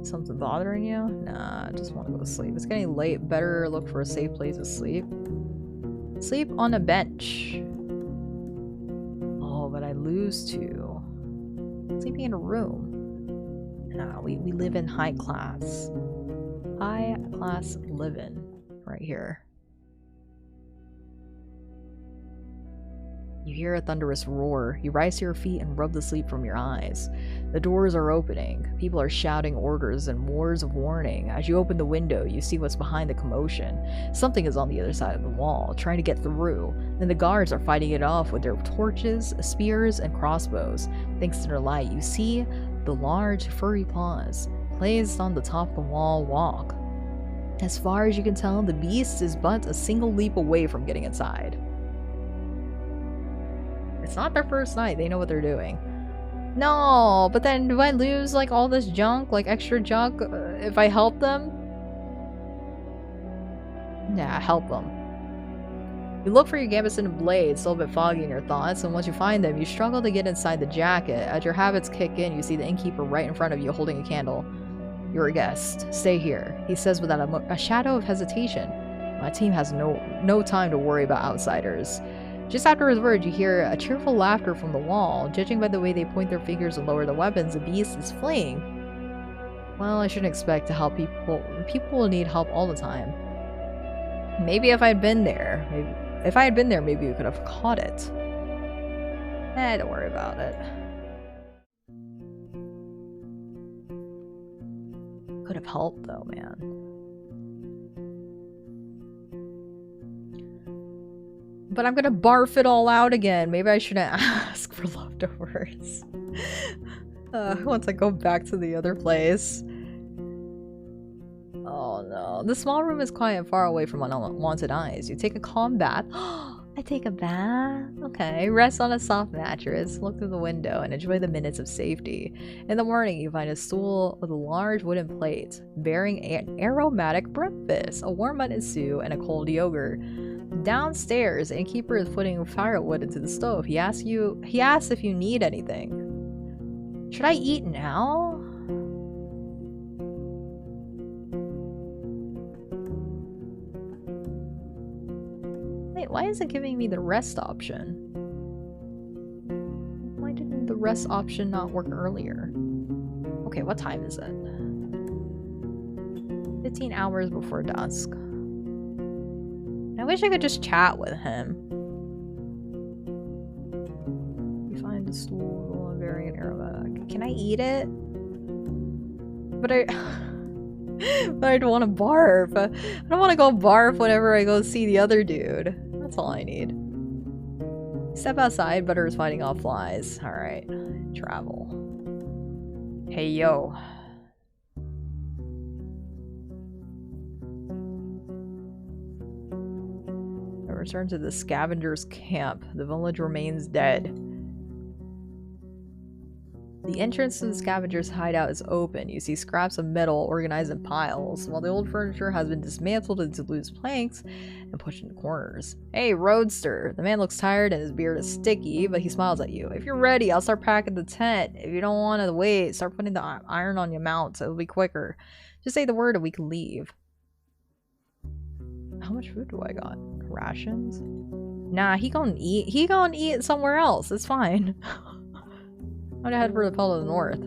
Something bothering you? Nah, I just want to go to sleep. It's getting late. Better look for a safe place to sleep. Sleep on a bench. Oh, but I lose to sleeping in a room. Nah, we live in high class. High class living right here. You hear a thunderous roar. You rise to your feet and rub the sleep from your eyes. The doors are opening. People are shouting orders and words of warning. As you open the window, you see what's behind the commotion. Something is on the other side of the wall, trying to get through. Then the guards are fighting it off with their torches, spears, and crossbows. Thanks to their light, you see the large, furry paws placed on the top of the wall walk. As far as you can tell, the beast is but a single leap away from getting inside. It's not their first night. They know what they're doing. No, but then do I lose like all this junk, like extra junk, if I help them? Yeah, help them. You look for your gambeson and blades, still a bit foggy in your thoughts, and once you find them, you struggle to get inside the jacket. As your habits kick in, you see the innkeeper right in front of you holding a candle. You're a guest. Stay here, he says without a shadow of hesitation. My team has no time to worry about outsiders. Just after his words, you hear a cheerful laughter from the wall. Judging by the way they point their fingers and lower their weapons, the beast is fleeing. Well, I shouldn't expect to help people. People will need help all the time. Maybe if I had been there, maybe we could have caught it. Don't worry about it. Could have helped though, man. But I'm gonna barf it all out again. Maybe I shouldn't ask for leftovers. Once I go back to the other place. Oh no. The small room is quiet and far away from unwanted eyes. You take a calm bath. I take a bath? Okay. Rest on a soft mattress, look through the window, and enjoy the minutes of safety. In the morning, you find a stool with a large wooden plate bearing an aromatic breakfast, a warm mutton stew, and a cold yogurt. Downstairs, the innkeeper is putting firewood into the stove. He asks if you need anything. Should I eat now? Wait, why is it giving me the rest option? Why didn't the rest option not work earlier? Okay, what time is it? 15 hours before dusk. I wish I could just chat with him. You find a stool, a variant aromatic. Can I eat it? But but I don't want to barf. I don't want to go barf whenever I go see the other dude. That's all I need. Step outside, Butter is fighting off flies. Alright. Travel. Hey, yo. I return to the scavenger's camp. The village remains dead. The entrance to the scavenger's hideout is open. You see scraps of metal organized in piles, while the old furniture has been dismantled into loose planks and pushed into corners. Hey, Roadster! The man looks tired and his beard is sticky, but he smiles at you. If you're ready, I'll start packing the tent. If you don't want to wait, start putting the iron on your mount. It'll be quicker. Just say the word and we can leave. How much food do I got? Rations? Nah, he gonna eat. He gonna eat somewhere else. It's fine. I'm gonna head for the pole of the north.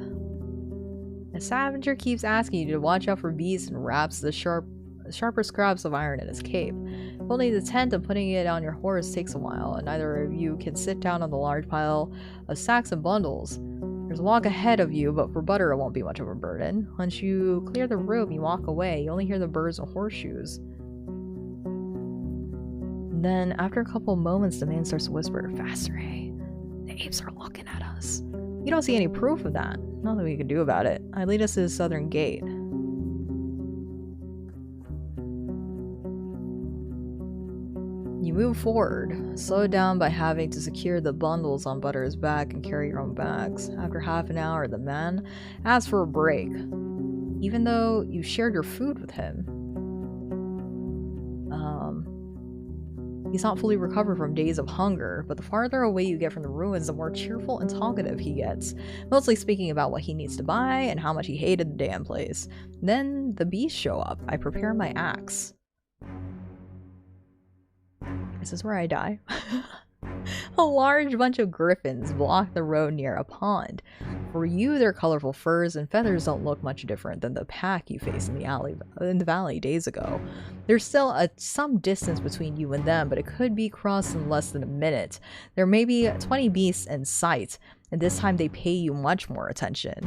The scavenger keeps asking you to watch out for beasts and wraps the sharper scraps of iron in his cape. Holding the tent and putting it on your horse takes a while, and neither of you can sit down on the large pile of sacks and bundles. There's a walk ahead of you, but for Butter it won't be much of a burden. Once you clear the room, you walk away. You only hear the birds and horseshoes. And then, after a couple of moments, the man starts to whisper, "Faster, hey. The apes are looking at us." You don't see any proof of that. Nothing we can do about it. I lead us to the southern gate. You move forward, slowed down by having to secure the bundles on Butter's back and carry your own bags. After half an hour, the man asks for a break. Even though you shared your food with him, he's not fully recovered from days of hunger, but the farther away you get from the ruins, the more cheerful and talkative he gets, mostly speaking about what he needs to buy and how much he hated the damn place. Then the beasts show up. I prepare my axe. This is where I die. A large bunch of griffins block the road near a pond. For you, their colorful furs and feathers don't look much different than the pack you faced in the valley days ago. There's still some distance between you and them, but it could be crossed in less than a minute. There may be 20 beasts in sight, and this time they pay you much more attention.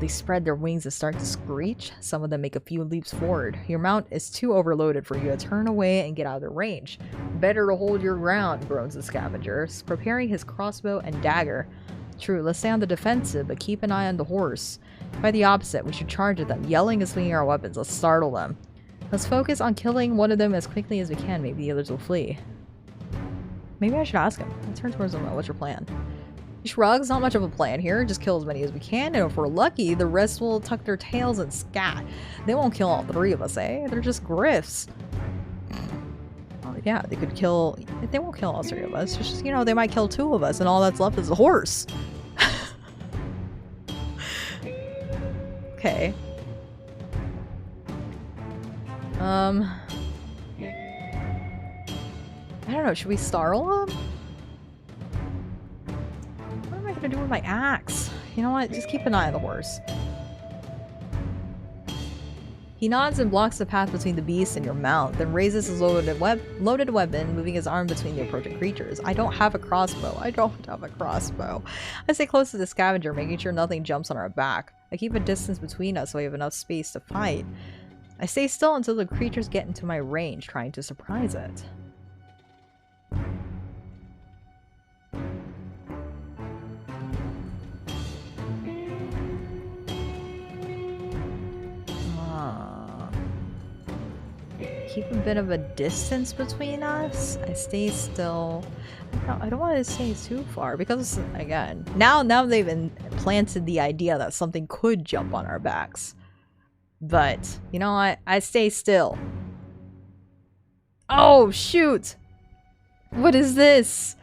They spread their wings and start to screech. Some of them make a few leaps forward. Your mount is too overloaded for you to turn away and get out of their range. Better to hold your ground, groans the scavenger, preparing his crossbow and dagger. True, let's stay on the defensive, but keep an eye on the horse. By the opposite, we should charge at them, yelling and swinging our weapons. Let's startle them. Let's focus on killing one of them as quickly as we can. Maybe the others will flee. Maybe I should ask him. I turn towards him. What's your plan? He shrugs. Not much of a plan here. Just kill as many as we can, and if we're lucky, the rest will tuck their tails and scat. They won't kill all three of us, eh? They're just griffs. Oh, yeah, they could kill... They won't kill all three of us. It's just, you know, they might kill two of us, and all that's left is the horse. Okay. I don't know. Should we startle him? What am I gonna do with my axe? You know what? Just keep an eye on the horse. He nods and blocks the path between the beast and your mount, then raises his loaded weapon, moving his arm between the approaching creatures. I don't have a crossbow. I don't have a crossbow. I stay close to the scavenger, making sure nothing jumps on our back. I keep a distance between us so we have enough space to fight. I stay still until the creatures get into my range, trying to surprise it. Keep a bit of a distance between us. I stay still. I don't want to stay too far because, again, now they've implanted the idea that something could jump on our backs. But, you know what? I stay still. Oh, shoot! What is this?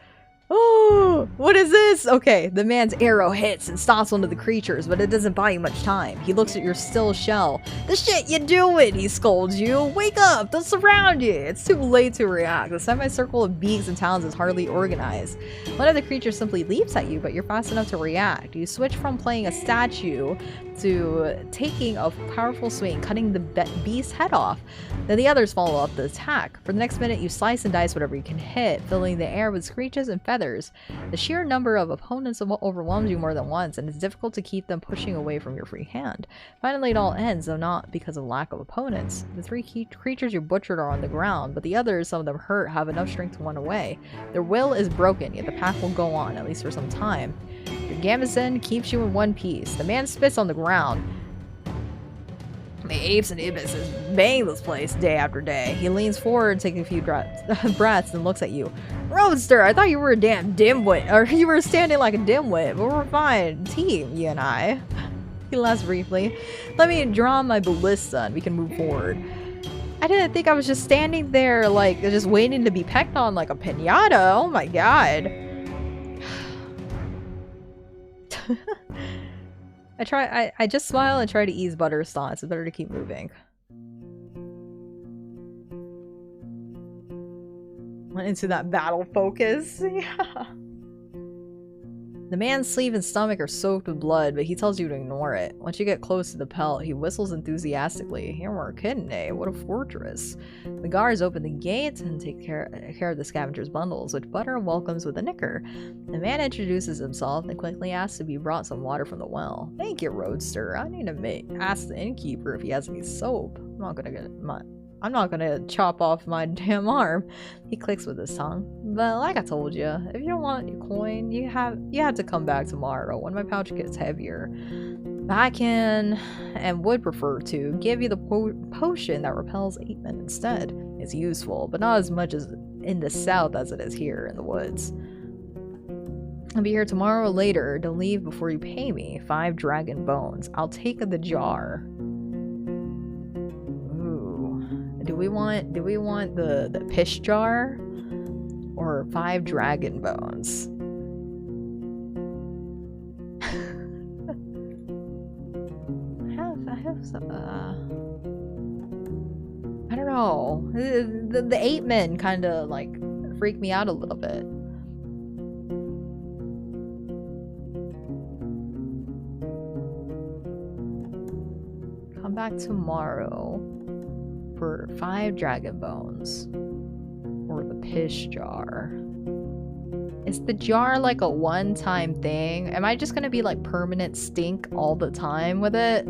Oh, what is this? Okay, the man's arrow hits and stops one of the creatures, but it doesn't buy you much time. He looks at your still shell. The shit you doing? He scolds you. Wake up! They'll surround you. It's too late to react. The semicircle of beaks and talons is hardly organized. One of the creatures simply leaps at you, but you're fast enough to react. You switch from playing a statue to taking a powerful swing, cutting the beast's head off. Then the others follow up the attack. For the next minute, you slice and dice whatever you can hit, filling the air with screeches and feathers. The sheer number of opponents overwhelms you more than once, and it's difficult to keep them pushing away from your free hand. Finally, it all ends, though not because of lack of opponents. The three creatures you butchered are on the ground, but the others, some of them hurt, have enough strength to run away. Their will is broken, yet the pack will go on, at least for some time. Your gamizin keeps you in one piece. The man spits on the ground. The apes and ibises bang this place day after day. He leans forward, taking a few breaths, and looks at you. Roadster, I thought you were a damn dimwit, or you were standing like a dimwit, but we're fine. Team, you and I. He laughs briefly. Let me draw my ballista and we can move forward. I didn't think I was just standing there, like, just waiting to be pecked on like a piñata. Oh my god. I just smile and try to ease Butter's thoughts. It's better to keep moving. Went into that battle focus. Yeah. The man's sleeve and stomach are soaked with blood, but he tells you to ignore it. Once you get close to the pelt, he whistles enthusiastically. Here we're kidding, eh? What a fortress. The guards open the gate and take care of the scavenger's bundles, which Butter welcomes with a nicker. The man introduces himself and quickly asks to be brought some water from the well. Thank you, Roadster. I need to ask the innkeeper if he has any soap. I'm not gonna chop off my damn arm. He clicks with his tongue. But like I told you, if you don't want your coin, you have to come back tomorrow when my pouch gets heavier. I can, and would prefer to, give you the potion that repels 8-men instead. It's useful, but not as much as in the south as it is here in the woods. I'll be here tomorrow or later. Don't leave before you pay me. 5 dragon bones. I'll take the jar. Do we want the pish jar or 5 dragon bones? I don't know. The 8-men kind of like freak me out a little bit. Come back tomorrow for 5 dragon bones. Or the pish jar. Is the jar like a one-time thing? Am I just gonna be like permanent stink all the time with it?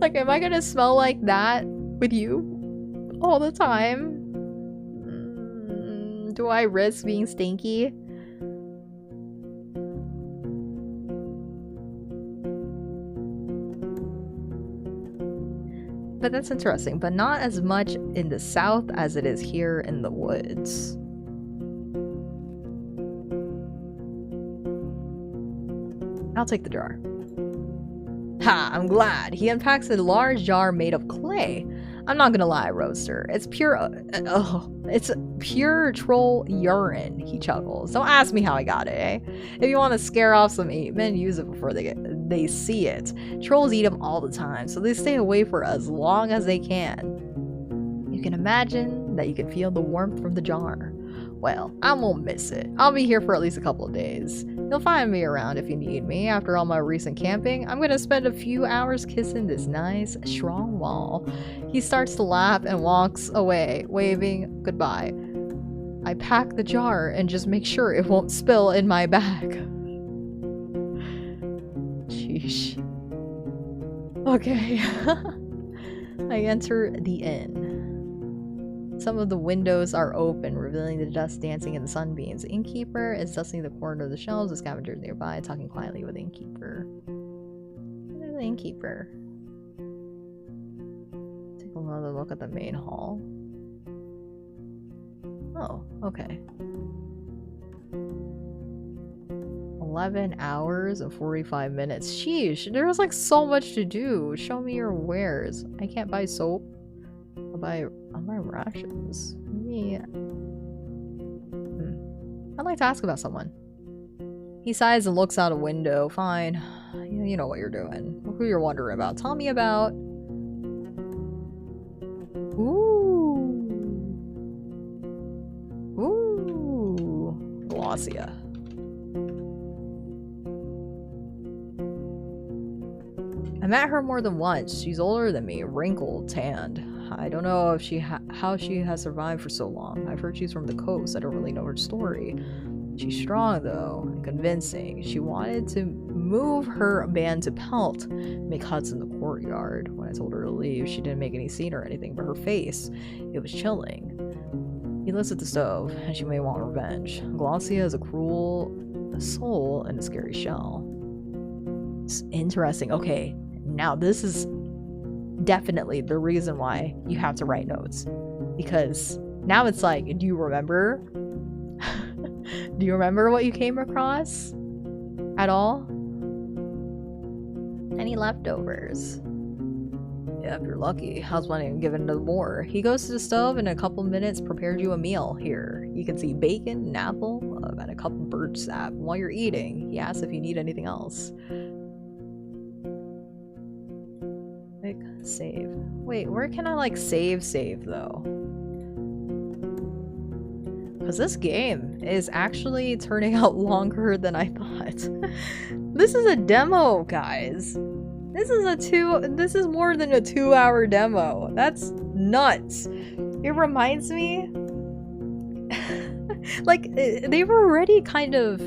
Like, am I gonna smell like that with you all the time? Do I risk being stinky? But that's interesting, but not as much in the south as it is here in the woods. I'll take the jar. Ha, I'm glad. He unpacks a large jar made of clay. I'm not gonna lie, Roadster. It's pure troll urine, he chuckles. Don't ask me how I got it, eh? If you want to scare off some 8-men, use it before they see it. Trolls eat them all the time, so they stay away for as long as they can. You can imagine that you can feel the warmth from the jar. Well, I won't miss it. I'll be here for at least a couple of days. You'll find me around if you need me. After all my recent camping, I'm gonna spend a few hours kissing this nice, strong wall. He starts to laugh and walks away, waving goodbye. I pack the jar and just make sure it won't spill in my bag. Sheesh. Okay. I enter the inn. Some of the windows are open, revealing the dust dancing in the sunbeams. The innkeeper is dusting the corner of the shelves. The scavengers nearby, talking quietly with the innkeeper. There's the innkeeper. Take another look at the main hall. Oh, okay. 11 hours and 45 minutes. Sheesh, there's like so much to do. Show me your wares. I can't buy soap. I'll buy rations. Maybe. I'd like to ask about someone. He sighs and looks out a window. Fine. You know what you're doing. Who you're wondering about. Tell me about. Ooh. Glossia. met her more than once. She's older than me, wrinkled, tanned. I don't know if how she has survived for so long. I've heard she's from the coast. I don't really know her story. She's strong, though, and convincing. She wanted to move her band to Pelt, make huts in the courtyard. When I told her to leave, she didn't make any scene or anything, but her face, it was chilling. He lives at the stove, and she may want revenge. Glossia is a cruel soul in a scary shell. It's interesting. Okay, now this is definitely the reason why you have to write notes. Because now it's like, do you remember? Do you remember what you came across at all? Any leftovers? Yeah, if you're lucky. How's planning on giving to the boar? He goes to the stove and in a couple minutes prepared you a meal. Here, you can see bacon, an apple, and a cup of birch sap. While you're eating, he asks if you need anything else. Quick save. Wait, where can I like save though? Because this game is actually turning out longer than I thought. This is a demo, guys. This is more than a 2-hour demo. That's nuts. It reminds me like they've already kind of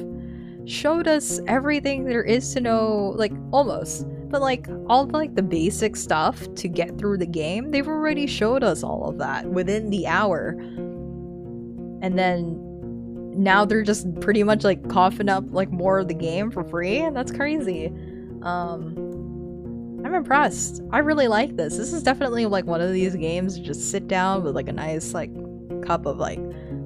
showed us everything there is to know, like almost, but like all like the basic stuff to get through the game. They've already showed us all of that within the hour. And then now they're just pretty much like coughing up like more of the game for free, and that's crazy. I'm impressed. I really like this. This is definitely like one of these games to just sit down with like a nice like cup of like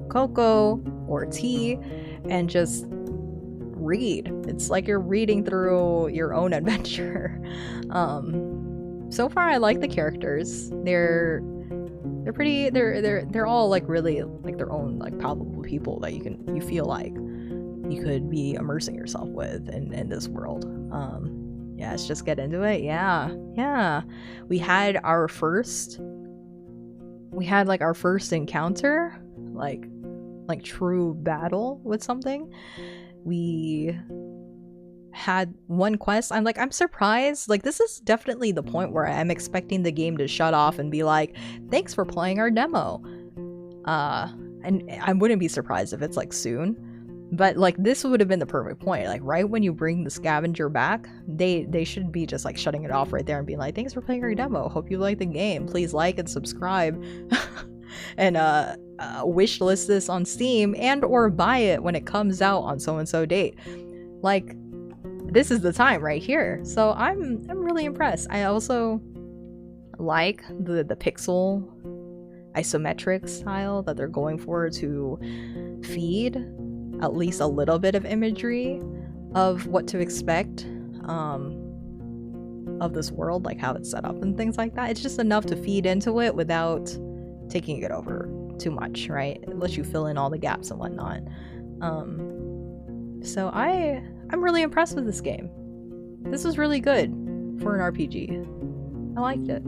cocoa or tea and just read. It's like you're reading through your own adventure. So far I like the characters. They're pretty, they're all like really like their own like palpable people that you feel like you could be immersing yourself with in this world. Yeah, let's just get into it. Yeah. We had like our first encounter, like true battle with something. We had one quest. I'm surprised. Like, this is definitely the point where I'm expecting the game to shut off and be like, thanks for playing our demo. And I wouldn't be surprised if it's like soon. But like this would have been the perfect point. Like right when you bring the scavenger back, they should be just like shutting it off right there and being like, thanks for playing our demo. Hope you like the game. Please like and subscribe. And wish list this on Steam and or buy it when it comes out on so and so date. Like this is the time right here. So I'm really impressed. I also like the pixel isometric style that they're going for to feed at least a little bit of imagery of what to expect of this world, like how it's set up and things like that. It's just enough to feed into it without taking it over too much, right? It lets you fill in all the gaps and whatnot. So I'm really impressed with this game. This was really good for an RPG. I liked it.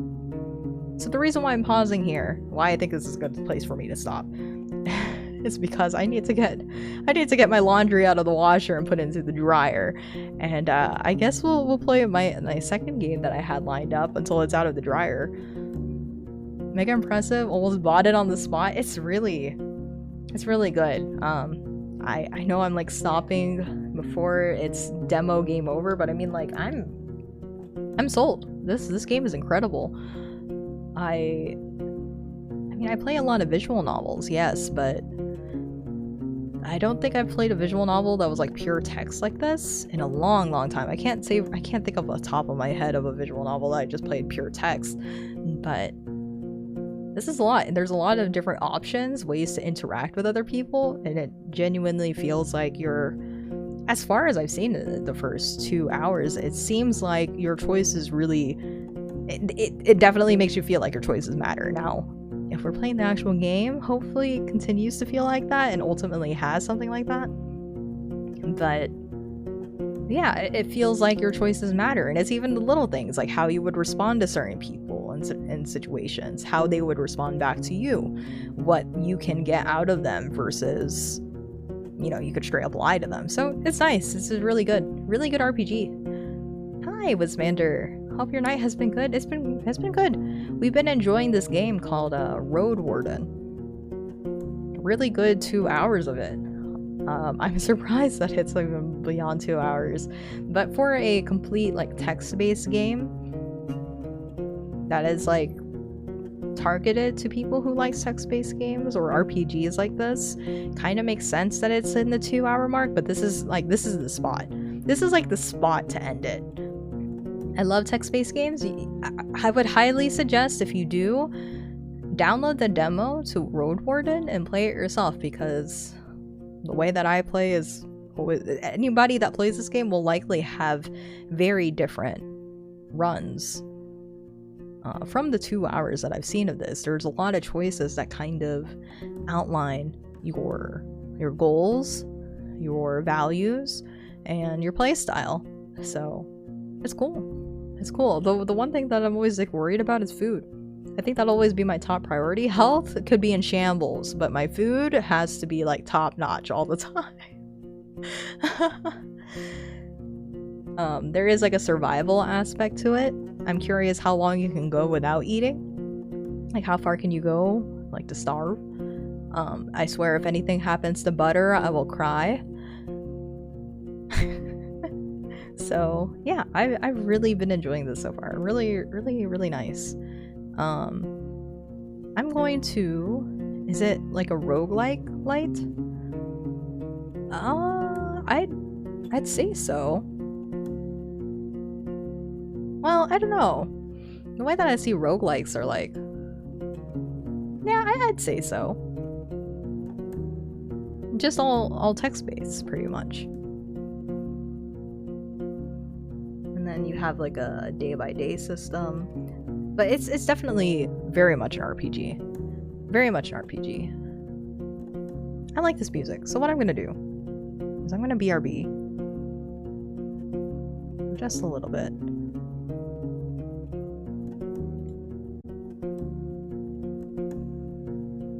So the reason why I'm pausing here, why I think this is a good place for me to stop, is because I need to get my laundry out of the washer and put it into the dryer. And I guess we'll play my second game that I had lined up until it's out of the dryer. Mega impressive. Almost bought it on the spot. It's really good. I know I'm like stopping before it's demo game over, but I mean like I'm sold. This game is incredible. I mean I play a lot of visual novels, yes, but I don't think I've played a visual novel that was like pure text like this in a long time. I can't think of the top of my head of a visual novel that I just played pure text, but this is a lot. And there's a lot of different options, ways to interact with other people, and it genuinely feels like you're, as far as I've seen in the first 2 hours, it seems like your choices really, it definitely makes you feel like your choices matter. Now, if we're playing the actual game, hopefully it continues to feel like that and ultimately has something like that. But yeah, it feels like your choices matter. And it's even the little things, like how you would respond to certain people in situations, how they would respond back to you, what you can get out of them versus, you know, you could straight up lie to them. So it's nice. This is really good RPG. Hi, Wismander. Hope your night has been good. It's been good. We've been enjoying this game called Roadwarden. Really good 2 hours of it. I'm surprised that it's even beyond 2 hours. But for a complete like text-based game that is like targeted to people who like text-based games or RPGs like this, kind of makes sense that it's in the 2 hour mark, but this is the spot. This is like the spot to end it. I love text-based games. I would highly suggest, if you do, download the demo to Roadwarden and play it yourself, because the way that I play is anybody that plays this game will likely have very different runs. From the 2 hours that I've seen of this, there's a lot of choices that kind of outline your goals, your values, and your play style. So it's cool. It's cool. The one thing that I'm always like worried about is food. I think that'll always be my top priority. Health could be in shambles, but my food has to be like top notch all the time. There is like a survival aspect to it. I'm curious how long you can go without eating. Like how far can you go, like to starve? I swear if anything happens to butter, I will cry. So yeah, I've really been enjoying this so far. Really, really, really nice. I'm going to... Is it like a roguelike light? I'd say so. Well, I don't know. The way that I see roguelikes are like... Yeah, I'd say so. Just all text-based, pretty much. And then you have like a day-by-day system. But it's definitely very much an RPG. Very much an RPG. I like this music, so what I'm gonna do is I'm gonna BRB. Just a little bit.